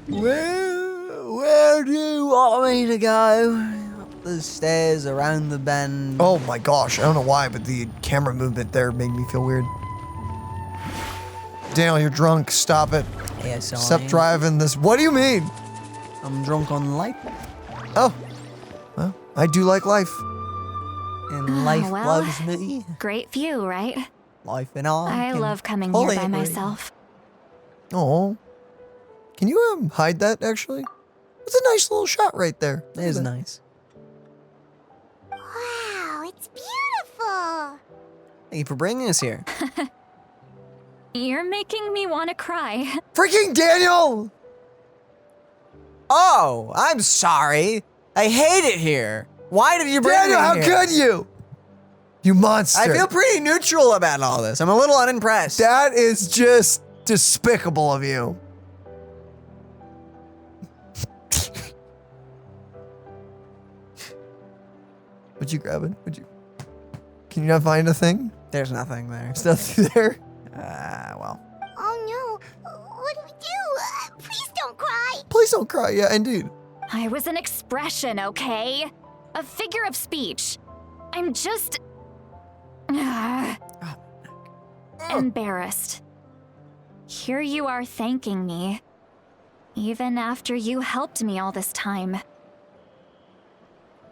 Where do you want me to go? Up the stairs, around the bend. Oh my gosh, I don't know why, but the camera movement there made me feel weird. Daniel, you're drunk. Stop it. Yes, I Stop am. driving this. What do you mean? I'm drunk on life. Oh, well, I do like life. And life well, loves me. Great view, right? Life and all. I love coming here by myself. Oh, can you hide that actually? It's a nice little shot right there. It is nice. Wow, it's beautiful. Thank you for bringing us here. You're making me want to cry. Freaking Daniel! Oh, I'm sorry. I hate it here. Why did you bring Daniel, me how here? could you? You monster. I feel pretty neutral about all this. I'm a little unimpressed. That is just despicable of you. Would you grab it? Would you? Can you not find a thing? There's nothing there. There's nothing there. Well. Oh no, what do we do? Please don't cry. Please don't cry. Yeah, indeed. I was an expression, okay? A figure of speech. I'm just... embarrassed. Here you are thanking me. Even after you helped me all this time.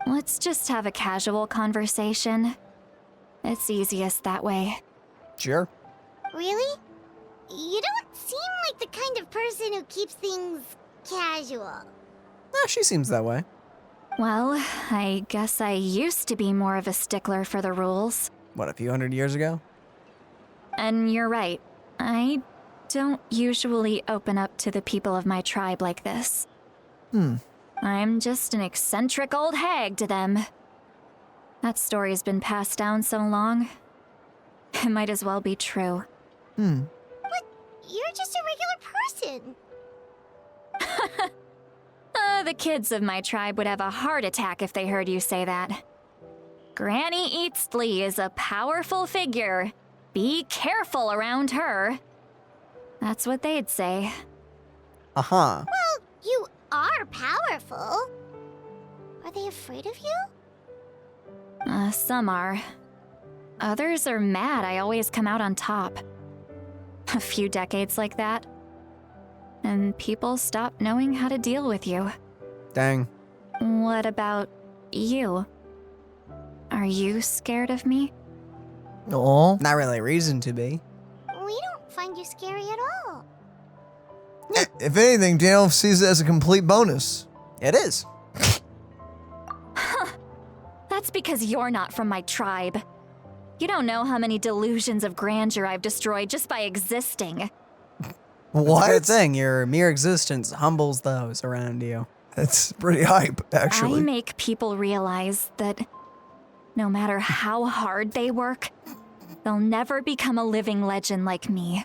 Let's just have a casual conversation. It's easiest that way. Sure. Really? You don't seem like the kind of person who keeps things casual. She seems that way. Well, I guess I used to be more of a stickler for the rules. What, a few hundred years ago? And you're right. I don't usually open up to the people of my tribe like this. I'm just an eccentric old hag to them. That story's been passed down so long. It might as well be true. But you're just a regular person. The kids of my tribe would have a heart attack if they heard you say that. Granny Eastly is a powerful figure. Be careful around her. That's what they'd say. Uh-huh. Well, you are powerful. Are they afraid of you? Some are. Others are mad I always come out on top. A few decades like that. And people stop knowing how to deal with you. Dang. What about you? Are you scared of me? No. Not really a reason to be. We don't find you scary at all. If anything, Daniel sees it as a complete bonus. It is. That's because you're not from my tribe. You don't know how many delusions of grandeur I've destroyed just by existing. What? It's a good thing. Your mere existence humbles those around you. That's pretty hype, actually. I make people realize that no matter how hard they work, they'll never become a living legend like me.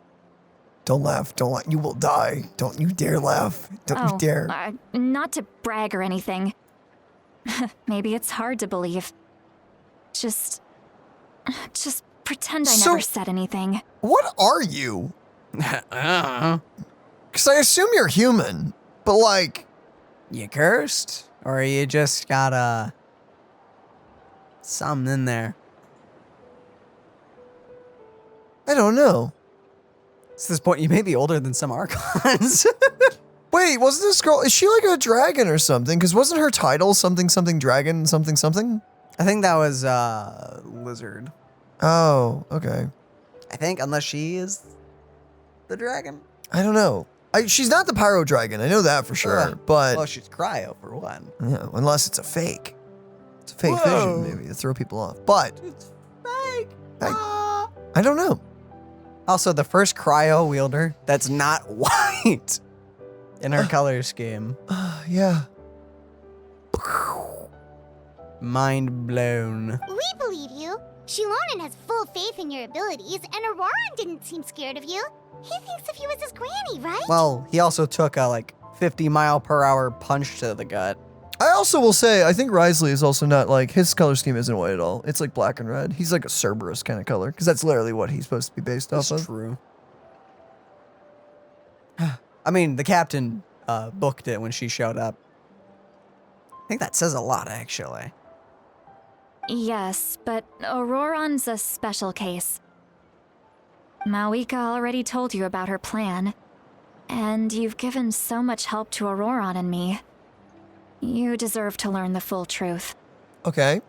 Don't laugh. Don't laugh. You will die. Don't you dare laugh. Don't you dare. Not to brag or anything. Maybe it's hard to believe. Just pretend I never said anything. What are you? Because I assume you're human, but like... You cursed? Or you just got something in there? I don't know. At this point, you may be older than some Archons. Wait, wasn't this girl, is she like a dragon or something? Because wasn't her title something dragon something? I think that was lizard. Oh, okay. I think, unless she is the dragon. I don't know. She's not the pyro dragon. I know that for sure. Ugh. But Well, she's cryo for one. yeah, unless it's a fake. It's a fake Whoa. vision maybe to throw people off. But It's fake. I don't know. Also, the first cryo wielder that's not white in her color scheme. Yeah. Mind blown. We believe you. Xilonen has full faith in your abilities, and Ororon didn't seem scared of you. He thinks of you as his granny, right? Well, he also took a 50-mile-per-hour punch to the gut. I also will say, I think Risley is also not like, his color scheme isn't white at all. It's like black and red. He's like a Cerberus kind of color, because that's literally what he's supposed to be based off That's of. true. I mean, the captain booked it when she showed up. I think that says a lot, actually. Yes, but Ororon's a special case. Mawika already told you about her plan, and you've given so much help to Ororon and me. You deserve to learn the full truth. Okay.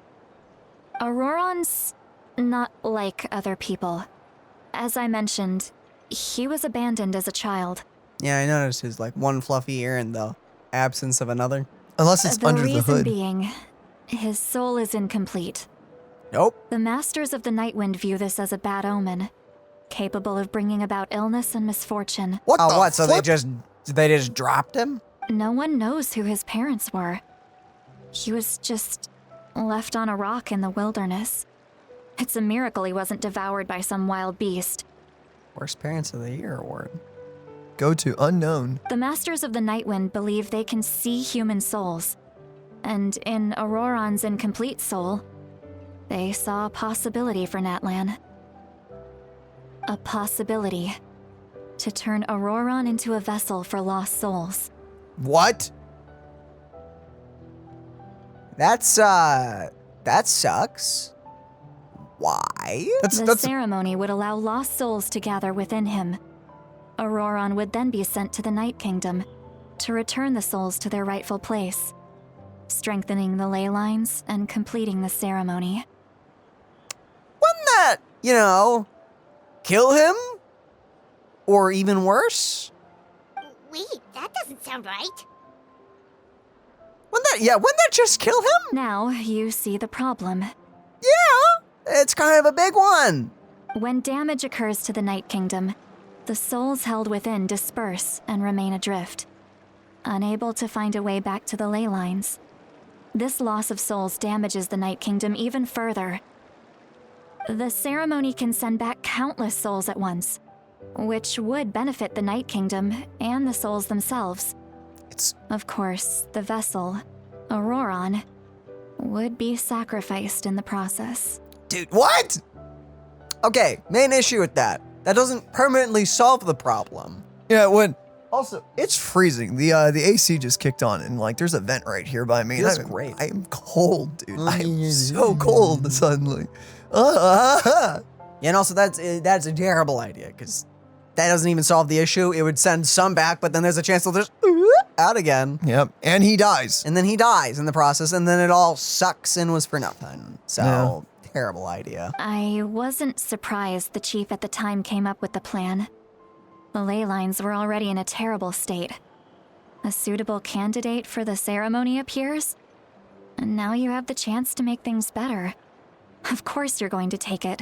Ororon's not like other people. As I mentioned, he was abandoned as a child. Yeah, I noticed his one fluffy ear and the absence of another. Unless it's under the reason hood. being, his soul is incomplete. Nope. The Masters of the Nightwind view this as a bad omen, capable of bringing about illness and misfortune. What the what? So flip? they just dropped him? No one knows who his parents were. He was just left on a rock in the wilderness. It's a miracle he wasn't devoured by some wild beast. Worst Parents of the Year award. Go to unknown. The Masters of the Nightwind believe they can see human souls. And in Ororon's incomplete soul, they saw a possibility for Natlan. A possibility to turn Ororon into a vessel for lost souls. What? That sucks. Why? The ceremony would allow lost souls to gather within him. Ororon would then be sent to the Night Kingdom to return the souls to their rightful place, strengthening the ley lines and completing the ceremony. Wouldn't that, kill him? Or even worse? Wait, that doesn't sound right. Wouldn't that just kill him? Now you see the problem. Yeah, it's kind of a big one. When damage occurs to the Night Kingdom, the souls held within disperse and remain adrift, unable to find a way back to the ley lines. This loss of souls damages the Night Kingdom even further. The ceremony can send back countless souls at once, which would benefit the Night Kingdom and the souls themselves. Of course, the vessel, Ororon, would be sacrificed in the process. Dude, what? Okay, main issue with that. That doesn't permanently solve the problem. Yeah, also, it's freezing. The AC just kicked on, and there's a vent right here by me. That's great. I am cold, dude. I am so cold suddenly. Yeah, and also that's a terrible idea, because that doesn't even solve the issue. It would send some back, but then there's a chance they'll just out again. Yep, and he dies. And then he dies in the process, and then it all sucks and was for nothing. So, terrible idea. I wasn't surprised the chief at the time came up with the plan. The ley lines were already in a terrible state. A suitable candidate for the ceremony appears, and now you have the chance to make things better. Of course you're going to take it.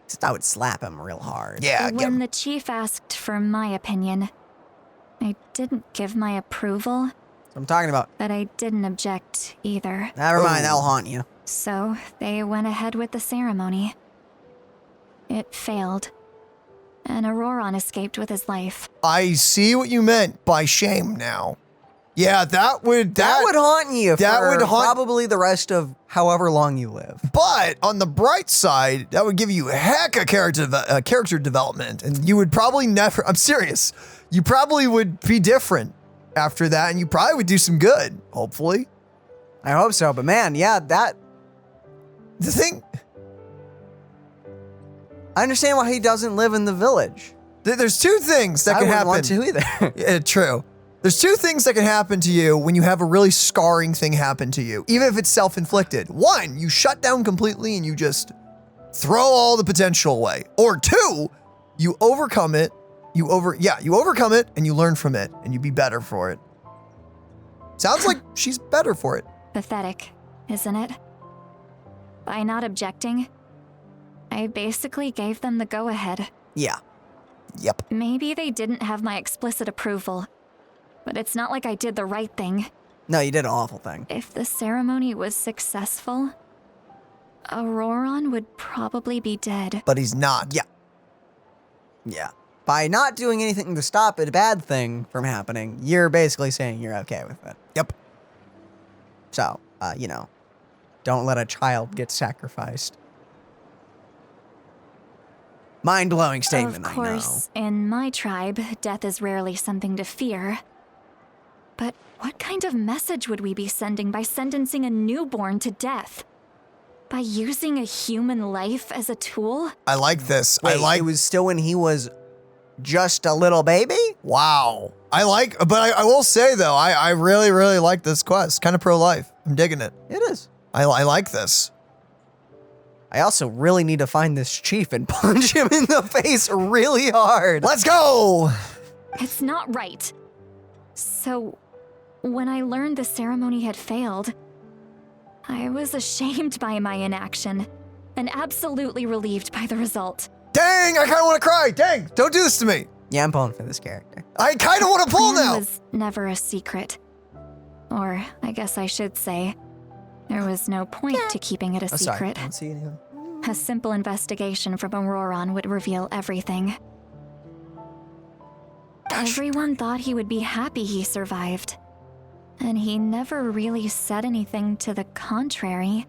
Just I would slap him real hard. Yeah, When the chief asked for my opinion, I didn't give my approval, That's what I'm talking about. but I didn't object either. Never mind, that'll haunt you. So they went ahead with the ceremony. It failed, and Ororon escaped with his life. I see what you meant by shame now. Yeah, that would haunt you that for would haunt probably the rest of however long you live. But on the bright side, that would give you heck of character development, and you would probably never. I'm serious. You probably would be different after that, and you probably would do some good. Hopefully, I hope so. But man, the thing. I understand why he doesn't live in the village. There's two things that I can wouldn't happen. want to either. Yeah, true. There's two things that can happen to you when you have a really scarring thing happen to you, even if it's self-inflicted. One, you shut down completely and you just throw all the potential away. Or two, you overcome it. You overcome it and you learn from it and you be better for it. Sounds like she's better for it. Pathetic, isn't it? By not objecting, I basically gave them the go-ahead. Yeah. Yep. Maybe they didn't have my explicit approval, but it's not like I did the right thing. No, you did an awful thing. If the ceremony was successful, Ororon would probably be dead. But he's not. Yeah. Yeah. By not doing anything to stop a bad thing from happening, you're basically saying you're okay with it. Yep. So, don't let a child get sacrificed. Mind-blowing statement, Of course, in my tribe, death is rarely something to fear. But what kind of message would we be sending by sentencing a newborn to death? By using a human life as a tool? I like this. Wait, it was still when he was just a little baby? Wow. I will say though, I really, really like this quest. Kind of pro-life. I'm digging it. It is. I like this. I also really need to find this chief and punch him in the face really hard. Let's go! It's not right. So, when I learned the ceremony had failed, I was ashamed by my inaction and absolutely relieved by the result. Dang, I kind of want to cry. Dang, don't do this to me. Yeah, I'm pulling for this character. I kind of want to pull The plan now. was never a secret. Or, I guess I should say, there was no point to keeping it a Sorry, secret. I don't see anything. A simple investigation from Ororon would reveal everything. Everyone thought he would be happy he survived. And he never really said anything to the contrary.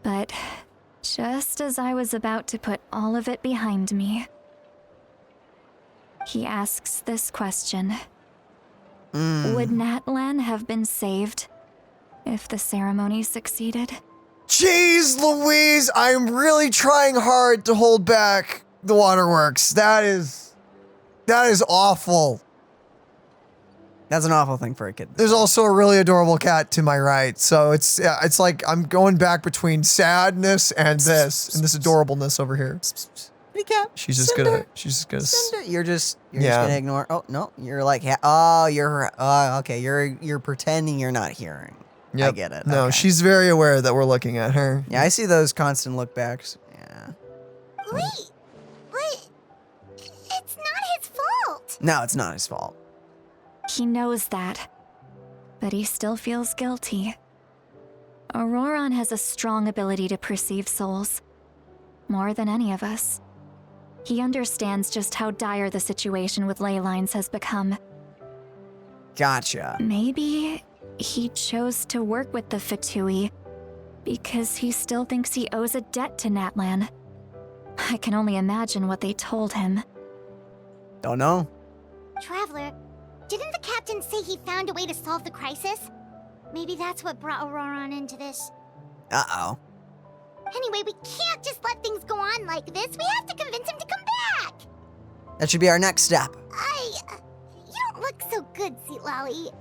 But just as I was about to put all of it behind me, he asks this question. Would Natlan have been saved if the ceremony succeeded? Jeez Louise, I'm really trying hard to hold back the waterworks. That is awful. That's an awful thing for a kid. There's also a really adorable cat to my right. So it's like I'm going back between sadness and this adorableness over here. Kitty cat. She's just gonna You're just gonna ignore. Oh no, you're like, okay. You're pretending you're not hearing. Yep. I get it. No, okay. she's very aware that we're looking at her. Yeah, I see those constant look backs. Yeah. Wait, but it's not his fault. No, it's not his fault. He knows that, but he still feels guilty. Ororon has a strong ability to perceive souls, more than any of us. He understands just how dire the situation with ley lines has become. Gotcha. Maybe he chose to work with the Fatui because he still thinks he owes a debt to Natlan. I can only imagine what they told him. Don't know. Traveler, didn't the captain say he found a way to solve the crisis? Maybe that's what brought Ororon into this. Uh-oh. Anyway, we can't just let things go on like this. We have to convince him to come back. That should be our next step. You don't look so good, Citlali.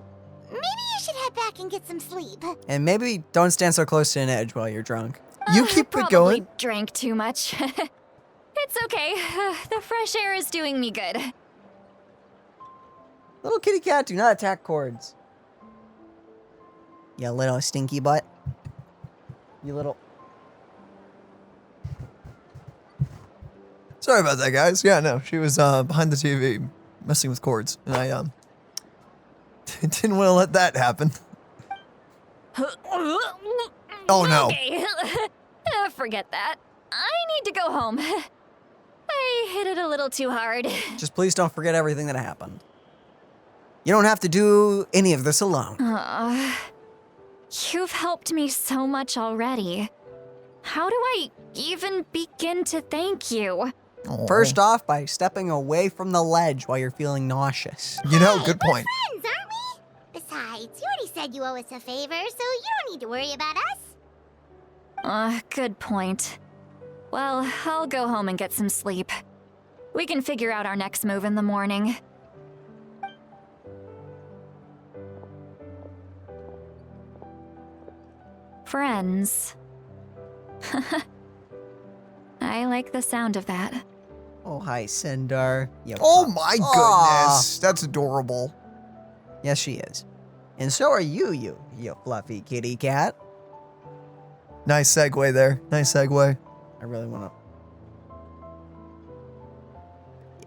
Maybe you should head back and get some sleep. And maybe don't stand so close to an edge while you're drunk. You keep it going. Probably drank too much. It's okay. The fresh air is doing me good. Little kitty cat, do not attack cords. You little stinky butt. You little... Sorry about that, guys. Yeah, no, she was behind the TV messing with cords, and I didn't want to let that happen. Oh no. Okay. Forget that. I need to go home. I hit it a little too hard. Just please don't forget everything that happened. You don't have to do any of this alone. You've helped me so much already. How do I even begin to thank you? First off, by stepping away from the ledge while you're feeling nauseous. You know, good We're point. friends, aren't we? Besides, you already said you owe us a favor, so you don't need to worry about us. Good point. Well, I'll go home and get some sleep. We can figure out our next move in the morning. Friends. I like the sound of that. Oh, hi, Sendar. You Oh pup. my Aw. goodness. That's adorable. Yes, she is. And so are you fluffy kitty cat. Nice segue there. Nice segue. I really want to.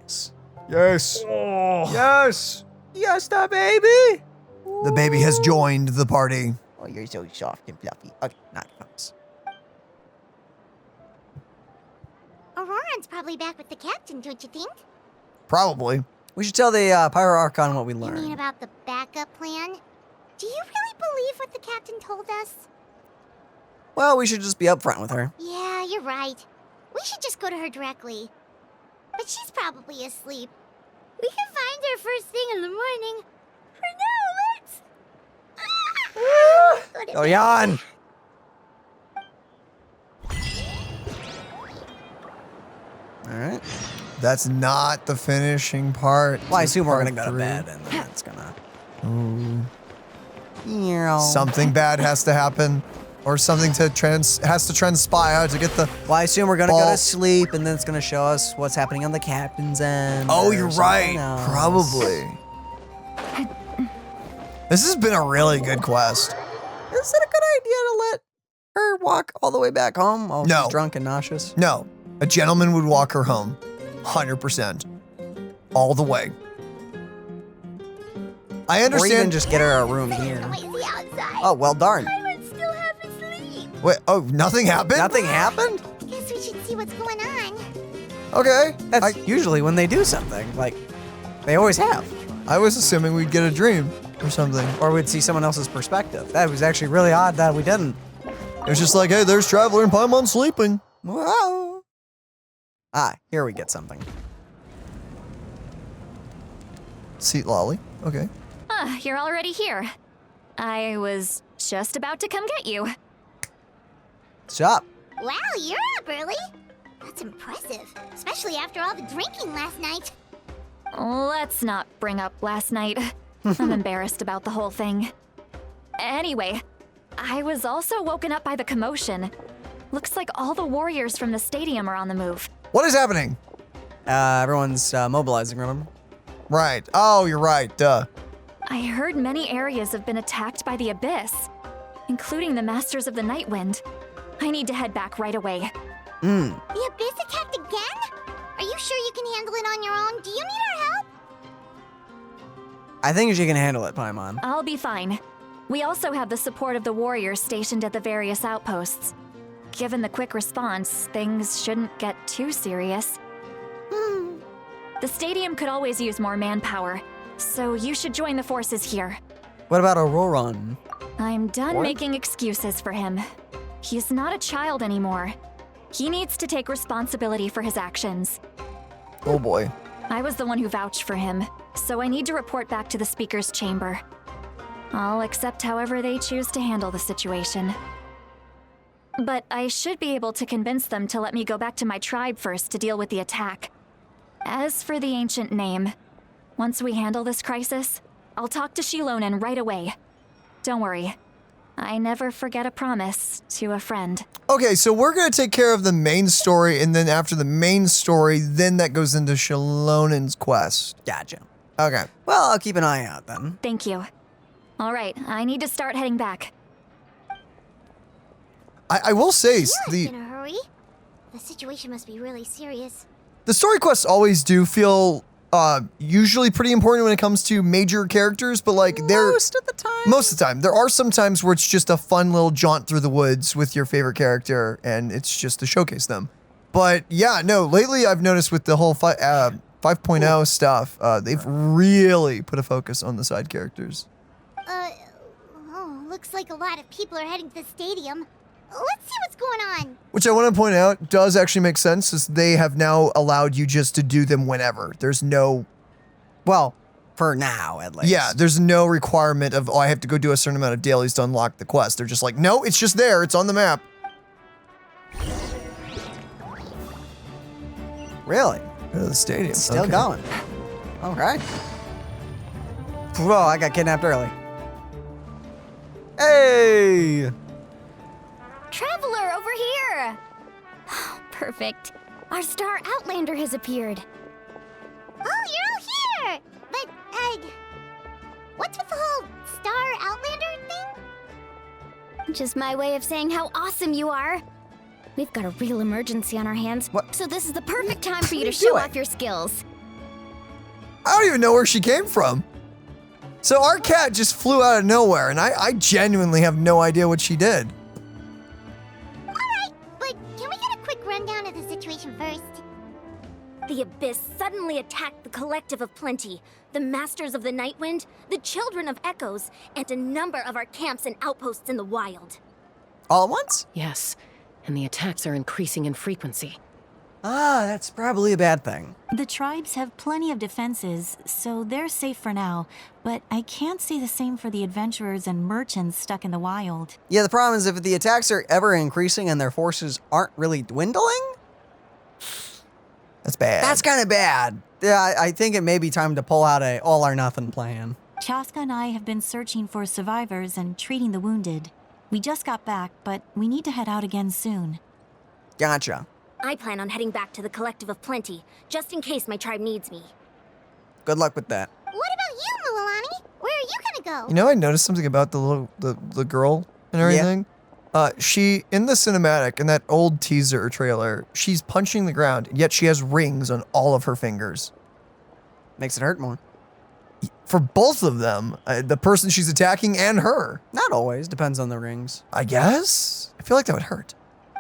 Yes. Yes. Yes. Yes, the baby. The baby has joined the party. Oh, you're so soft and fluffy. Okay, not close. Ororon's probably back with the captain, don't you think? Probably. We should tell the Pyro Archon what we You mean learned. about the backup plan? Do you really believe what the captain told us? Well, we should just be upfront with her. Yeah, you're right. We should just go to her directly. But she's probably asleep. We can find her first thing in the morning. For now, let's... Go to Oh, bed. yawn. All right. That's not the finishing part. Well, I assume we're gonna Part go to 3. bed, and then it's gonna. Ooh. Meow. Something bad has to happen. Or something has to transpire to get the... Well, I assume we're gonna go Ball. to sleep, and then it's gonna show us what's happening on the captain's end. Oh, or you're something right. else. Probably. This has been a really good quest. Is it a good idea to let her walk all the way back home? Oh, No. she's drunk and nauseous. No, a gentleman would walk her home. 100%. All the way. I Or even understand. just get her a room here. Noisy outside. Oh, well darn. Pirate's still half asleep. Wait, oh, nothing happened? Nothing happened? Guess we should see what's going on. Okay. That's usually when they do something. Like, they always have. I was assuming we'd get a dream or something. Or we'd see someone else's perspective. That was actually really odd that we didn't. It was just like, hey, there's Traveler and Paimon sleeping. Whoa. Ah, here we get something. Citlali. Okay. You're already here. I was just about to come get you. What's up? Wow, you're up early. That's impressive, especially after all the drinking last night. Let's not bring up last night. I'm embarrassed about the whole thing. Anyway, I was also woken up by the commotion. Looks like all the warriors from the stadium are on the move. What is happening? Everyone's mobilizing, remember? Right. Oh, you're right. Duh. I heard many areas have been attacked by the Abyss, including the Masters of the Nightwind. I need to head back right away. Hmm. The Abyss attacked again? Are you sure you can handle it on your own? Do you need our help? I think she can handle it, Paimon. I'll be fine. We also have the support of the warriors stationed at the various outposts. Given the quick response, things shouldn't get too serious. The stadium could always use more manpower, so you should join the forces here. What about Ororon? I'm done What? making excuses for him. He's not a child anymore. He needs to take responsibility for his actions. Oh boy. I was the one who vouched for him, so I need to report back to the Speaker's chamber. I'll accept however they choose to handle the situation. But I should be able to convince them to let me go back to my tribe first to deal with the attack. As for the ancient name, once we handle this crisis, I'll talk to Xilonen right away. Don't worry, I never forget a promise to a friend. Okay, so we're going to take care of the main story, and then after the main story, then that goes into Xilonen's quest. Gotcha. Okay. Well, I'll keep an eye out then. Thank you. All right, I need to start heading back. I will say, You're in a hurry. The situation must be really serious. the story quests always do feel usually pretty important when it comes to major characters, but like they're... Most of the time. Most of the time. There are some times where it's just a fun little jaunt through the woods with your favorite character, and it's just to showcase them. But yeah, no, lately I've noticed with the whole 5.0 stuff, they've really put a focus on the side characters. Oh, looks like a lot of people are heading to the stadium. Let's see what's going on. Which I want to point out does actually make sense, as they have now allowed you just to do them whenever. There's no... Well, for now, at least. Yeah, there's no requirement of, oh, I have to go do a certain amount of dailies to unlock the quest. They're just like, no, it's just there. It's on the map. Really? Go to the stadium. Still Okay. going. All right. Whoa, I got kidnapped early. Hey! Traveler, over here! Perfect. Our star Outlander has appeared. Oh, you're all here! But, what's with the whole Star Outlander thing? Just my way of saying how awesome you are. We've got a real emergency on our hands, What? so this is the perfect time for you to What are you show doing? off your skills. I don't even know where she came from. So our cat just flew out of nowhere, and I genuinely have no idea what she did. Alright, but can we get a quick rundown of the situation first? The Abyss suddenly attacked the Collective of Plenty, the Masters of the Nightwind, the Children of Echoes, and a number of our camps and outposts in the wild. All at once? Yes, and the attacks are increasing in frequency. Ah, that's probably a bad thing. The tribes have plenty of defenses, so they're safe for now, but I can't say the same for the adventurers and merchants stuck in the wild. Yeah, the problem is if the attacks are ever increasing and their forces aren't really dwindling, That's bad. that's kind of bad. Yeah, I think it may be time to pull out a all-or-nothing plan. Chaska and I have been searching for survivors and treating the wounded. We just got back, but we need to head out again soon. Gotcha. I plan on heading back to the Collective of Plenty, just in case my tribe needs me. Good luck with that. What about you, Mualani? Where are you gonna go? You know, I noticed something about the girl and everything. She in the cinematic in that old teaser trailer, she's punching the ground, yet she has rings on all of her fingers. Makes it hurt more. For both of them, the person she's attacking and her. Not always. Depends on the rings. I guess. I feel like that would hurt.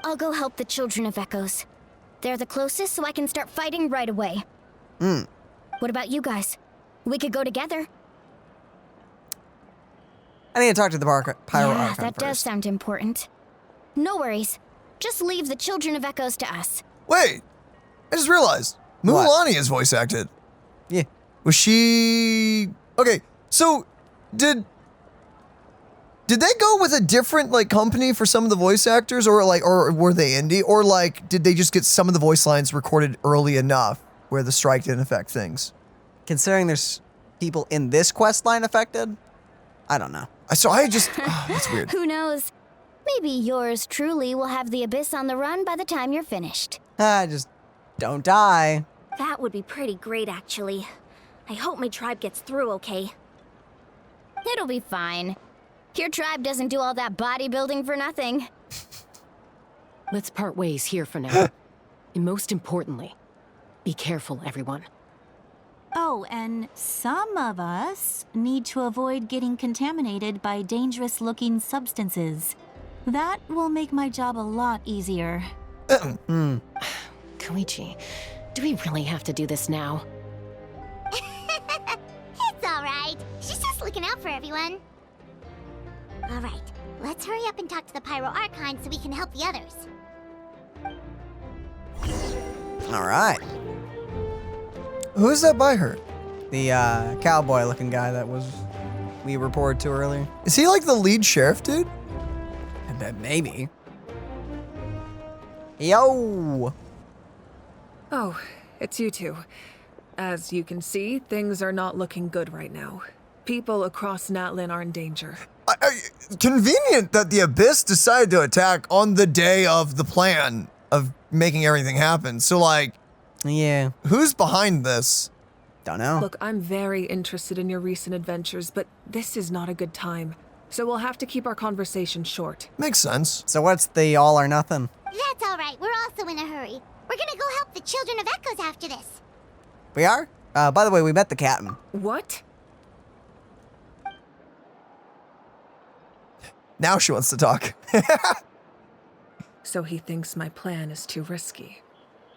I'll go help the Children of Echoes. They're the closest, so I can start fighting right away. What about you guys? We could go together. I need to talk to the Pyro Yeah, Archon that does first. sound important. No worries. Just leave the Children of Echoes to us. Wait, I just realized What? Mualani is voice acted. Yeah. Was she okay? So did they go with a different like company for some of the voice actors, or were they indie, or like did they just get some of the voice lines recorded early enough where the strike didn't affect things? Considering there's people in this quest line affected, I don't know. So I just that's weird. Who knows? Maybe yours truly will have the Abyss on the run by the time you're finished. Just don't die. That would be pretty great, actually. I hope my tribe gets through okay. It'll be fine. Your tribe doesn't do all that bodybuilding for nothing. Let's part ways here for now. And most importantly, be careful, everyone. Oh, and some of us need to avoid getting contaminated by dangerous-looking substances. That will make my job a lot easier. Koichi, do we really have to do this now? It's alright. She's just looking out for everyone. Alright, let's hurry up and talk to the Pyro Archon so we can help the others. All right. Who's that by her? The cowboy-looking guy that we reported to earlier. Is he like the lead sheriff, dude? I bet maybe. Yo. Oh, it's you two. As you can see, things are not looking good right now. People across Natlan are in danger. Convenient that the Abyss decided to attack on the day of the plan of making everything happen. So, like, yeah, who's behind this? Don't know. Look, I'm very interested in your recent adventures, but this is not a good time. So we'll have to keep our conversation short. Makes sense. So what's the all or nothing? That's alright, we're also in a hurry. We're gonna go help the Children of Echoes after this. We are? By the way, we met the captain. What? Now she wants to talk. So he thinks my plan is too risky.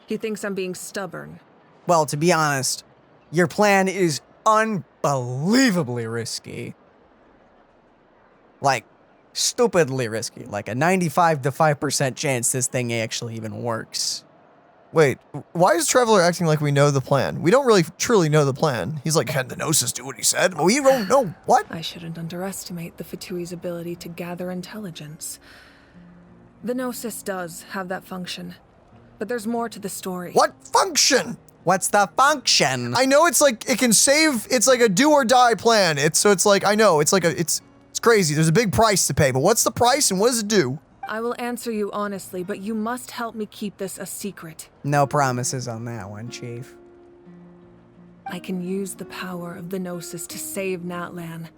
He thinks I'm being stubborn. Well, to be honest, your plan is unbelievably risky. Like, stupidly risky. Like a 95 to 5% chance this thing actually even works. Wait, why is Traveler acting like we know the plan? We don't really truly know the plan. He's like, can the Gnosis do what he said? Well, we don't know what? I shouldn't underestimate the Fatui's ability to gather intelligence. The Gnosis does have that function, but there's more to the story. What function? What's the function? I know it's like, it can save, it's like a do or die plan. It's like, I know, it's like it's crazy. There's a big price to pay, but what's the price and what does it do? I will answer you honestly, but you must help me keep this a secret. No promises on that one, Chief. I can use the power of the Gnosis to save Natlan,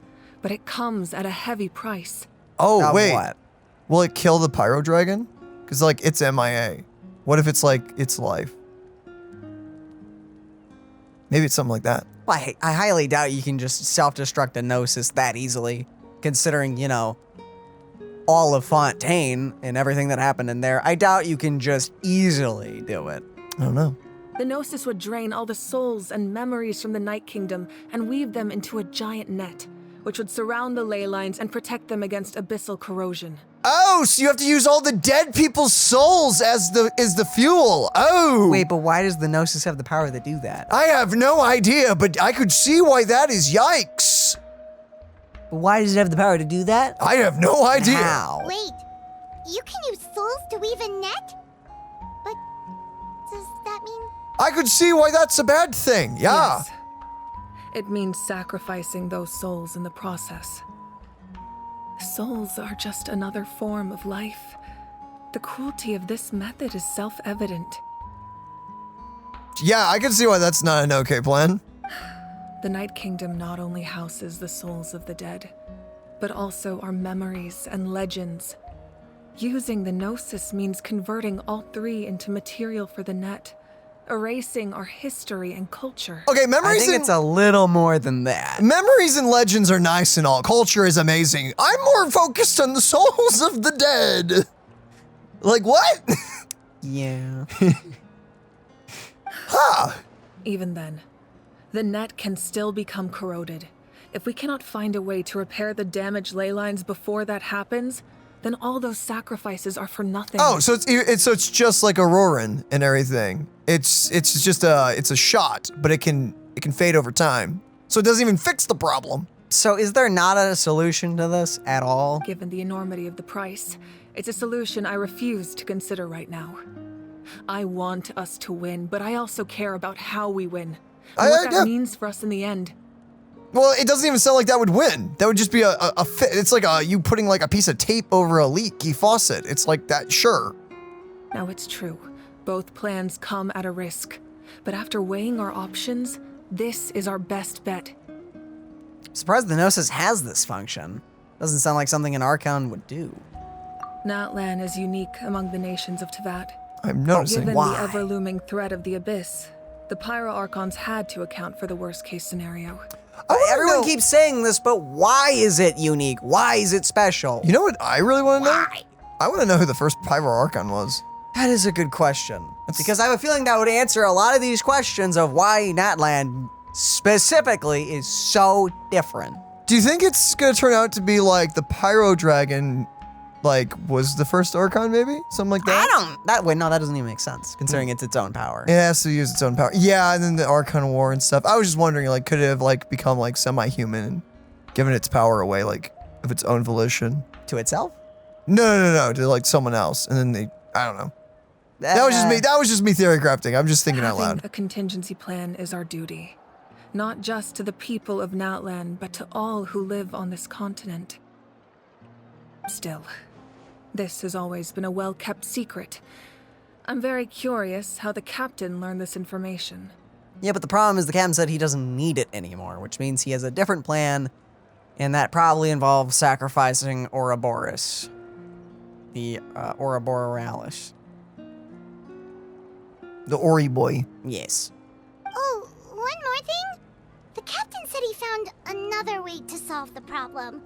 but it comes at a heavy price. Oh, wait. What? Will it kill the Pyro Dragon? Because, like, it's MIA. What if it's, like, its life? Maybe it's something like that. Well, I highly doubt you can just self-destruct a Gnosis that easily, considering, you know, all of Fontaine and everything that happened in there. I doubt you can just easily do it. I don't know. The Gnosis would drain all the souls and memories from the Night Kingdom and weave them into a giant net, which would surround the ley lines and protect them against abyssal corrosion. Oh, so you have to use all the dead people's souls as the fuel. Oh. Wait, but why does the Gnosis have the power to do that? I have no idea, but I could see why that is yikes. But why does it have the power to do that? I have no idea. How? Wait, you can use souls to weave a net? But does that mean... I could see why that's a bad thing, yeah. Yes. It means sacrificing those souls in the process. Souls are just another form of life. The cruelty of this method is self-evident. Yeah, I can see why that's not an okay plan. The Night Kingdom not only houses the souls of the dead, but also our memories and legends. Using the Gnosis means converting all three into material for the net, erasing our history and culture. Okay, memories I think it's a little more than that. Memories and legends are nice and all. Culture is amazing. I'm more focused on the souls of the dead. Like what? Yeah. Huh. Even then, the net can still become corroded. If we cannot find a way to repair the damaged ley lines before that happens, then all those sacrifices are for nothing. Oh, so it's just like Ororon and everything. It's just a shot, but it can fade over time. So it doesn't even fix the problem. So is there not a solution to this at all? Given the enormity of the price, it's a solution I refuse to consider right now. I want us to win, but I also care about how we win. And what that means for us in the end. Well, it doesn't even sound like that would win. That would just be a fit. It's like you putting like a piece of tape over a leaky faucet. It's like that, sure. Now it's true. Both plans come at a risk. But after weighing our options, this is our best bet. Surprised the Gnosis has this function. Doesn't sound like something an Archon would do. Natlan is unique among the nations of Teyvat. I'm noticing. Given Why? the ever-looming threat of the Abyss, the Pyro Archons had to account for the worst-case scenario. Everyone keeps saying this, but why is it unique? Why is it special? You know what I really want to know? I want to know who the first Pyro Archon was. That is a good question. Because I have a feeling that would answer a lot of these questions of why Natlan specifically is so different. Do you think it's going to turn out to be like the Pyro Dragon, like, was the first Archon maybe? Something like that? Wait, no, that doesn't even make sense, considering it's its own power. It has to use its own power. Yeah, and then the Archon War and stuff. I was just wondering, like, could it have, like, become, like, semi-human and given its power away, like, of its own volition? To itself? No, to, like, someone else. And then they, I don't know. That was just me theory crafting. I'm just thinking out loud. Having a contingency plan is our duty. Not just to the people of Natlan, but to all who live on this continent. Still, this has always been a well-kept secret. I'm very curious how the captain learned this information. Yeah, but the problem is the captain said he doesn't need it anymore, which means he has a different plan, and that probably involves sacrificing Ouroboros. The Ouroborealis. The Ori boy. Yes. Oh, one more thing? The captain said he found another way to solve the problem.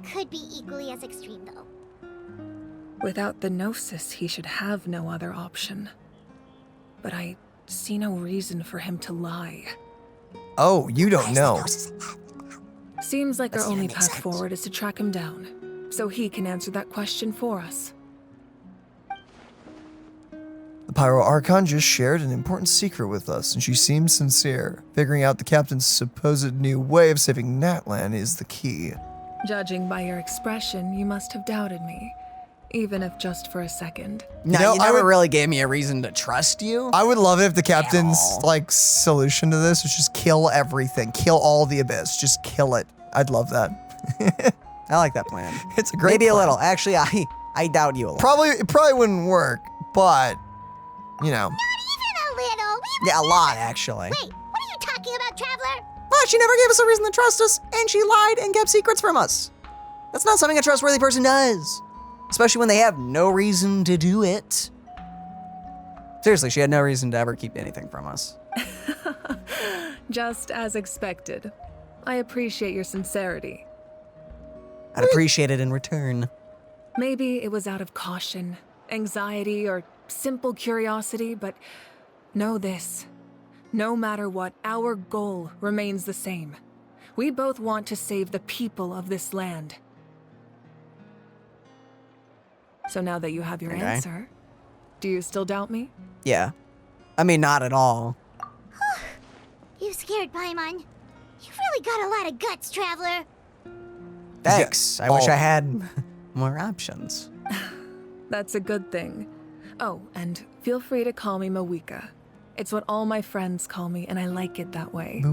Could be equally as extreme, though. Without the Gnosis, he should have no other option. But I see no reason for him to lie. Oh, you don't know. Seems like our only path forward is to track him down, so he can answer that question for us. The Pyro Archon just shared an important secret with us, and she seemed sincere. Figuring out the captain's supposed new way of saving Natlan is the key. Judging by your expression, you must have doubted me. even if just for a second. No, know, you I never would- really gave me a reason to trust you. I would love it if the captain's all. like solution to this was just kill everything, kill all the abyss, just kill it. I'd love that. I like that plan. It's a great Maybe a plan. little. Actually, I doubt you a little. It probably wouldn't work, but you know. Even a little. We Yeah, a lot, actually. Wait, what are you talking about, Traveler? Well, she never gave us a reason to trust us, and she lied and kept secrets from us. That's not something a trustworthy person does. Especially when they have no reason to do it. Seriously, she had no reason to ever keep anything from us. Just as expected. I appreciate your sincerity. I'd appreciate it in return. Maybe it was out of caution, anxiety, or simple curiosity, but know this. No matter what, our goal remains the same. We both want to save the people of this land. So now that you have your Okay. answer, do you still doubt me? Yeah. I mean, not at all. You scared, Paimon. You've really got a lot of guts, Traveler. Thanks. I wish I had more options. That's a good thing. Oh, and feel free to call me Mawika. It's what all my friends call me, and I like it that way.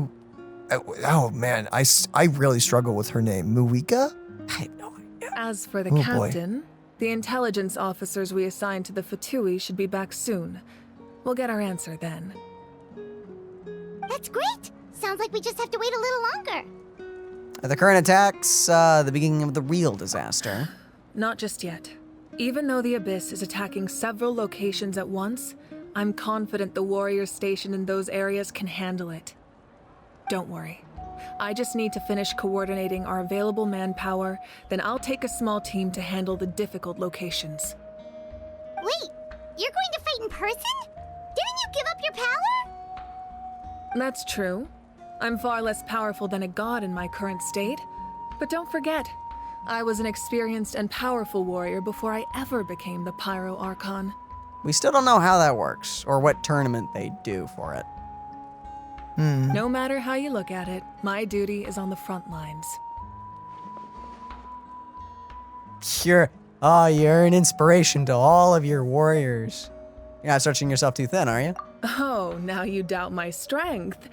Oh man, I really struggle with her name. Muika? I have no idea. As for the Oh, boy. captain, the intelligence officers we assigned to the Fatui should be back soon. We'll get our answer then. That's great. Sounds like we just have to wait a little longer. Are the current attacks the beginning of the real disaster? Not just yet. Even though the Abyss is attacking several locations at once, I'm confident the warriors stationed in those areas can handle it. Don't worry. I just need to finish coordinating our available manpower, then I'll take a small team to handle the difficult locations. Wait, you're going to fight in person? Didn't you give up your power? That's true. I'm far less powerful than a god in my current state. But don't forget, I was an experienced and powerful warrior before I ever became the Pyro Archon. We still don't know how that works, or what tournament they do for it. No matter how you look at it, my duty is on the front lines. You're an inspiration to all of your warriors. You're not stretching yourself too thin, are you? Oh, now you doubt my strength.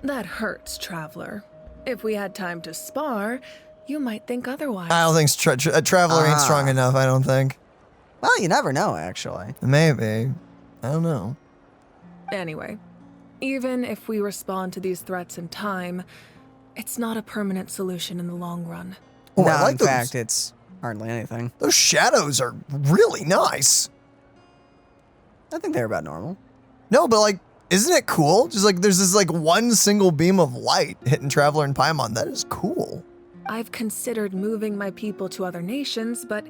That hurts, Traveler. If we had time to spar, you might think otherwise. I don't think a Traveler ain't strong enough, I don't think. Well, you never know, actually. Maybe. I don't know. Anyway, even if we respond to these threats in time, it's not a permanent solution in the long run. Oh, no, I like in those. fact, it's hardly anything. Those shadows are really nice. I think they're about normal. No, but like, isn't it cool? Just like, there's this like one single beam of light hitting Traveler and Paimon. That is cool. I've considered moving my people to other nations, but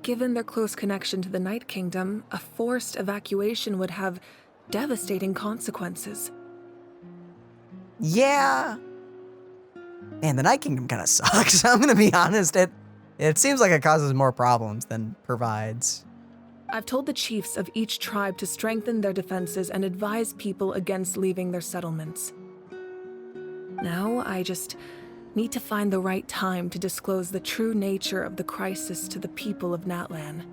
given their close connection to the Night Kingdom, a forced evacuation would have devastating consequences. Yeah. Man, the Night Kingdom kind of sucks. I'm gonna be honest. It seems like it causes more problems than provides. I've told the chiefs of each tribe to strengthen their defenses and advise people against leaving their settlements. Now, I just need to find the right time to disclose the true nature of the crisis to the people of Natlan.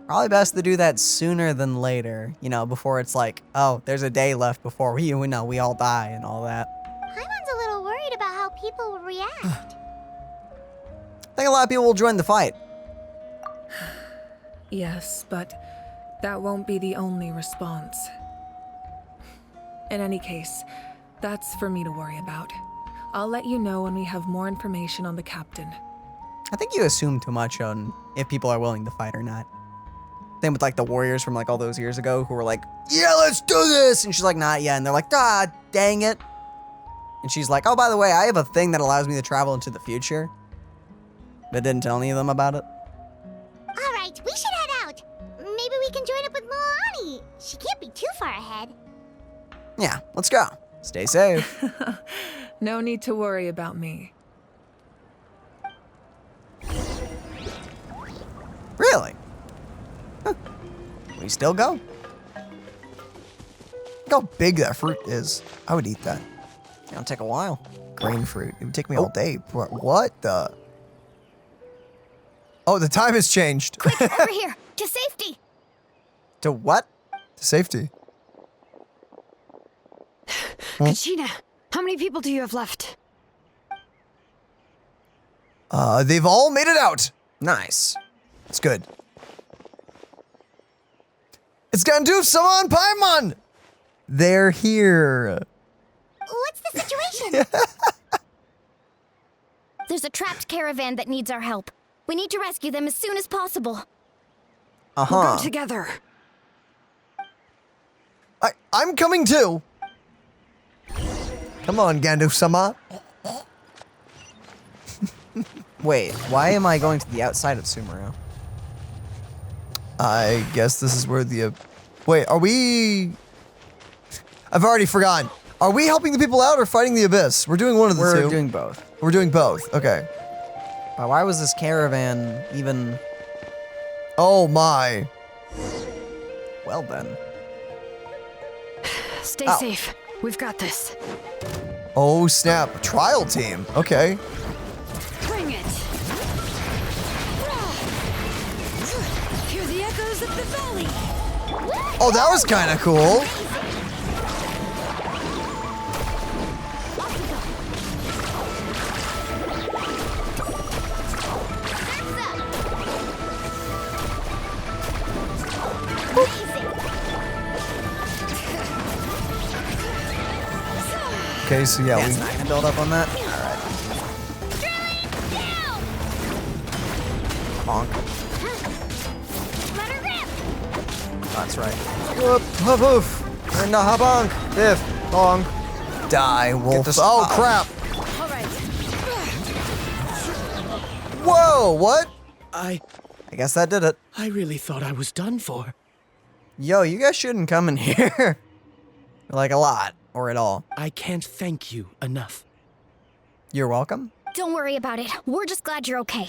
Probably best to do that sooner than later. You know, before it's like, oh, there's a day left before we all die and all that. Paimon's a little worried about how people will react. I think a lot of people will join the fight. Yes, but that won't be the only response. In any case, that's for me to worry about. I'll let you know when we have more information on the captain. I think you assume too much on if people are willing to fight or not. Same with like the warriors from like all those years ago who were like, yeah, let's do this. And she's like, not yet. And they're like, ah, dang it. And she's like, oh, by the way, I have a thing that allows me to travel into the future. But didn't tell any of them about it. All right, we should head out. Maybe we can join up with Mualani. She can't be too far ahead. Yeah, let's go. Stay safe. No need to worry about me. Really? Huh. We still go? Look how big that fruit is. I would eat that. It'll take a while. Grain fruit. It would take me all day. What the? Oh, the time has changed. Over here, to safety. To what? To safety. Kachina, how many people do you have left? They've all made it out. Nice. It's good. It's Gandoof, Saman, Paimon! They're here. What's the situation? There's a trapped caravan that needs our help. We need to rescue them as soon as possible. We'll go together. I'm coming too. Come on, Gandoof-sama. Wait, why am I going to the outside of Sumeru? I guess this is where the... Wait, are we... I've already forgotten. Are we helping the people out or fighting the Abyss? We're doing one of the two. We're doing both. We're doing both. Okay. Why was this caravan even... Oh my. Well then. Stay safe. We've got this. Oh snap. Trial team. Okay. Bring it. Hear the echoes of the valley. Oh, that was kind of cool. Okay, so yeah, it's not gonna build up on that. All right. Bonk. That's right. Whoop, hoof, hoof. And bonk. Biff. Bonk. Die, wolf. This Oh, crap. All right. Whoa, what? I guess that did it. I really thought I was done for. Yo, you guys shouldn't come in here. Like a lot, or at all. I can't thank you enough. You're welcome. Don't worry about it. We're just glad you're okay.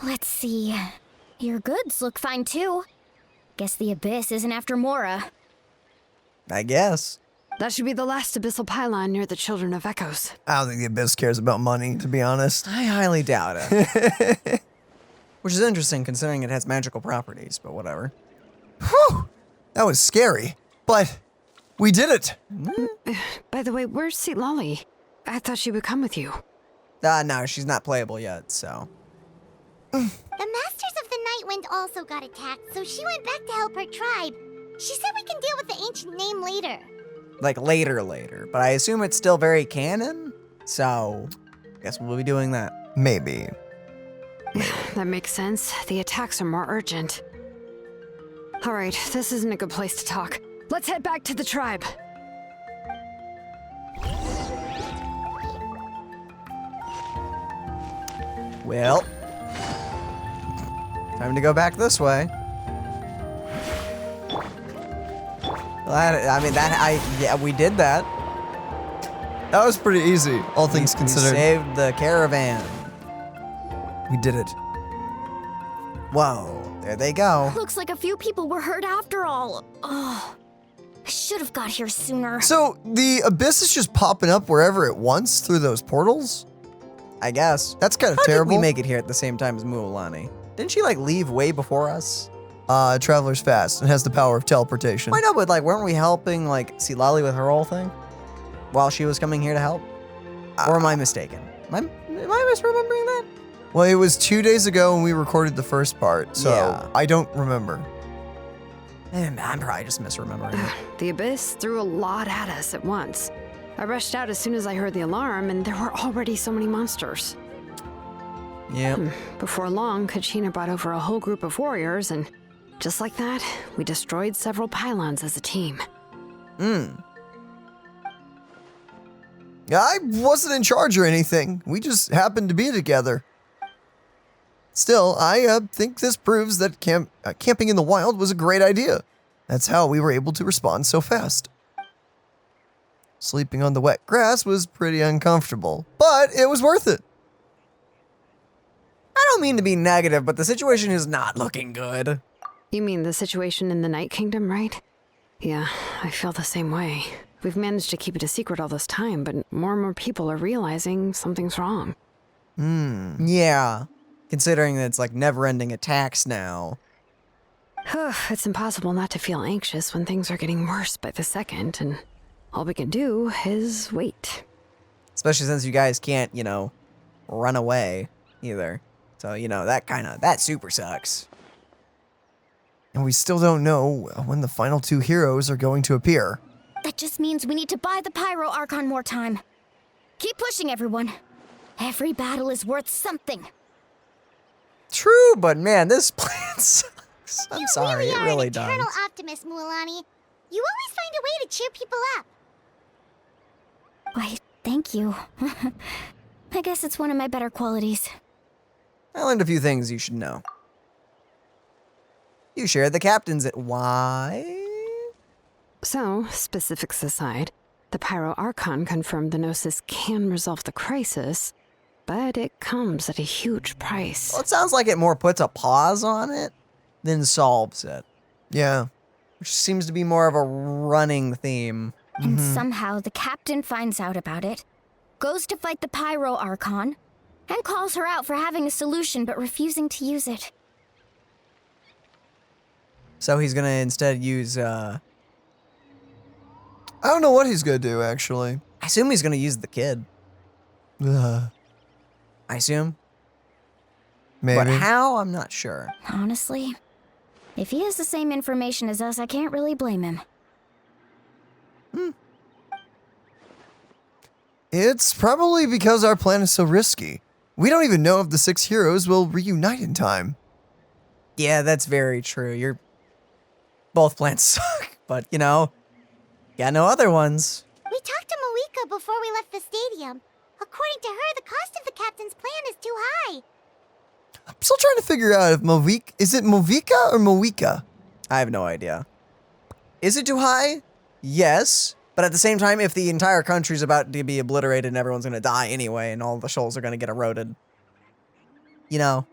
Let's see. Your goods look fine too. Guess the Abyss isn't after Mora. I guess. That should be the last abyssal pylon near the Children of Echoes. I don't think the Abyss cares about money, to be honest. I highly doubt it. Which is interesting considering it has magical properties, but whatever. Whew! That was scary, but we did it. By the way, where's Citlali? I thought she would come with you. No, she's not playable yet, so. The Masters of the Nightwind also got attacked, so she went back to help her tribe. She said we can deal with the ancient name later. Like later. But I assume it's still very canon, so I guess we'll be doing that. Maybe. That makes sense. The attacks are more urgent. All right, this isn't a good place to talk. Let's head back to the tribe. Well, time to go back this way. Yeah, we did that. That was pretty easy, all things considered. We saved the caravan. We did it. Whoa, there they go. Looks like a few people were hurt after all. Oh, I should have got here sooner. So the Abyss is just popping up wherever it wants through those portals? I guess. That's kind of How terrible. did we make it here at the same time as Mualani? Didn't she like leave way before us? Traveler's fast and has the power of teleportation. I know, but like, weren't we helping like Citlali with her whole thing while she was coming here to help? Or am I mistaken? Am I misremembering that? Well, it was 2 days ago when we recorded the first part, so Yeah. I don't remember. I'm probably just misremembering it. The Abyss threw a lot at us at once. I rushed out as soon as I heard the alarm, and there were already so many monsters. Yeah. Before long, Kachina brought over a whole group of warriors, and just like that, we destroyed several pylons as a team. I wasn't in charge or anything. We just happened to be together. Still, I think this proves that camping in the wild was a great idea. That's how we were able to respond so fast. Sleeping on the wet grass was pretty uncomfortable, but it was worth it. I don't mean to be negative, but the situation is not looking good. You mean the situation in the Night Kingdom, right? Yeah, I feel the same way. We've managed to keep it a secret all this time, but more and more people are realizing something's wrong. Yeah. Considering that it's like never-ending attacks now. It's impossible not to feel anxious when things are getting worse by the second, and all we can do is wait. Especially since you guys can't, you know, run away either. So, you know, that super sucks. And we still don't know when the final 2 heroes are going to appear. That just means we need to buy the Pyro Archon more time. Keep pushing, everyone. Every battle is worth something. True, but man, this plan sucks. I'm sorry, You it are really an does. eternal optimist, Mualani. You always find a way to cheer people up. Why, thank you. I guess it's one of my better qualities. I learned a few things you should know. You shared the captain's at why? So, specifics aside, the Pyro Archon confirmed the Gnosis can resolve the crisis, but it comes at a huge price. Well, it sounds like it more puts a pause on it than solves it. Yeah. Which seems to be more of a running theme. And somehow the captain finds out about it, goes to fight the Pyro Archon, and calls her out for having a solution but refusing to use it. So he's gonna instead use, I don't know what he's gonna do, actually. I assume he's gonna use the kid. Ugh. I assume. Maybe. But how, I'm not sure. Honestly, if he has the same information as us, I can't really blame him. It's probably because our plan is so risky. We don't even know if the 6 heroes will reunite in time. Yeah, that's very true. Both plans suck, but you know, got no other ones. We talked to Moika before we left the stadium. According to her, the cost of the captain's plan is too high. I'm still trying to figure out if is it Movika or Moika? I have no idea. Is it too high? Yes. But at the same time, if the entire country's about to be obliterated and everyone's gonna die anyway, and all the shoals are gonna get eroded, you know,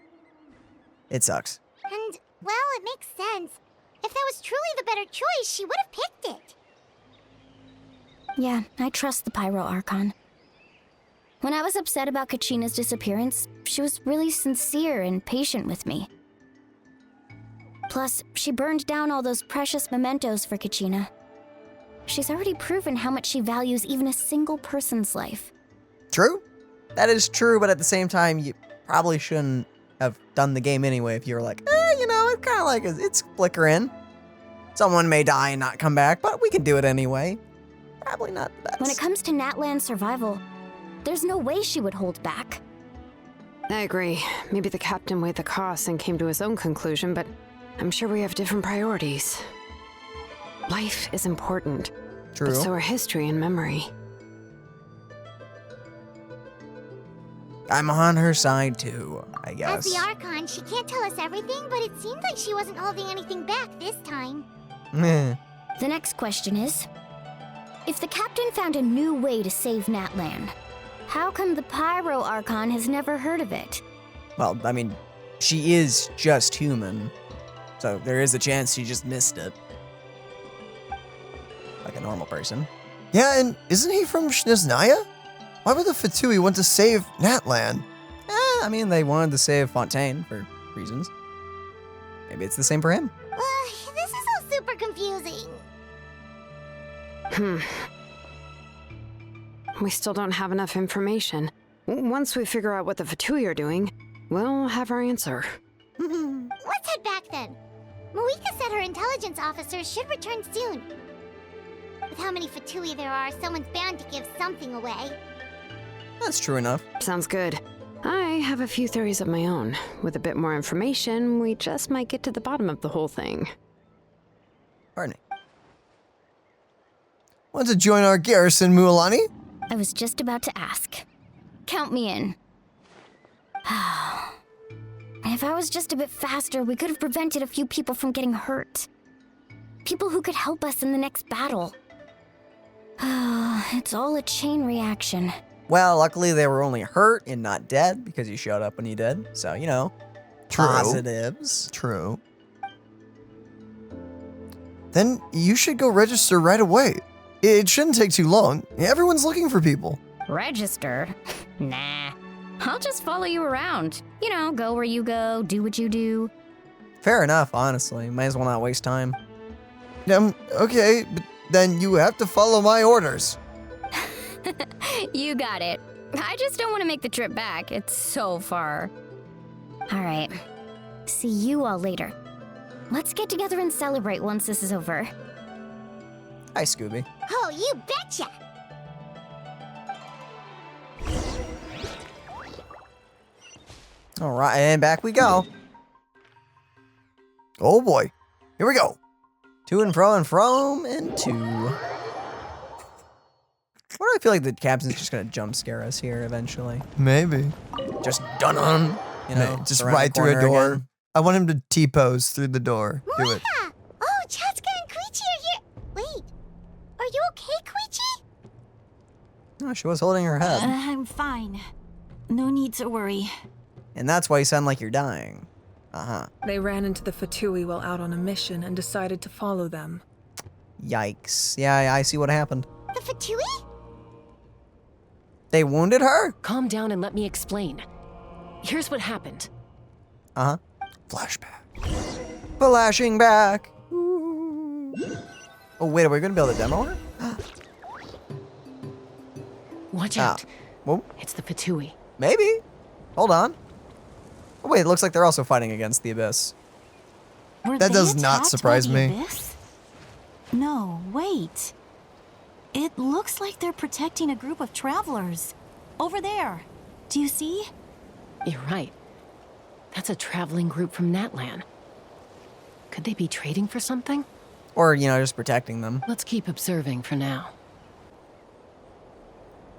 it sucks. And, well, it makes sense. If that was truly the better choice, she would have picked it. Yeah, I trust the Pyro Archon. When I was upset about Kachina's disappearance, she was really sincere and patient with me. Plus, she burned down all those precious mementos for Kachina. She's already proven how much she values even a single person's life. True. That is true, but at the same time, you probably shouldn't have done the game anyway if you were like, you know, it's kind of like it's flickering. Someone may die and not come back, but we can do it anyway. Probably not the best. When it comes to Natlan's survival, there's no way she would hold back. I agree. Maybe the captain weighed the costs and came to his own conclusion, but I'm sure we have different priorities. Life is important. True. But so are history and memory. I'm on her side too, I guess. As the Archon, she can't tell us everything, but it seems like she wasn't holding anything back this time. The next question is, if the captain found a new way to save Natlan, how come the Pyro Archon has never heard of it? Well, I mean, she is just human, so there is a chance she just missed it. Like a normal person. Yeah, and isn't he from Shniznaya? Why would the Fatui want to save Natlan? I mean, they wanted to save Fontaine for reasons. Maybe it's the same for him. This is all super confusing. We still don't have enough information. Once we figure out what the Fatui are doing, we'll have our answer. Let's head back then. Moika said her intelligence officers should return soon. With how many Fatui there are, someone's bound to give something away. That's true enough. Sounds good. I have a few theories of my own. With a bit more information, we just might get to the bottom of the whole thing. Pardon me. Want to join our garrison, Mualani? I was just about to ask. Count me in. If I was just a bit faster, we could have prevented a few people from getting hurt. People who could help us in the next battle. It's all a chain reaction. Well, luckily they were only hurt and not dead because you showed up when you did. So, you know, positives. True. Then you should go register right away. It shouldn't take too long. Everyone's looking for people. Register? Nah. I'll just follow you around. You know, go where you go, do what you do. Fair enough, honestly. Might as well not waste time. Okay, but then you have to follow my orders. You got it. I just don't want to make the trip back. It's so far. All right. See you all later. Let's get together and celebrate once this is over. Hi, Scooby. Oh, you betcha! All right, and back we go. Oh boy. Here we go. To and fro and from and to. Why do I feel like the captain's just gonna jump scare us here eventually? Maybe. Just done on. You know, Just around right the through a corner door. again. I want him to T-pose through the door. Do it. Ah! Oh, Chaska and Koichi are here. Wait, are you okay, Koichi? Oh, she was holding her head. I'm fine. No need to worry. And that's why you sound like you're dying. Uh-huh. They ran into the Fatui while out on a mission and decided to follow them. Yikes. Yeah, I see what happened. The Fatui? They wounded her? Calm down and let me explain. Here's what happened. Uh-huh. Flashback. Flashing back. Oh, wait, are we gonna be able to demo her? Watch out. Whoa. It's the Fatui. Maybe. Hold on. Oh, wait, it looks like they're also fighting against the Abyss. Were That they does not attacked surprise by the me. Abyss? No, wait. It looks like they're protecting a group of travelers. Over there. Do you see? You're right. That's a traveling group from Natlan. Could they be trading for something? Or, you know, just protecting them. Let's keep observing for now.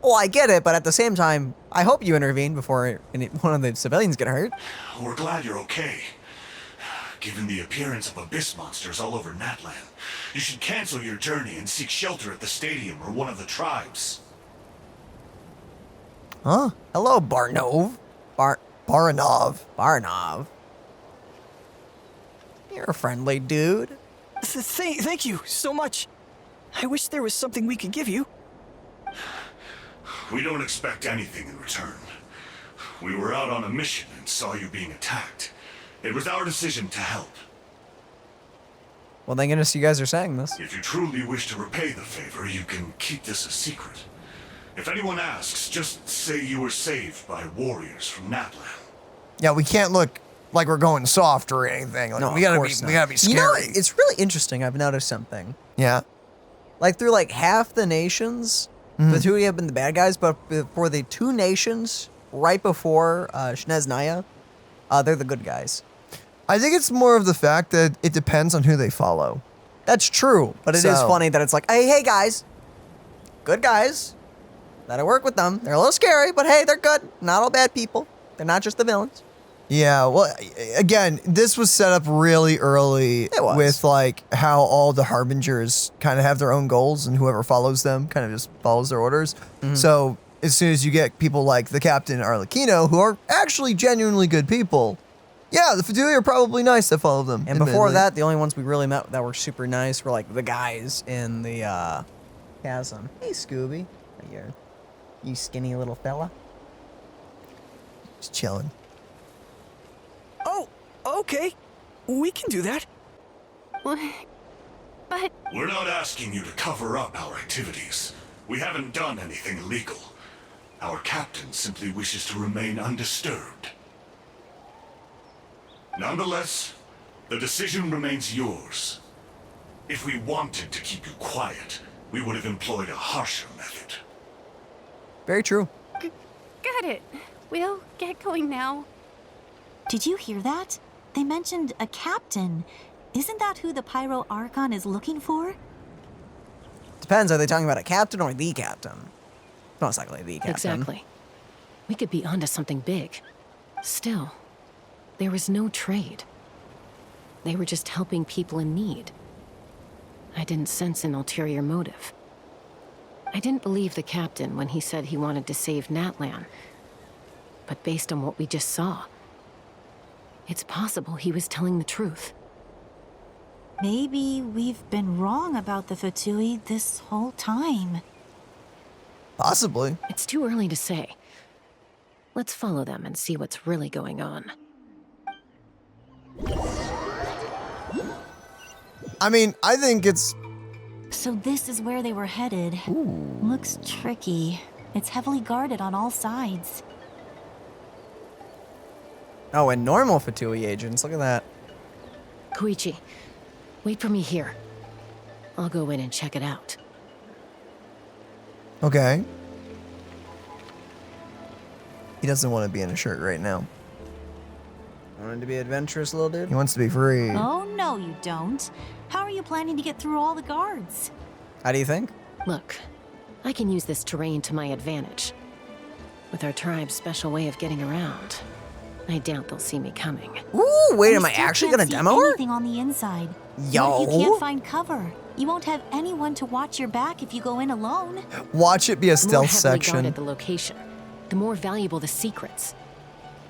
Oh, I get it, but at the same time, I hope you intervene before one of the civilians get hurt. We're glad you're okay. Given the appearance of abyss monsters all over Natlan, you should cancel your journey and seek shelter at the stadium or one of the tribes. Huh? Hello, Barnov. Barnov. You're a friendly dude. Thank you so much. I wish there was something we could give you. We don't expect anything in return. We were out on a mission and saw you being attacked. It was our decision to help. Well, thank goodness you guys are saying this. If you truly wish to repay the favor, you can keep this a secret. If anyone asks, just say you were saved by warriors from Natlan. Yeah, we can't look like we're going soft or anything. Like, No, we gotta of course be not. scary. You know, it's really interesting. I've noticed something. Yeah. Like through like half the nations, the two have been the bad guys, but for the two nations right before Shneznaya, they're the good guys. I think it's more of the fact that it depends on who they follow. That's true, but it is funny that it's like, hey guys, good guys. Let it work with them. They're a little scary, but hey, they're good. Not all bad people. They're not just the villains. Yeah, well, again, this was set up really early It was. with like how all the harbingers kind of have their own goals and whoever follows them kind of just follows their orders. So as soon as you get people like the Captain Arlecchino, who are actually genuinely good people, yeah, the Fatui are probably nice to follow them. And before admittedly. that, the only ones we really met that were super nice were like the guys in the chasm. Hey, Scooby. You skinny little fella. Just chilling. Oh, okay. We can do that. But We're not asking you to cover up our activities. We haven't done anything illegal. Our captain simply wishes to remain undisturbed. Nonetheless, the decision remains yours. If we wanted to keep you quiet, we would have employed a harsher method. Very true. Got it. We'll get going now. Did you hear that? They mentioned a captain. Isn't that who the Pyro Archon is looking for? Depends, are they talking about a captain or the captain? Most likely the captain. Exactly. We could be onto something big. Still, there was no trade. They were just helping people in need. I didn't sense an ulterior motive. I didn't believe the captain when he said he wanted to save Natlan. But based on what we just saw, it's possible he was telling the truth. Maybe we've been wrong about the Fatui this whole time. Possibly. It's too early to say. Let's follow them and see what's really going on. I mean, I think it's... So this is where they were headed. Looks tricky. It's heavily guarded on all sides. Oh, and normal Fatui agents. Look at that. Koichi, wait for me here. I'll go in and check it out. Okay. He doesn't want to be in a shirt right now. Wanted to be adventurous, little dude? He wants to be free. Oh, no, you don't. How are you planning to get through all the guards? How do you think? Look, I can use this terrain to my advantage. With our tribe's special way of getting around, I doubt they'll see me coming. Ooh, wait, am I actually gonna demo her? Anything on the inside. Yo. What if you can't find cover? You won't have anyone to watch your back if you go in alone. Watch it be a The more stealth heavily section. guarded the location, the more valuable the secrets.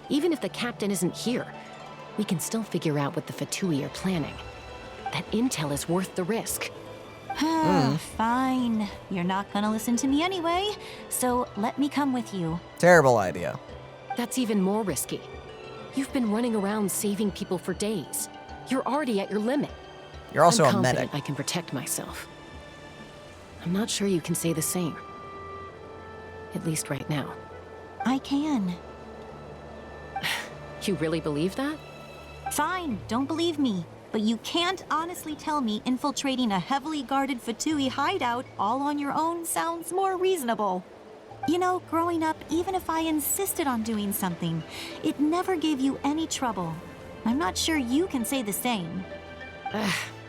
Even if the captain isn't here, we can still figure out what the Fatui are planning. That intel is worth the risk. Fine. You're not gonna listen to me anyway, so let me come with you. Terrible idea. That's even more risky. You've been running around saving people for days. You're already at your limit. You're also I'm a medic. confident I can protect myself. I'm not sure you can say the same. At least right now. I can. You really believe that? Fine, don't believe me. But you can't honestly tell me infiltrating a heavily guarded Fatui hideout all on your own sounds more reasonable. You know, growing up, even if I insisted on doing something, it never gave you any trouble. I'm not sure you can say the same.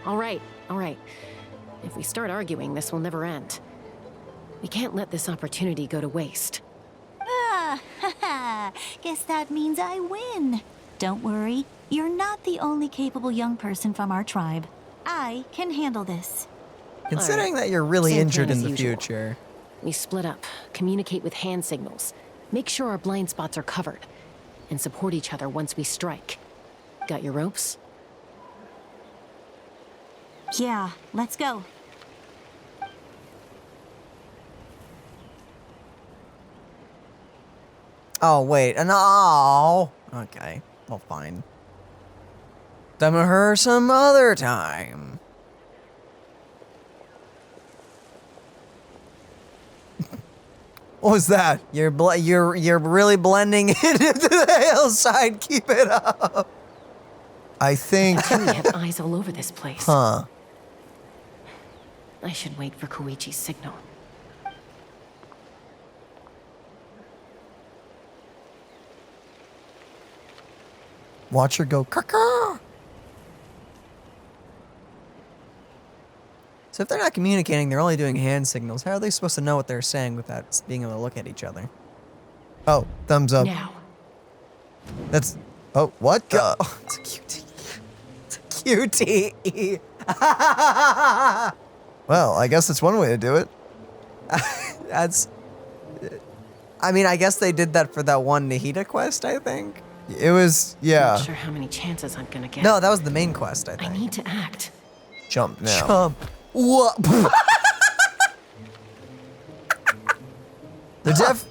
All right. If we start arguing, this will never end. We can't let this opportunity go to waste. Guess that means I win. Don't worry, you're not the only capable young person from our tribe. I can handle this. Considering that you're really Same injured plan in as the usual. future. We split up, communicate with hand signals, make sure our blind spots are covered, and support each other once we strike. Got your ropes? Yeah, let's go. Oh, wait. No. Okay. Well, fine. Demo her some other time. What was that? You're really blending into the hillside. Keep it up. I think... We have eyes all over this place. Huh. I should wait for Koichi's signal. Watch her go caw. So if they're not communicating, they're only doing hand signals. How are they supposed to know what they're saying without being able to look at each other? Oh, thumbs up. Now. That's... Oh, what? Oh, it's a cutie. It's a cutie. Well, I guess that's one way to do it. That's... I mean, I guess they did that for that one Nahida quest, I think. It was... Yeah. Not sure how many chances I'm gonna get. No, that was the main quest, I think. I need to act. Jump now. Jump. What?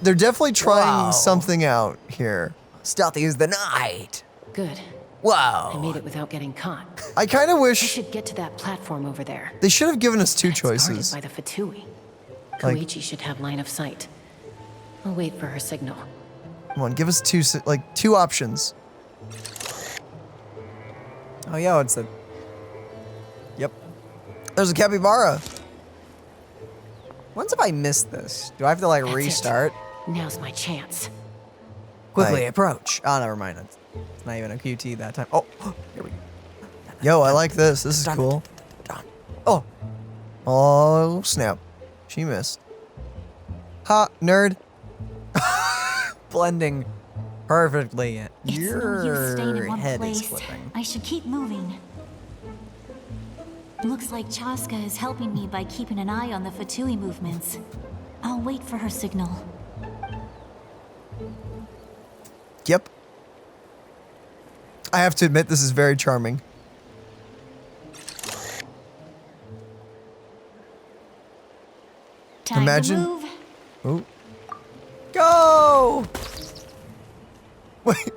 They're definitely trying Wow. something out here. Stealthy is the night. Good. Whoa. I made it without getting caught. I kind of I wish should get to that platform over there. they should have given us two It's guarded choices. by the Fatui. Like- Koichi should have line of sight. I'll wait for her signal. Come on, give us two options. Oh, yo, it's the... Yep. There's a capybara. When's if I missed this? Do I have to, like, That's it. restart? Now's my chance. Quickly Right. approach. Oh, never mind. It's not even a QT that time. Oh, here we go. Yo, I like this. This is Done. cool. Done. Oh, Oh, snap. She missed. Ha, nerd. blending perfectly. It's no use Your staying in one head is place. flipping. I should keep moving. Looks like Chaska is helping me by keeping an eye on the Fatui movements. I'll wait for her signal. Yep. I have to admit, this is very charming. Time Imagine- to move. Oh, Go! Wait,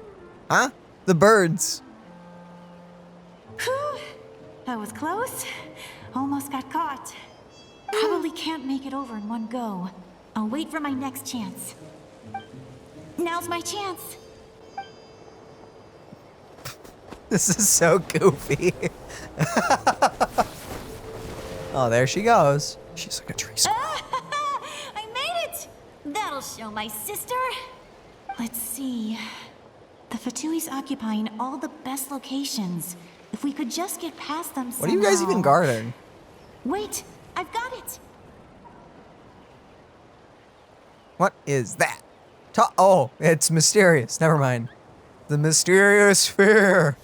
Huh? the birds. Whew. That was close. Almost got caught. Probably can't make it over in one go. I'll wait for my next chance. Now's my chance. This is so goofy. Oh, there she goes. She's like a tree squirrel. I made it! That'll show my sister. Let's see. The Fatui's occupying all the best locations. If we could just get past them somehow. What are you guys even guarding? Wait, I've got it. What is that? Oh, it's mysterious. Never mind. The mysterious sphere.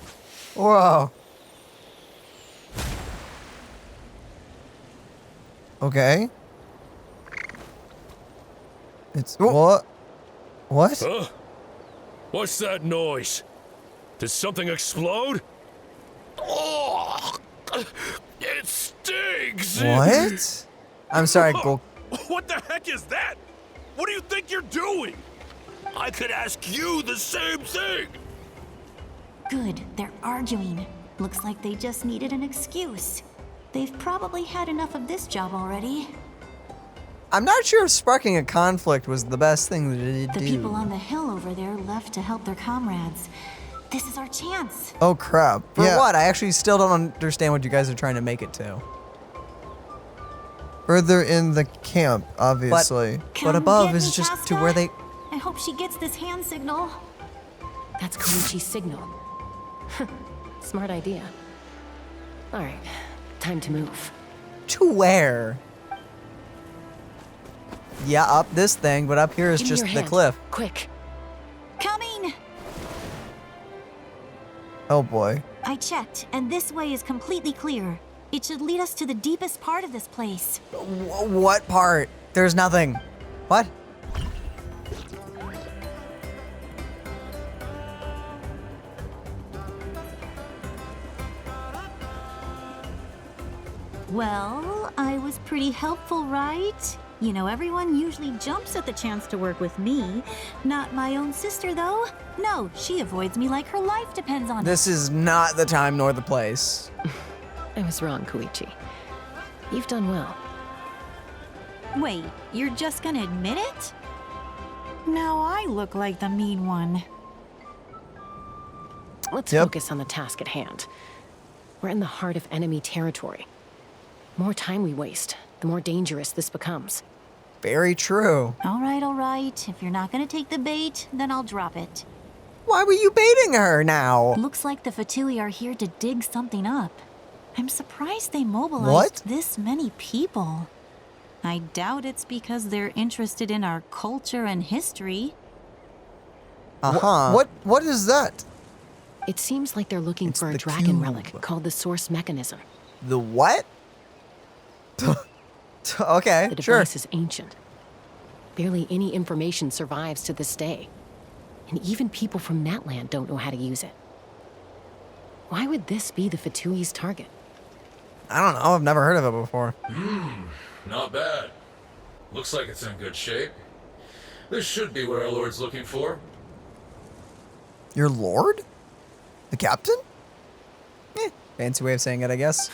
Whoa. Okay. It's what? What? Huh? What's that noise? Did something explode? Oh, it stings! What? I'm sorry, Gul. What the heck is that? What do you think you're doing? I could ask you the same thing. Good, they're arguing. Looks like they just needed an excuse. They've probably had enough of this job already. I'm not sure if sparking a conflict was the best thing to do. The people on the hill over there left to help their comrades. This is our chance. Oh crap. For Yeah. what? I actually still don't understand what you guys are trying to make it to. Further in the camp, obviously. But above is just to where they... I hope she gets this hand signal. That's Koichi's signal. Smart idea. All right, time to move. To where? Yeah, up this thing, but up here is Give me just your the hand. cliff. Quick. Coming! Oh boy. I checked, and this way is completely clear. It should lead us to the deepest part of this place. What part? There's nothing. What? Well, I was pretty helpful, right? You know, everyone usually jumps at the chance to work with me. Not my own sister, though. No, she avoids me like her life depends on it. This is not the time nor the place. I was wrong, Koichi. You've done well. Wait, you're just gonna admit it? Now I look like the mean one. Let's focus on the task at hand. We're in the heart of enemy territory. More time we waste, the more dangerous this becomes. Very true. All right. If you're not gonna take the bait, then I'll drop it. Why were you baiting her now? Looks like the Fatui are here to dig something up. I'm surprised they mobilized this many people. I doubt it's because they're interested in our culture and history. Uh-huh. What is that? It seems like they're looking for a dragon relic called the Source Mechanism. The what? Okay, The sure. device is ancient. Barely any information survives to this day. And even people from Natland don't know how to use it. Why would this be the Fatui's target? I don't know. I've never heard of it before. Not bad. Looks like it's in good shape. This should be what our Lord's looking for. Your lord? The captain? Fancy way of saying it, I guess.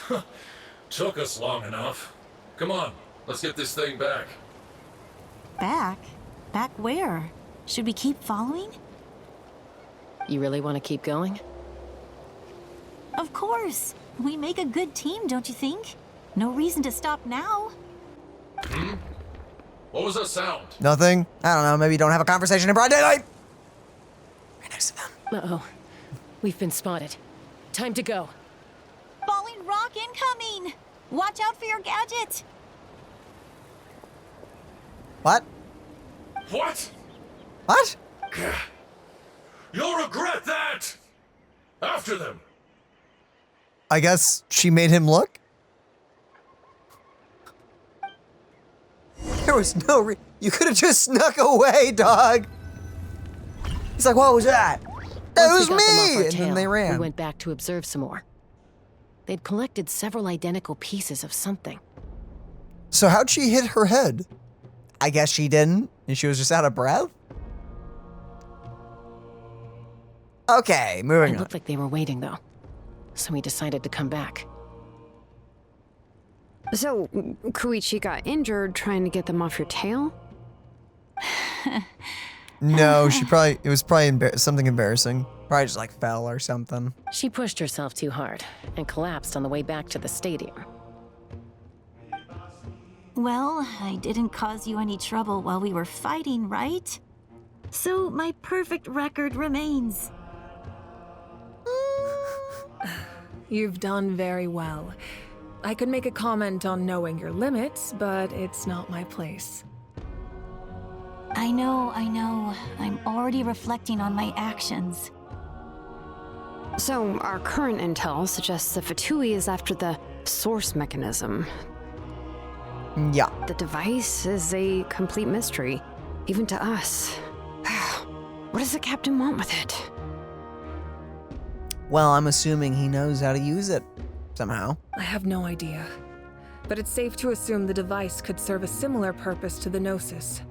Took us long enough. Come on, let's get this thing back. Back? Back where? Should we keep following? You really want to keep going? Of course. We make a good team, don't you think? No reason to stop now. What was that sound? Nothing. I don't know. Maybe don't have a conversation in broad daylight. Right next to them. Uh-oh. We've been spotted. Time to go. Falling rock incoming! Watch out for your gadget! What? What? What? You'll regret that! After them! I guess she made him look? There was no you could have just snuck away, dog. He's like, what was that? That Once was we got them off me! our And then tail, they ran. We went back to observe some more. They'd collected several identical pieces of something. So how'd she hit her head? I guess she didn't, and she was just out of breath? Okay, moving It on. looked like they were waiting, though. So we decided to come back. So, Koichi got injured trying to get them off your tail? No, it was probably something embarrassing. Probably just like fell or something. She pushed herself too hard and collapsed on the way back to the stadium. Well, I didn't cause you any trouble while we were fighting, right? So my perfect record remains. You've done very well. I could make a comment on knowing your limits, but it's not my place. I know. I'm already reflecting on my actions. So, our current intel suggests the Fatui is after the source mechanism. Yeah. The device is a complete mystery, even to us. What does the captain want with it? Well, I'm assuming he knows how to use it somehow. I have no idea. But it's safe to assume the device could serve a similar purpose to the Gnosis.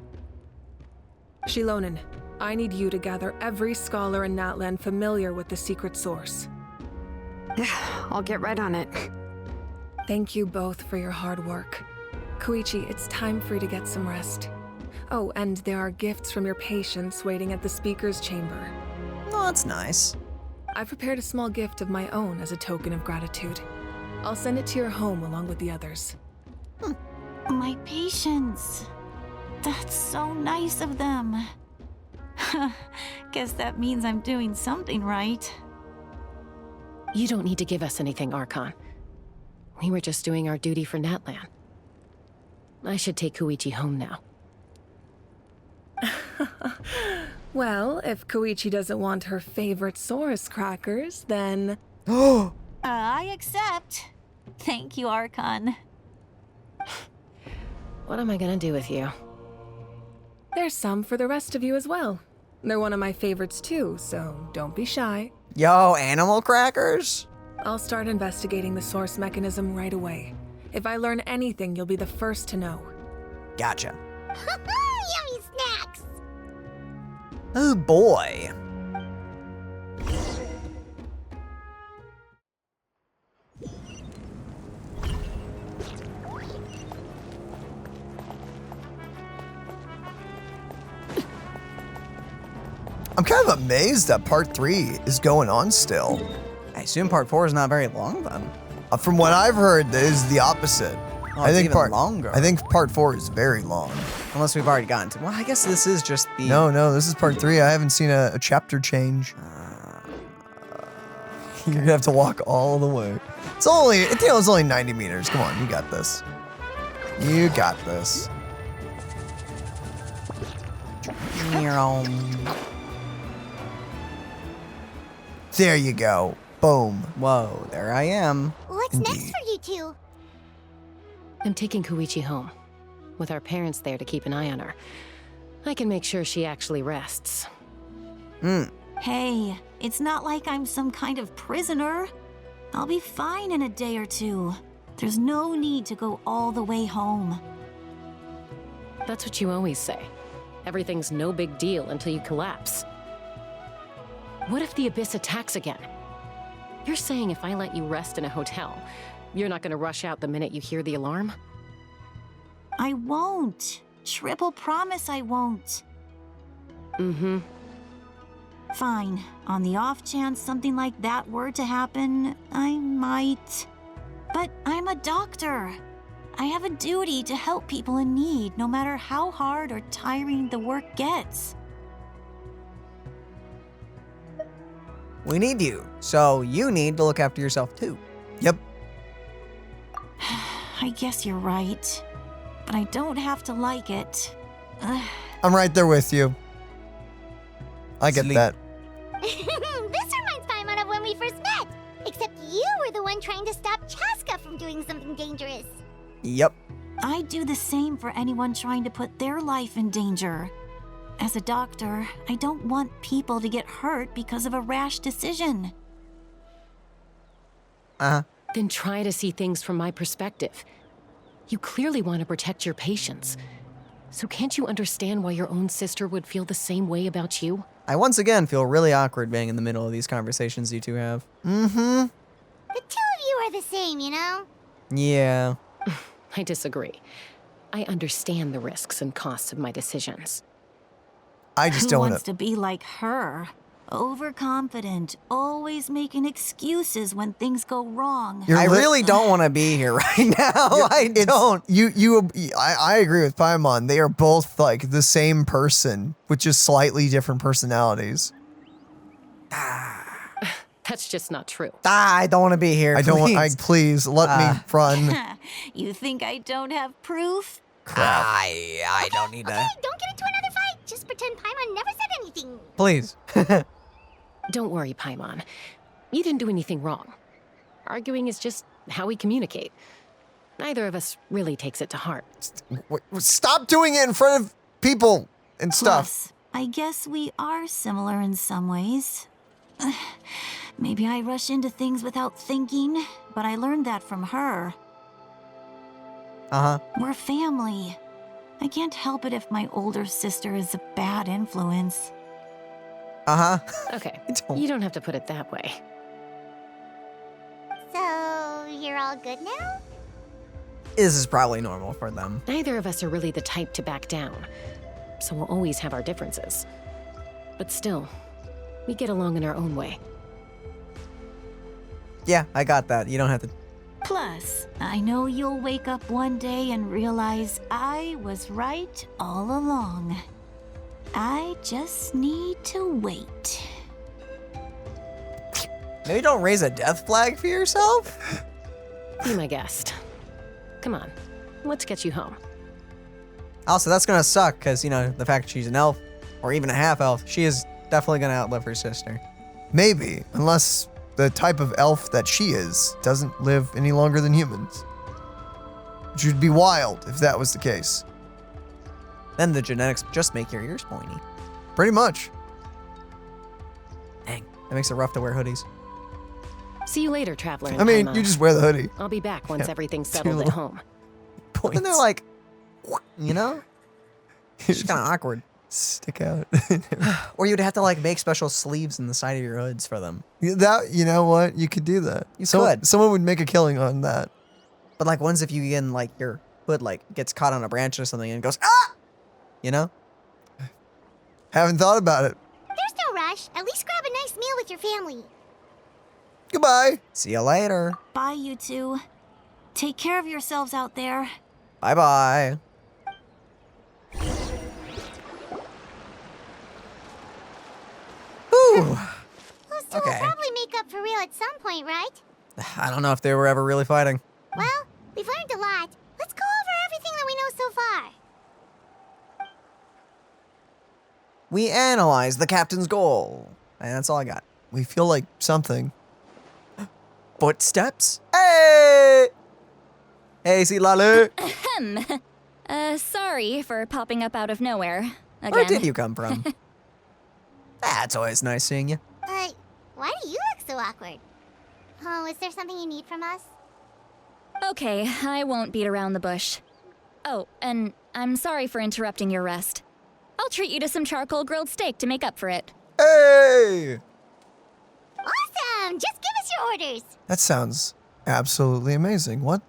Xilonen, I need you to gather every scholar in Natlan familiar with the secret source. I'll get right on it. Thank you both for your hard work. Koichi, it's time for you to get some rest. Oh, and there are gifts from your patients waiting at the speaker's chamber. Oh, that's nice. I've prepared a small gift of my own as a token of gratitude. I'll send it to your home along with the others. My patience. That's so nice of them. Guess that means I'm doing something right. You don't need to give us anything, Archon. We were just doing our duty for Natlan. I should take Koichi home now. Well, if Koichi doesn't want her favorite Saurus crackers, then... I accept. Thank you, Archon. What am I gonna do with you? There's some for the rest of you as well. They're one of my favorites too, so don't be shy. Yo, animal crackers? I'll start investigating the source mechanism right away. If I learn anything, you'll be the first to know. Gotcha. Yummy snacks! Oh boy. I'm kind of amazed that part 3 is going on still. I assume part 4 is not very long then. From what I've heard, that is the opposite. Oh, I think it's even longer. I think part 4 is very long. Unless we've already gotten to. Well, I guess this is just the. No, this is part 3. I haven't seen a chapter change. You're gonna have to walk all the way. It's only 90 meters. Come on, you got this. You got this. There you go. Boom. Whoa, there I am. What's next for you two? I'm taking Koichi home. With our parents there to keep an eye on her. I can make sure she actually rests. Hey, it's not like I'm some kind of prisoner. I'll be fine in a day or two. There's no need to go all the way home. That's what you always say. Everything's no big deal until you collapse. What if the Abyss attacks again? You're saying if I let you rest in a hotel, you're not gonna rush out the minute you hear the alarm? I won't. Triple promise I won't. Fine. On the off chance something like that were to happen, I might. But I'm a doctor. I have a duty to help people in need, no matter how hard or tiring the work gets. We need you, so you need to look after yourself too. Yep. I guess you're right. But I don't have to like it. I'm right there with you. I get that. This reminds Paimon of when we first met. Except you were the one trying to stop Chaska from doing something dangerous. Yep. I'd do the same for anyone trying to put their life in danger. As a doctor, I don't want people to get hurt because of a rash decision. Then try to see things from my perspective. You clearly want to protect your patients. So can't you understand why your own sister would feel the same way about you? I once again feel really awkward being in the middle of these conversations you two have. The two of you are the same, you know? Yeah. I disagree. I understand the risks and costs of my decisions. I just Who don't wants want to be like her? Overconfident, always making excuses when things go wrong. I really don't want to be here right now. I don't. I agree with Paimon. They are both like the same person with just slightly different personalities. That's just not true. I don't want to be here. I don't want. Please let me run. You think I don't have proof? Crap. I don't need that. Don't get into another fight. Just pretend Paimon never said anything. Please. Don't worry, Paimon. You didn't do anything wrong. Arguing is just how we communicate. Neither of us really takes it to heart. Stop doing it in front of people and stuff. Plus, I guess we are similar in some ways. Maybe I rush into things without thinking, but I learned that from her. We're family. I can't help it if my older sister is a bad influence. Okay, you don't have to put it that way. So, you're all good now? This is probably normal for them. Neither of us are really the type to back down, so we'll always have our differences. But still, we get along in our own way. Yeah, I got that. You don't have to. Plus, I know you'll wake up one day and realize I was right all along. I just need to wait. Maybe don't raise a death flag for yourself? Be my guest. Come on, let's get you home. Also, that's gonna suck, because, you know, the fact that she's an elf, or even a half-elf, she is definitely gonna outlive her sister. Maybe, unless the type of elf that she is doesn't live any longer than humans. Which would be wild if that was the case. Then the genetics just make your ears pointy. Pretty much. Dang, that makes it rough to wear hoodies. See you later, traveler. I mean, you just wear the hoodie. I'll be back once Yeah, everything's two settled at little home. But then they're like, you know? It's just kind of awkward. Stick out. Or you'd have to like make special sleeves in the side of your hoods for them. That, you know what? You could do that. You could. Someone would make a killing on that. But like ones if you get like your hood like gets caught on a branch or something and goes, ah! You know? Haven't thought about it. There's no rush. At least grab a nice meal with your family. Goodbye. See you later. Bye, you two. Take care of yourselves out there. Bye-bye. Whew. So Okay. we'll probably make up for real at some point, right? I don't know if they were ever really fighting. Well, we've learned a lot. Let's go over everything that we know so far. We analyzed the captain's goal. And that's all I got. We feel like something. Footsteps? Hey! Hey, Citlali. Ahem. Sorry for popping up out of nowhere. Again. Where did you come from? That's always nice seeing you. Why do you look so awkward? Oh, is there something you need from us? Okay, I won't beat around the bush. Oh, and I'm sorry for interrupting your rest. I'll treat you to some charcoal grilled steak to make up for it. Hey! Awesome! Just give us your orders. That sounds absolutely amazing. What?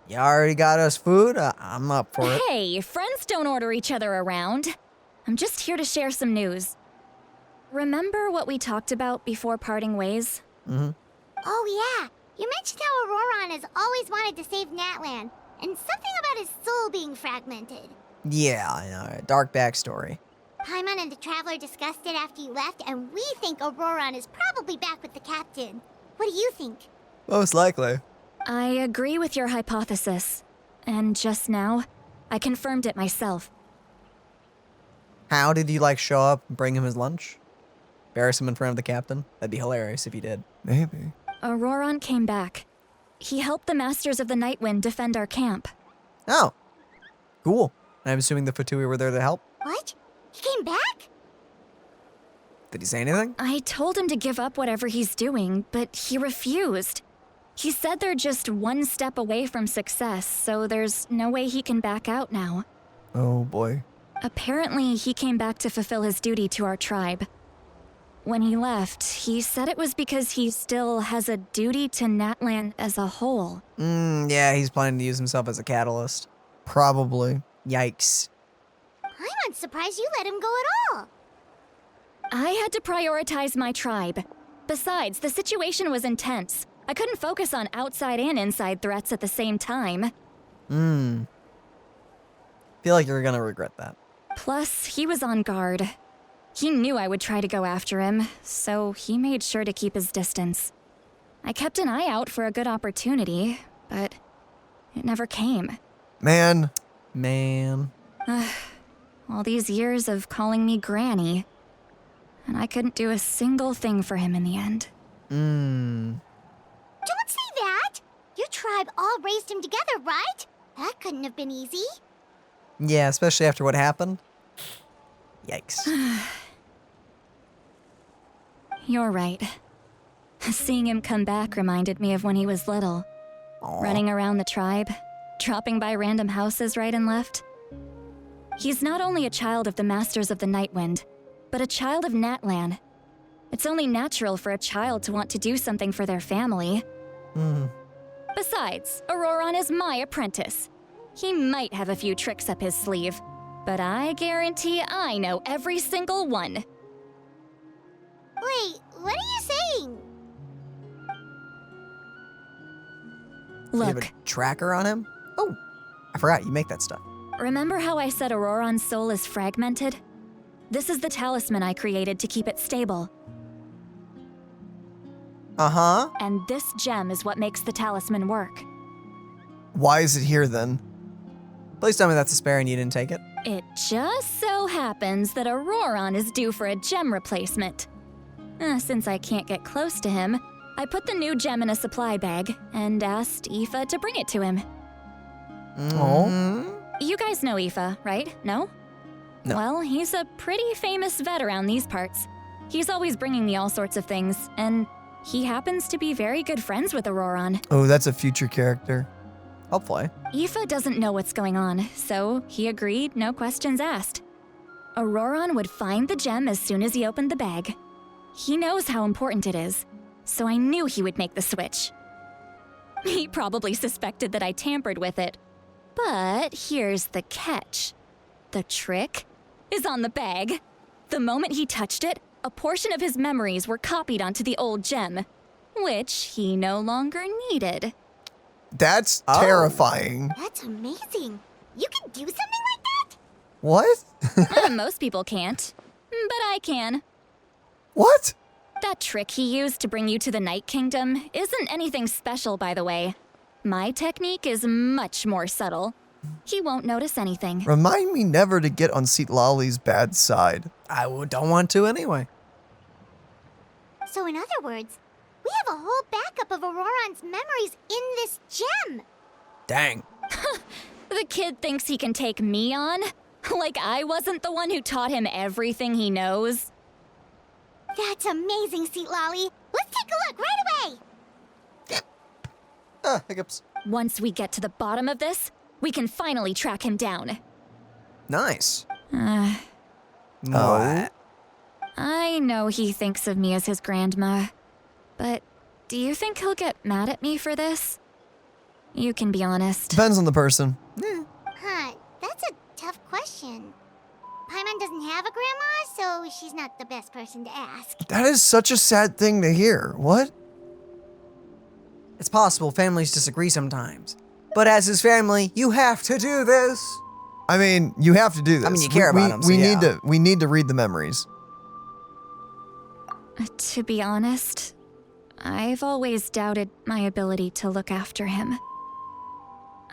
You already got us food? I'm up for it. Hey, friends don't order each other around. I'm just here to share some news. Remember what we talked about before parting ways? Mm-hmm. Oh, yeah. You mentioned how Ororon has always wanted to save Natlan, and something about his soul being fragmented. Yeah, I know. Dark backstory. Paimon and the Traveler discussed it after you left, and we think Ororon is probably back with the captain. What do you think? Most likely. I agree with your hypothesis. And just now, I confirmed it myself. How did you, like, show up and bring him his lunch? Embarrass him in front of the captain? That'd be hilarious if you did. Maybe. Ororon came back. He helped the Masters of the Nightwind defend our camp. Oh. Cool. I'm assuming the Fatui were there to help? What? He came back? Did he say anything? I told him to give up whatever he's doing, but he refused. He said they're just one step away from success, so there's no way he can back out now. Oh boy. Apparently, he came back to fulfill his duty to our tribe. When he left, he said it was because he still has a duty to Natlan as a whole. Yeah, he's planning to use himself as a catalyst. Probably. Yikes. I'm surprised you let him go at all. I had to prioritize my tribe. Besides, the situation was intense. I couldn't focus on outside and inside threats at the same time. Feel like you're gonna regret that. Plus, he was on guard. He knew I would try to go after him, so he made sure to keep his distance. I kept an eye out for a good opportunity, but it never came. Man. All these years of calling me Granny, and I couldn't do a single thing for him in the end. Don't say that! Your tribe all raised him together, right? That couldn't have been easy. Yeah, especially after what happened. Yikes. You're right. Seeing him come back reminded me of when he was little. Aww. Running around the tribe, dropping by random houses right and left. He's not only a child of the Masters of the Nightwind, but a child of Natlan. It's only natural for a child to want to do something for their family. Besides, Ororon is my apprentice. He might have a few tricks up his sleeve, but I guarantee I know every single one. Wait, what are you saying? You have Look, a tracker on him? Oh, I forgot, you make that stuff. remember how I said Auroron's soul is fragmented? This is the talisman I created to keep it stable. Uh-huh. And this gem is what makes the talisman work. Why is it here then? Please tell me that's a spare and you didn't take it. It just so happens that Ororon is due for a gem replacement. Since I can't get close to him, I put the new gem in a supply bag and asked Aoife to bring it to him. Oh? You guys know Aoife, right? No? No. Well, he's a pretty famous vet around these parts. He's always bringing me all sorts of things, and he happens to be very good friends with Ororon. Oh, that's a future character. Hopefully. Aoife doesn't know what's going on, so he agreed, no questions asked. Ororon would find the gem as soon as he opened the bag. He knows how important it is, so I knew he would make the switch. He probably suspected that I tampered with it. But here's the catch. The trick is on the bag. The moment he touched it, a portion of his memories were copied onto the old gem, which he no longer needed. That's terrifying. That's amazing. You can do something like that? What? Most people can't, but I can. What? That trick he used to bring you to the Night Kingdom isn't anything special, by the way. My technique is much more subtle. He won't notice anything. Remind me never to get on Citlali's bad side. I don't want to anyway. So in other words, we have a whole backup of Auroron's memories in this gem. Dang. The kid thinks he can take me on? Like I wasn't the one who taught him everything he knows? That's amazing, Citlali. Let's take a look right away. Hiccups. Once we get to the bottom of this, we can finally track him down. Nice. Oh. I know he thinks of me as his grandma, but do you think he'll get mad at me for this? You can be honest. Depends on the person. Huh, that's a tough question. Paimon doesn't have a grandma, so she's not the best person to ask. That is such a sad thing to hear. What? It's possible families disagree sometimes. But as his family, you have to do this. I mean, you have to do this. I mean, you care about him, so we yeah. need to read the memories. To be honest, I've always doubted my ability to look after him.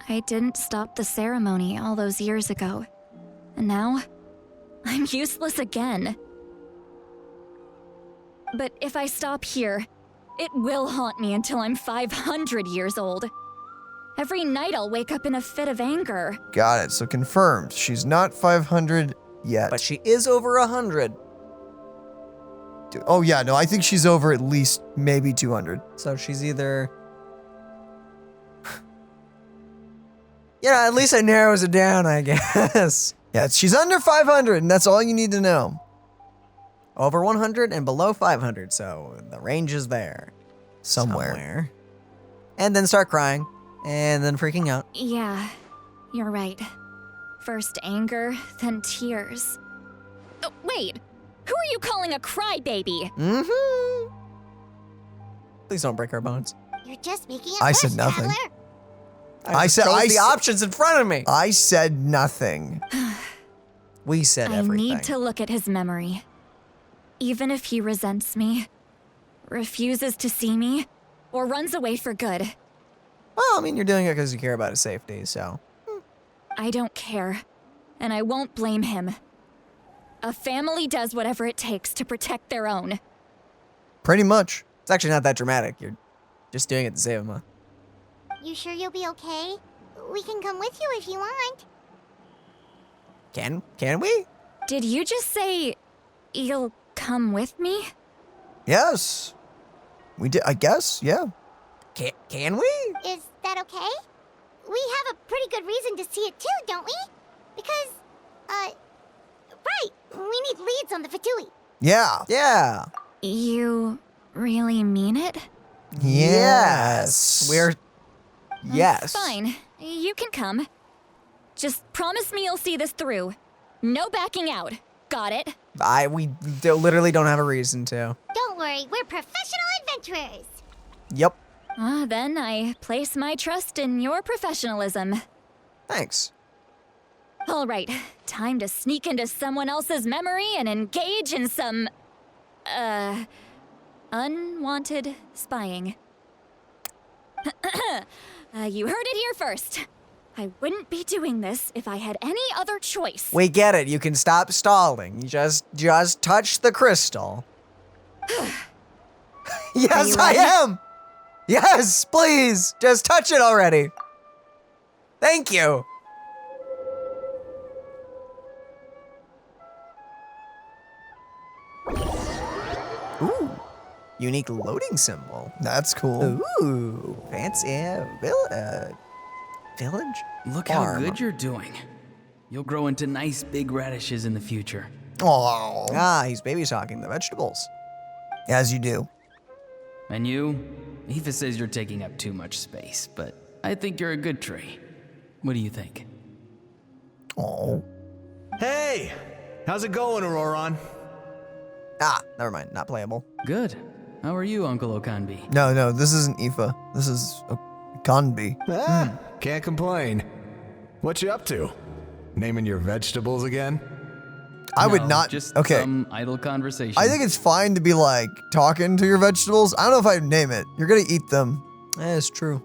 I didn't stop the ceremony all those years ago, and now I'm useless again. But if I stop here, it will haunt me until I'm 500 years old. Every night I'll wake up in a fit of anger. Got it. So confirmed. She's not 500 yet. But she is over 100. Oh yeah, no, I think she's over at least maybe 200. So she's either... Yeah, at least it narrows it down, I guess. Yeah, she's under 500, and that's all you need to know. Over 100 and below 500, so the range is there. Somewhere. And then start crying, and then freaking out. Yeah, you're right. First anger, then tears. Oh, wait, who are you calling a crybaby? Mm-hmm. Please don't break our bones. You're just making it I worse, said nothing. Traveler. I said the options in front of me. I said nothing. We said I everything. need to look at his memory. Even if he resents me, refuses to see me, or runs away for good. Well, I mean, you're doing it because you care about his safety, so. I don't care, and I won't blame him. A family does whatever it takes to protect their own. Pretty much. It's actually not that dramatic. You're just doing it to save him, huh? You sure you'll be okay? We can come with you if you want. Can we? Did you just say you'll come with me? Yes. We did, I guess, yeah. Can we? Is that okay? We have a pretty good reason to see it too, don't we? Because, right, we need leads on the Fatui. Yeah. Yeah. You really mean it? Yes. Yes. Fine, you can come. Just promise me you'll see this through. No backing out. Got it? We literally don't have a reason to. Don't worry, we're professional adventurers. Yep. Then I place my trust in your professionalism. Thanks. All right, time to sneak into someone else's memory and engage in some, unwanted spying. You heard it here first. I wouldn't be doing this if I had any other choice. We get it. You can stop stalling. You just touch the crystal. Yes, I am. Yes, please. Just touch it already. Thank you. Ooh. Unique loading symbol. That's cool. Ooh. Fancy village? Look Farm. how good you're doing. You'll grow into nice big radishes in the future. Oh. Ah, he's baby talking the vegetables. As you do. And you? Aoife says you're taking up too much space, but I think you're a good tree. What do you think? Oh. Hey! How's it going, Ororon? Ah, never mind. Not playable. Good. How are you, Uncle Okanbi? No, this isn't Aoife. This is Okanbi. Can't complain. What you up to? Naming your vegetables again? I would not. Just okay. some idle conversation. I think it's fine to be like talking to your vegetables. I don't know if I'd name it. You're gonna eat them. It's true.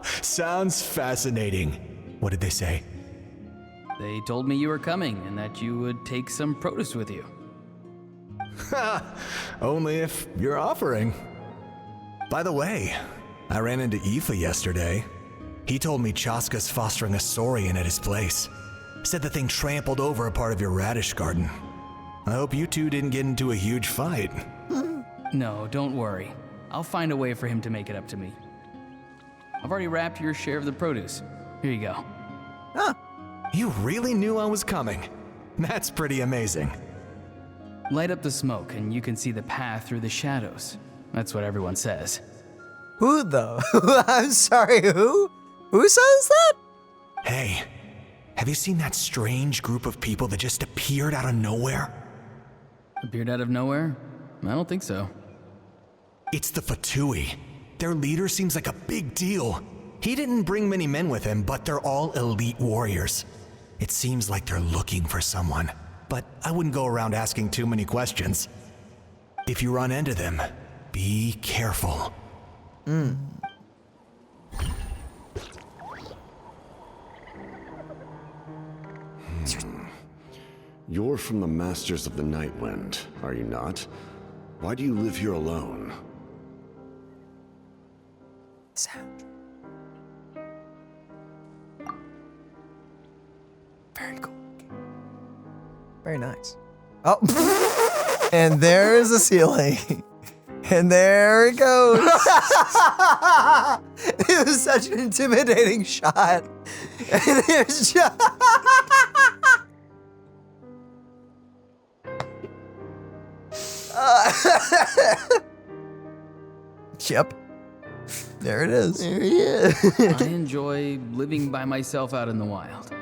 Sounds fascinating. What did they say? They told me you were coming and that you would take some produce with you. Only if you're offering. By the way, I ran into Aoife yesterday. He told me Chaska's fostering a saurian at his place. Said the thing trampled over a part of your radish garden. I hope you two didn't get into a huge fight. No, don't worry. I'll find a way for him to make it up to me. I've already wrapped your share of the produce. Here you go. Huh. You really knew I was coming. That's pretty amazing. Light up the smoke and you can see the path through the shadows. That's what everyone says. Who though? I'm sorry, who? Who says that? Hey, have you seen that strange group of people that just appeared out of nowhere? Appeared out of nowhere? I don't think so. It's the Fatui. Their leader seems like a big deal. He didn't bring many men with him, but they're all elite warriors. It seems like they're looking for someone, but I wouldn't go around asking too many questions. If you run into them, be careful. You're from the Masters of the Night Wind, are you not? Why do you live here alone? Sound. Very cool. Very nice. Oh. And there's the ceiling. And there it goes. It was such an intimidating shot. And there's just... Yep. There it is. There he is. I enjoy living by myself out in the wild.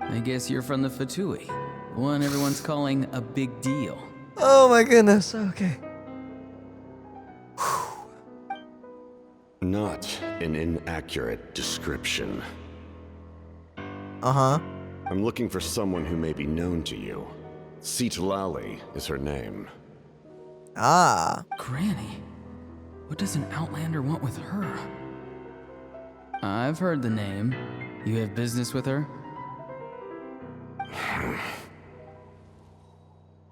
I guess you're from the Fatui, the one everyone's calling a big deal. Oh my goodness, okay. Not an inaccurate description. Uh-huh. I'm looking for someone who may be known to you. Citlali is her name. Ah. Granny? What does an Outlander want with her? I've heard the name. You have business with her?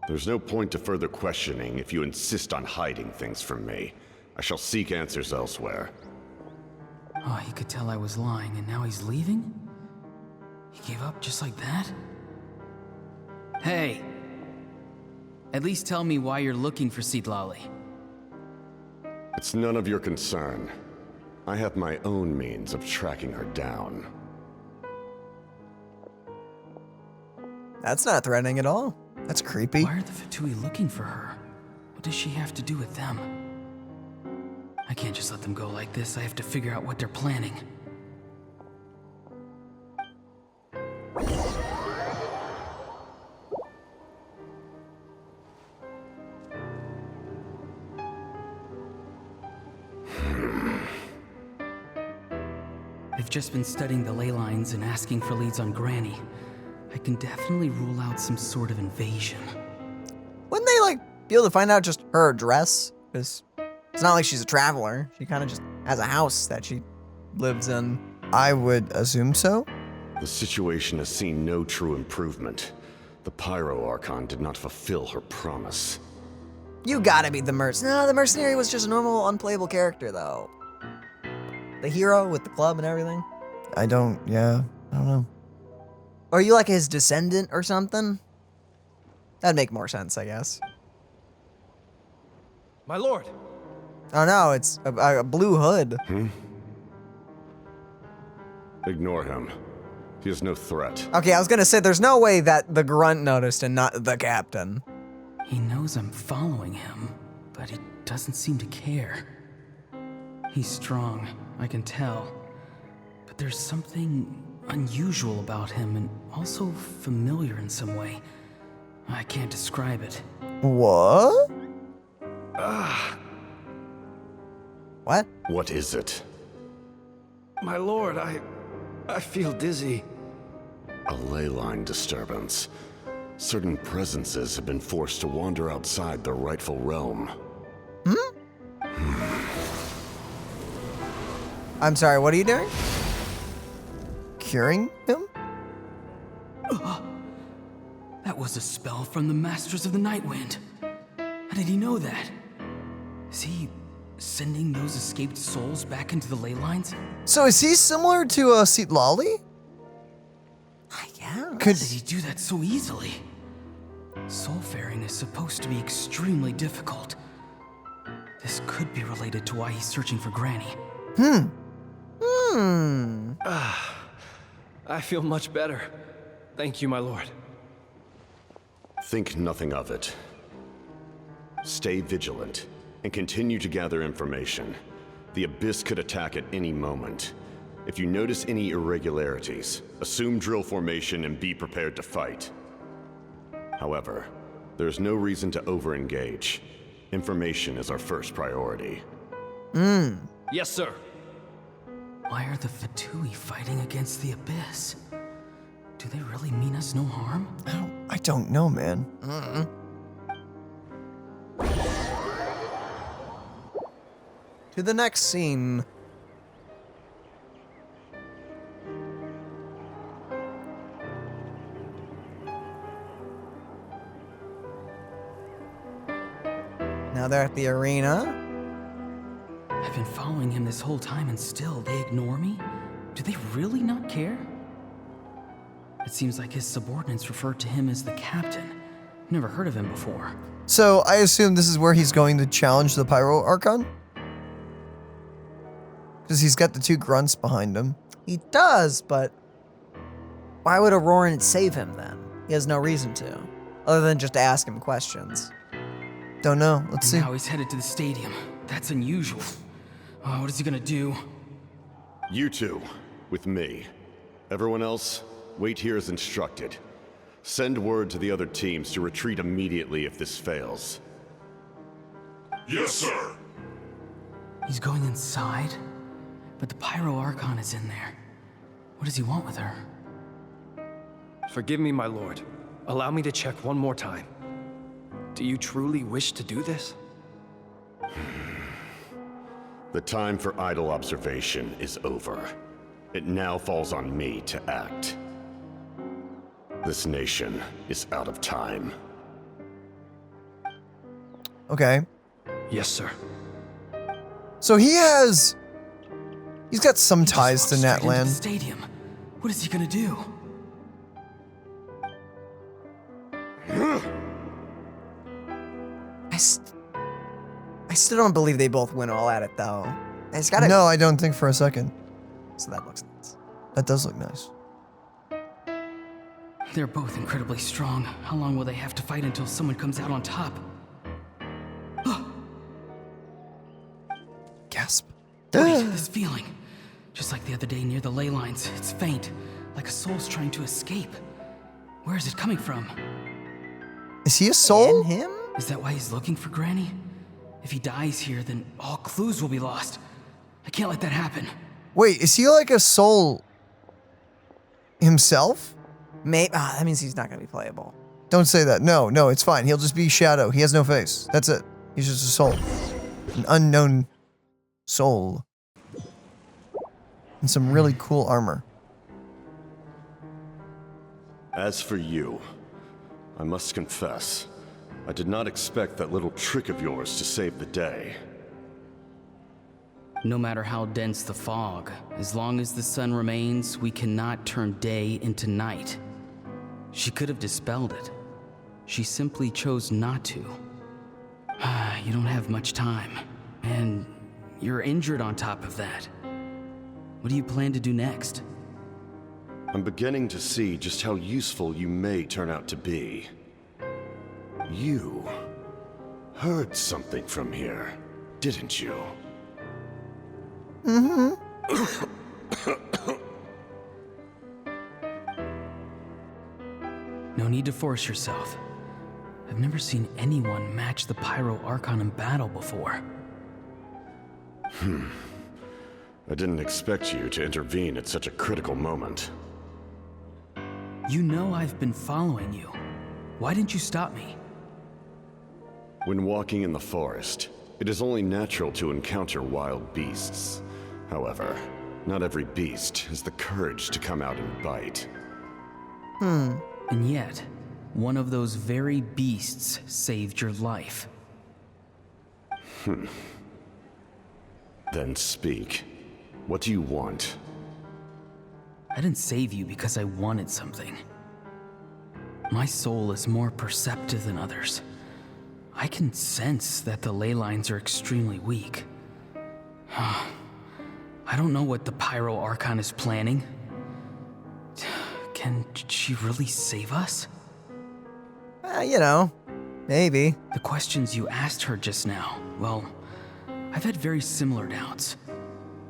There's no point to further questioning if you insist on hiding things from me. I shall seek answers elsewhere. Oh, he could tell I was lying, and now he's leaving? He gave up just like that? Hey! At least tell me why you're looking for Citlali. It's none of your concern. I have my own means of tracking her down. That's not threatening at all. That's creepy. Why are the Fatui looking for her? What does she have to do with them? I can't just let them go like this. I have to figure out what they're planning. I've just been studying the ley lines and asking for leads on Granny. I can definitely rule out some sort of invasion. Wouldn't they, like, be able to find out just her address? Because it's not like she's a traveler. She kind of just has a house that she lives in. I would assume so. The situation has seen no true improvement. The Pyro Archon did not fulfill her promise. You gotta be the mercenary. No, the mercenary was just a normal, unplayable character, though. The hero with the club and everything. I don't know. Or are you like his descendant or something? That'd make more sense, I guess. My lord. Oh no, it's a blue hood. Ignore him. He is no threat. Okay, I was gonna say there's no way that the grunt noticed and not the captain. He knows I'm following him, but he doesn't seem to care. He's strong, I can tell. But there's something unusual about him and also familiar in some way. I can't describe it. What? What? What is it? My lord, I feel dizzy. A ley line disturbance. Certain presences have been forced to wander outside their rightful realm. I'm sorry, what are you doing? Curing him? That was a spell from the Masters of the Nightwind. How did he know that? Is he sending those escaped souls back into the ley lines? So is he similar to Citlali? Yeah. How did he do that so easily? Soulfaring is supposed to be extremely difficult. This could be related to why he's searching for Granny. I feel much better. Thank you, my lord. Think nothing of it. Stay vigilant and continue to gather information. The Abyss could attack at any moment. If you notice any irregularities, assume drill formation and be prepared to fight. However, there's no reason to over-engage. Information is our first priority. Yes, sir. Why are the Fatui fighting against the Abyss? Do they really mean us no harm? I don't know, man. To the next scene. Now they're at the arena. I've been following him this whole time and still they ignore me? Do they really not care? It seems like his subordinates refer to him as the captain. Never heard of him before. So I assume this is where he's going to challenge the Pyro Archon? Because he's got the two grunts behind him. He does, but why would Ororon save him then? He has no reason to, other than just to ask him questions. Don't know. Let's see. Now he's headed to the stadium. That's unusual. What is he gonna do? You two, with me. Everyone else, wait here as instructed. Send word to the other teams to retreat immediately if this fails. Yes, sir. He's going inside? But the Pyro Archon is in there. What does he want with her? Forgive me, my lord. Allow me to check one more time. Do you truly wish to do this? The time for idle observation is over. It now falls on me to act. This nation is out of time. Okay. Yes, sir. So he's got some ties to Straight into the Natlan. stadium. What is he gonna do? I still don't believe they both went all at it, though. It's gotta... No, I don't think for a second. So that looks nice. That does look nice. They're both incredibly strong. How long will they have to fight until someone comes out on top? Gasp. This feeling. Just like the other day near the ley lines. It's faint, like a soul's trying to escape. Where is it coming from? Is he a soul? In him? Is that why he's looking for Granny? If he dies here, then all clues will be lost. I can't let that happen. Wait, is he like a soul himself? That means he's not gonna be playable. Don't say that. No, it's fine. He'll just be Shadow. He has no face. That's it. He's just a soul. An unknown soul. And some really cool armor. As for you, I must confess, I did not expect that little trick of yours to save the day. No matter how dense the fog, as long as the sun remains, we cannot turn day into night. She could have dispelled it. She simply chose not to. You don't have much time, and you're injured on top of that. What do you plan to do next? I'm beginning to see just how useful you may turn out to be. You heard something from here, didn't you? Mm-hmm. No need to force yourself. I've never seen anyone match the Pyro Archon in battle before. I didn't expect you to intervene at such a critical moment. You know I've been following you. Why didn't you stop me? When walking in the forest, it is only natural to encounter wild beasts. However, not every beast has the courage to come out and bite. And yet, one of those very beasts saved your life. Then speak. What do you want? I didn't save you because I wanted something. My soul is more perceptive than others. I can sense that the ley lines are extremely weak. I don't know what the Pyro Archon is planning. Can she really save us? Maybe. The questions you asked her just now, well, I've had very similar doubts.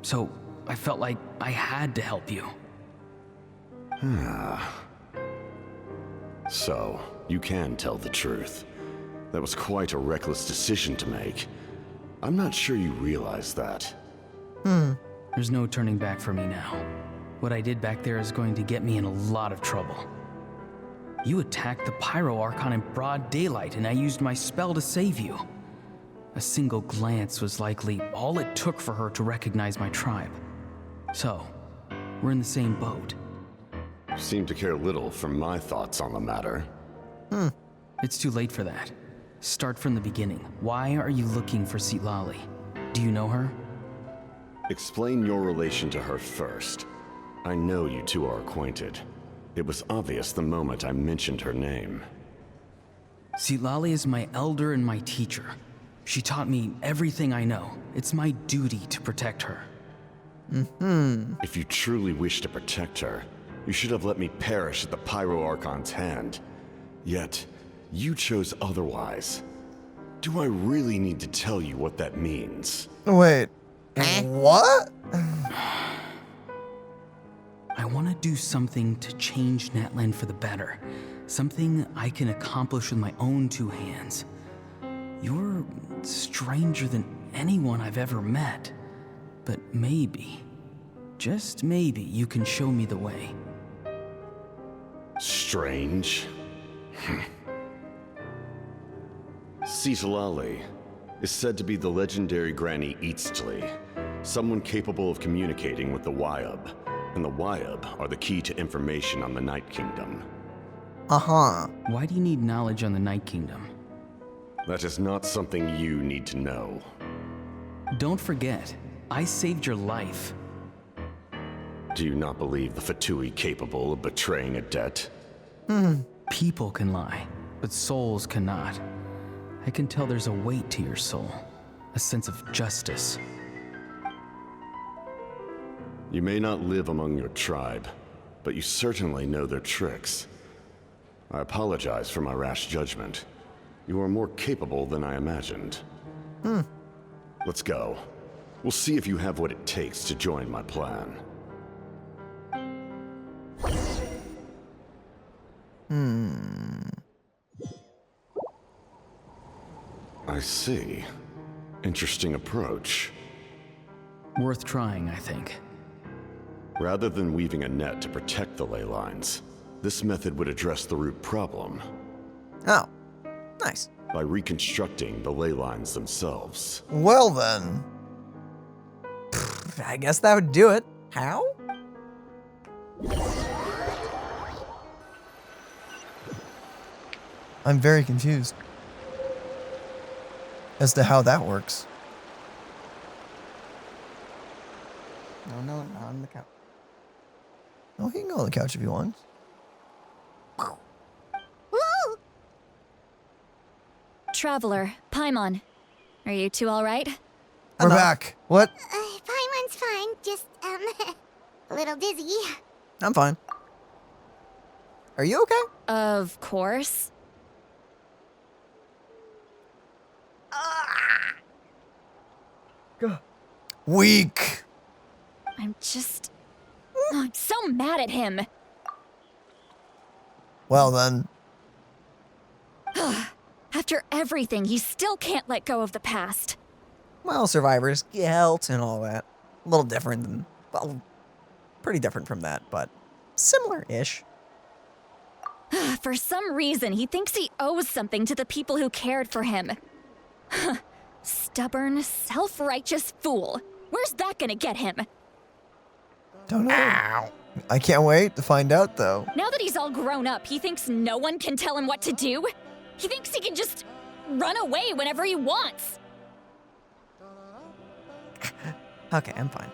So I felt like I had to help you. So, you can tell the truth. That was quite a reckless decision to make. I'm not sure you realize that. There's no turning back for me now. What I did back there is going to get me in a lot of trouble. You attacked the Pyro Archon in broad daylight, and I used my spell to save you. A single glance was likely all it took for her to recognize my tribe. So, we're in the same boat. Seem to care little for my thoughts on the matter. It's too late for that. Start from the beginning. Why are you looking for Citlali? Do you know her? Explain your relation to her first. I know you two are acquainted. It was obvious the moment I mentioned her name. Citlali is my elder and my teacher. She taught me everything I know. It's my duty to protect her. If you truly wish to protect her, you should have let me perish at the Pyro Archon's hand. Yet, you chose otherwise. Do I really need to tell you what that means? Wait. What? I want to do something to change Natlan for the better. Something I can accomplish with my own two hands. You're stranger than anyone I've ever met. But maybe, just maybe, you can show me the way. Strange? Citlali is said to be the legendary Granny Citlali, someone capable of communicating with the Wyub, and the Wyub are the key to information on the Night Kingdom. Why do you need knowledge on the Night Kingdom? That is not something you need to know. Don't forget, I saved your life. Do you not believe the Fatui capable of betraying a debt? People can lie, but souls cannot. I can tell there's a weight to your soul, a sense of justice. You may not live among your tribe, but you certainly know their tricks. I apologize for my rash judgment. You are more capable than I imagined. Let's go. We'll see if you have what it takes to join my plan. I see. Interesting approach. Worth trying, I think. Rather than weaving a net to protect the ley lines, this method would address the root problem. Oh, nice. By reconstructing the ley lines themselves. Well then. I guess that would do it. How? I'm very confused as to how that works. No, not on the couch. Oh, he can go on the couch if he wants. Woo! Traveler, Paimon, are you two all right? We're back. What? Paimon's fine, just, a little dizzy. I'm fine. Are you okay? Of course. Weak. I'm so mad at him. Well then. After everything, he still can't let go of the past. Well, survivors, guilt, and all that. A little different than, well, pretty different from that, but similar-ish. For some reason, he thinks he owes something to the people who cared for him. Stubborn, self-righteous fool. Where's that gonna get him? Don't know. Ow. I can't wait to find out, though. Now that he's all grown up, he thinks no one can tell him what to do? He thinks he can just run away whenever he wants. Okay, I'm fine.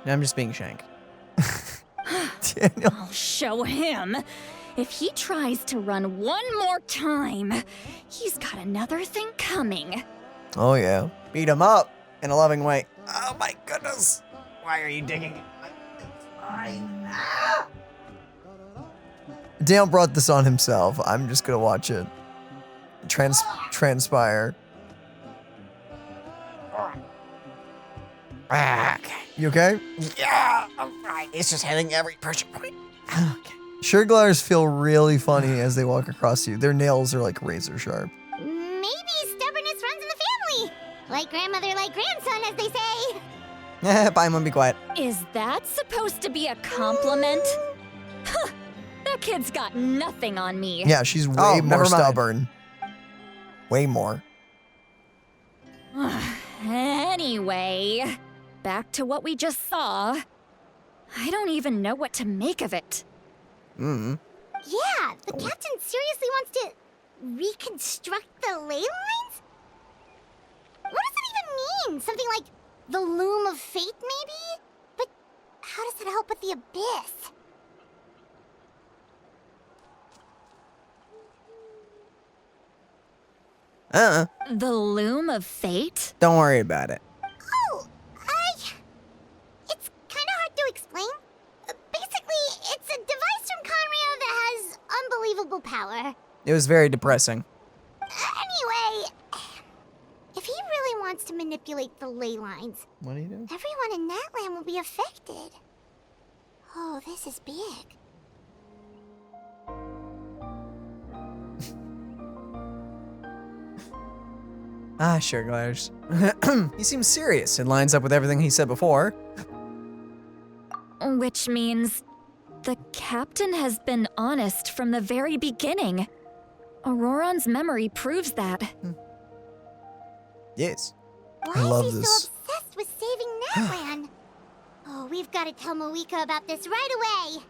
I'm just being Shank. Daniel. I'll show him. If he tries to run one more time, he's got another thing coming. Oh, yeah. Beat him up in a loving way. Oh my goodness. Why are you digging? Daniel brought this on himself. I'm just gonna watch it transpire. Okay. You okay? Yeah, I'm fine. It's just hitting every pressure point. Okay. Sugar gliders feel really funny as they walk across you. Their nails are like razor sharp. Maybe stubbornness runs in the family. Like grandmother, like grandson, as they say. Paimon, be quiet. Is that supposed to be a compliment? Huh, that kid's got nothing on me. Yeah, she's way never more mind. stubborn. Way more. Anyway, back to what we just saw. I don't even know what to make of it. Yeah, the captain seriously wants to reconstruct the ley lines? What does that even mean? Something like the loom of fate, maybe? But how does that help with the abyss? The Loom of Fate? Don't worry about it. Oh, it's kind of hard to explain. Basically, it's a device from Conrio that has unbelievable power. It was very depressing. Anyway, if he really wants to manipulate the ley lines, what do you do? Everyone in Natlan will be affected. Oh, this is big. Sure, Gliders. He seems serious. It lines up with everything he said before. Which means the captain has been honest from the very beginning. Ororon's memory proves that. Yes. Why love is he this. so obsessed with saving Natlan? Oh, we've got to tell Moeka about this right away.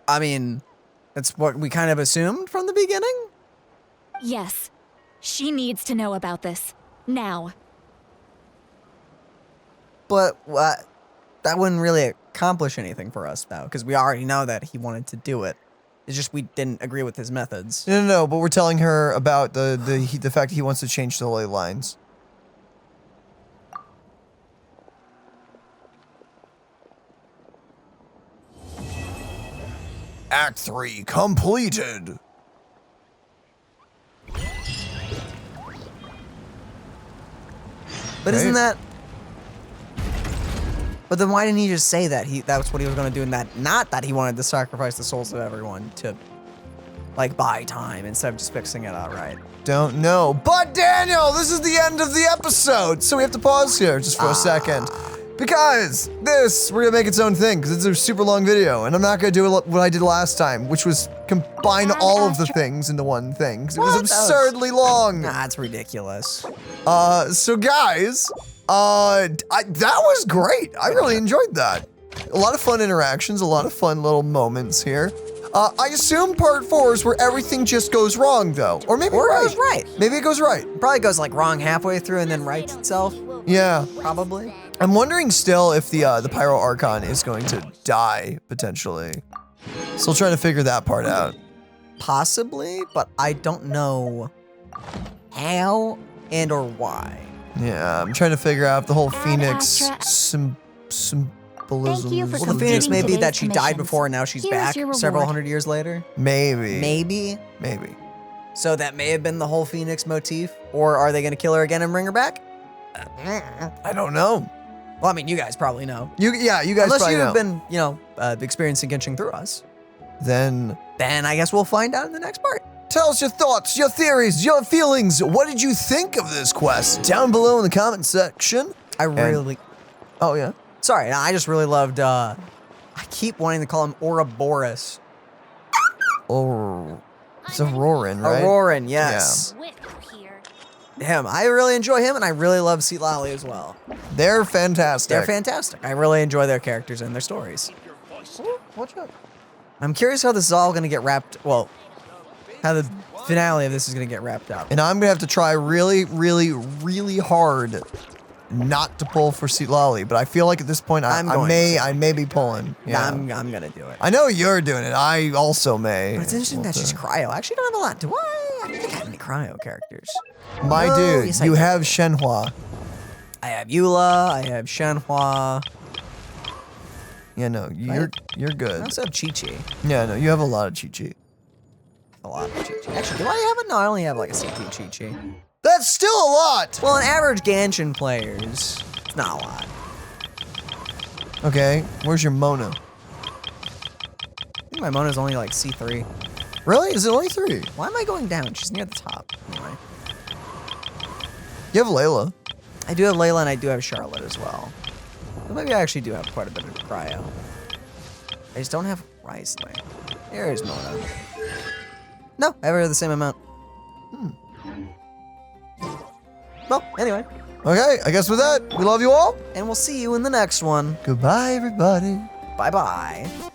I mean, that's what we kind of assumed from the beginning? Yes. She needs to know about this. Now. But that wouldn't really accomplish anything for us, though, because we already know that he wanted to do it. It's just we didn't agree with his methods. No, but we're telling her about the fact that he wants to change the ley lines. Act 3 completed. But isn't that... But then why didn't he just say that? That was what he was going to do, and that not that he wanted to sacrifice the souls of everyone to, like, buy time instead of just fixing it outright. Don't know. But Daniel, this is the end of the episode, so we have to pause here just for a second. Because we're gonna make its own thing, because it's a super long video, and I'm not gonna do what I did last time, which was combine all of the things into one thing, 'cause it was absurdly long. Nah, that's ridiculous. So guys, that was great. I really enjoyed that. A lot of fun interactions, a lot of fun little moments here. I assume part 4 is where everything just goes wrong, though. Or maybe it goes right. Maybe it goes right. It probably goes, like, wrong halfway through and then rights itself. Yeah. Probably. I'm wondering still if the Pyro Archon is going to die, potentially. Still trying to figure that part out. Possibly, but I don't know how and or why. Yeah, I'm trying to figure out if the whole Phoenix symbolism. Well, the Phoenix may be that she died before and now she's back several hundred years later. Maybe. Maybe. Maybe. So that may have been the whole Phoenix motif. Or are they going to kill her again and bring her back? I don't know. Well, I mean, you guys probably know. You guys Unless probably know. you've been, experiencing Genshin through us. Then I guess we'll find out in the next part. Tell us your thoughts, your theories, your feelings. What did you think of this quest? Down below in the comment section. Oh, yeah? Sorry, I just really loved, I keep wanting to call him Ouroboros. It's Ororon, right? Ororon, yes. Him. I really enjoy him, and I really love Citlali as well. They're fantastic. They're fantastic. I really enjoy their characters and their stories. Watch out. I'm curious how this is all going to get wrapped, well, how the finale of this is going to get wrapped up. And I'm going to have to try really, really, really hard not to pull for Citlali, but I feel like at this point I may be pulling. Yeah. I'm going to do it. I know you're doing it. I also may. But it's interesting that she's cryo. I actually don't have a lot. Do I? I don't think I have any cryo characters. My dude, yes, you have Shenhua. I have Eula. I have Shenhua. Yeah, no, you're good. I also have Chi-Chi. Yeah, no, you have a lot of Chi-Chi. A lot of Chi-Chi. Actually, do I have it? No, I only have like a CT Chi-Chi. That's still a lot! Well, an average Genshin players, it's not a lot. Okay, where's your Mona? I think my Mona's only like C3. Really? Is it only 3? Why am I going down? She's near the top. Anyway. You have Layla. I do have Layla and I do have Charlotte as well. So maybe I actually do have quite a bit of cryo. I just don't have Riesling. There's Mona. No, I have the same amount. Well, anyway. Okay, I guess with that, we love you all. And we'll see you in the next one. Goodbye, everybody. Bye-bye.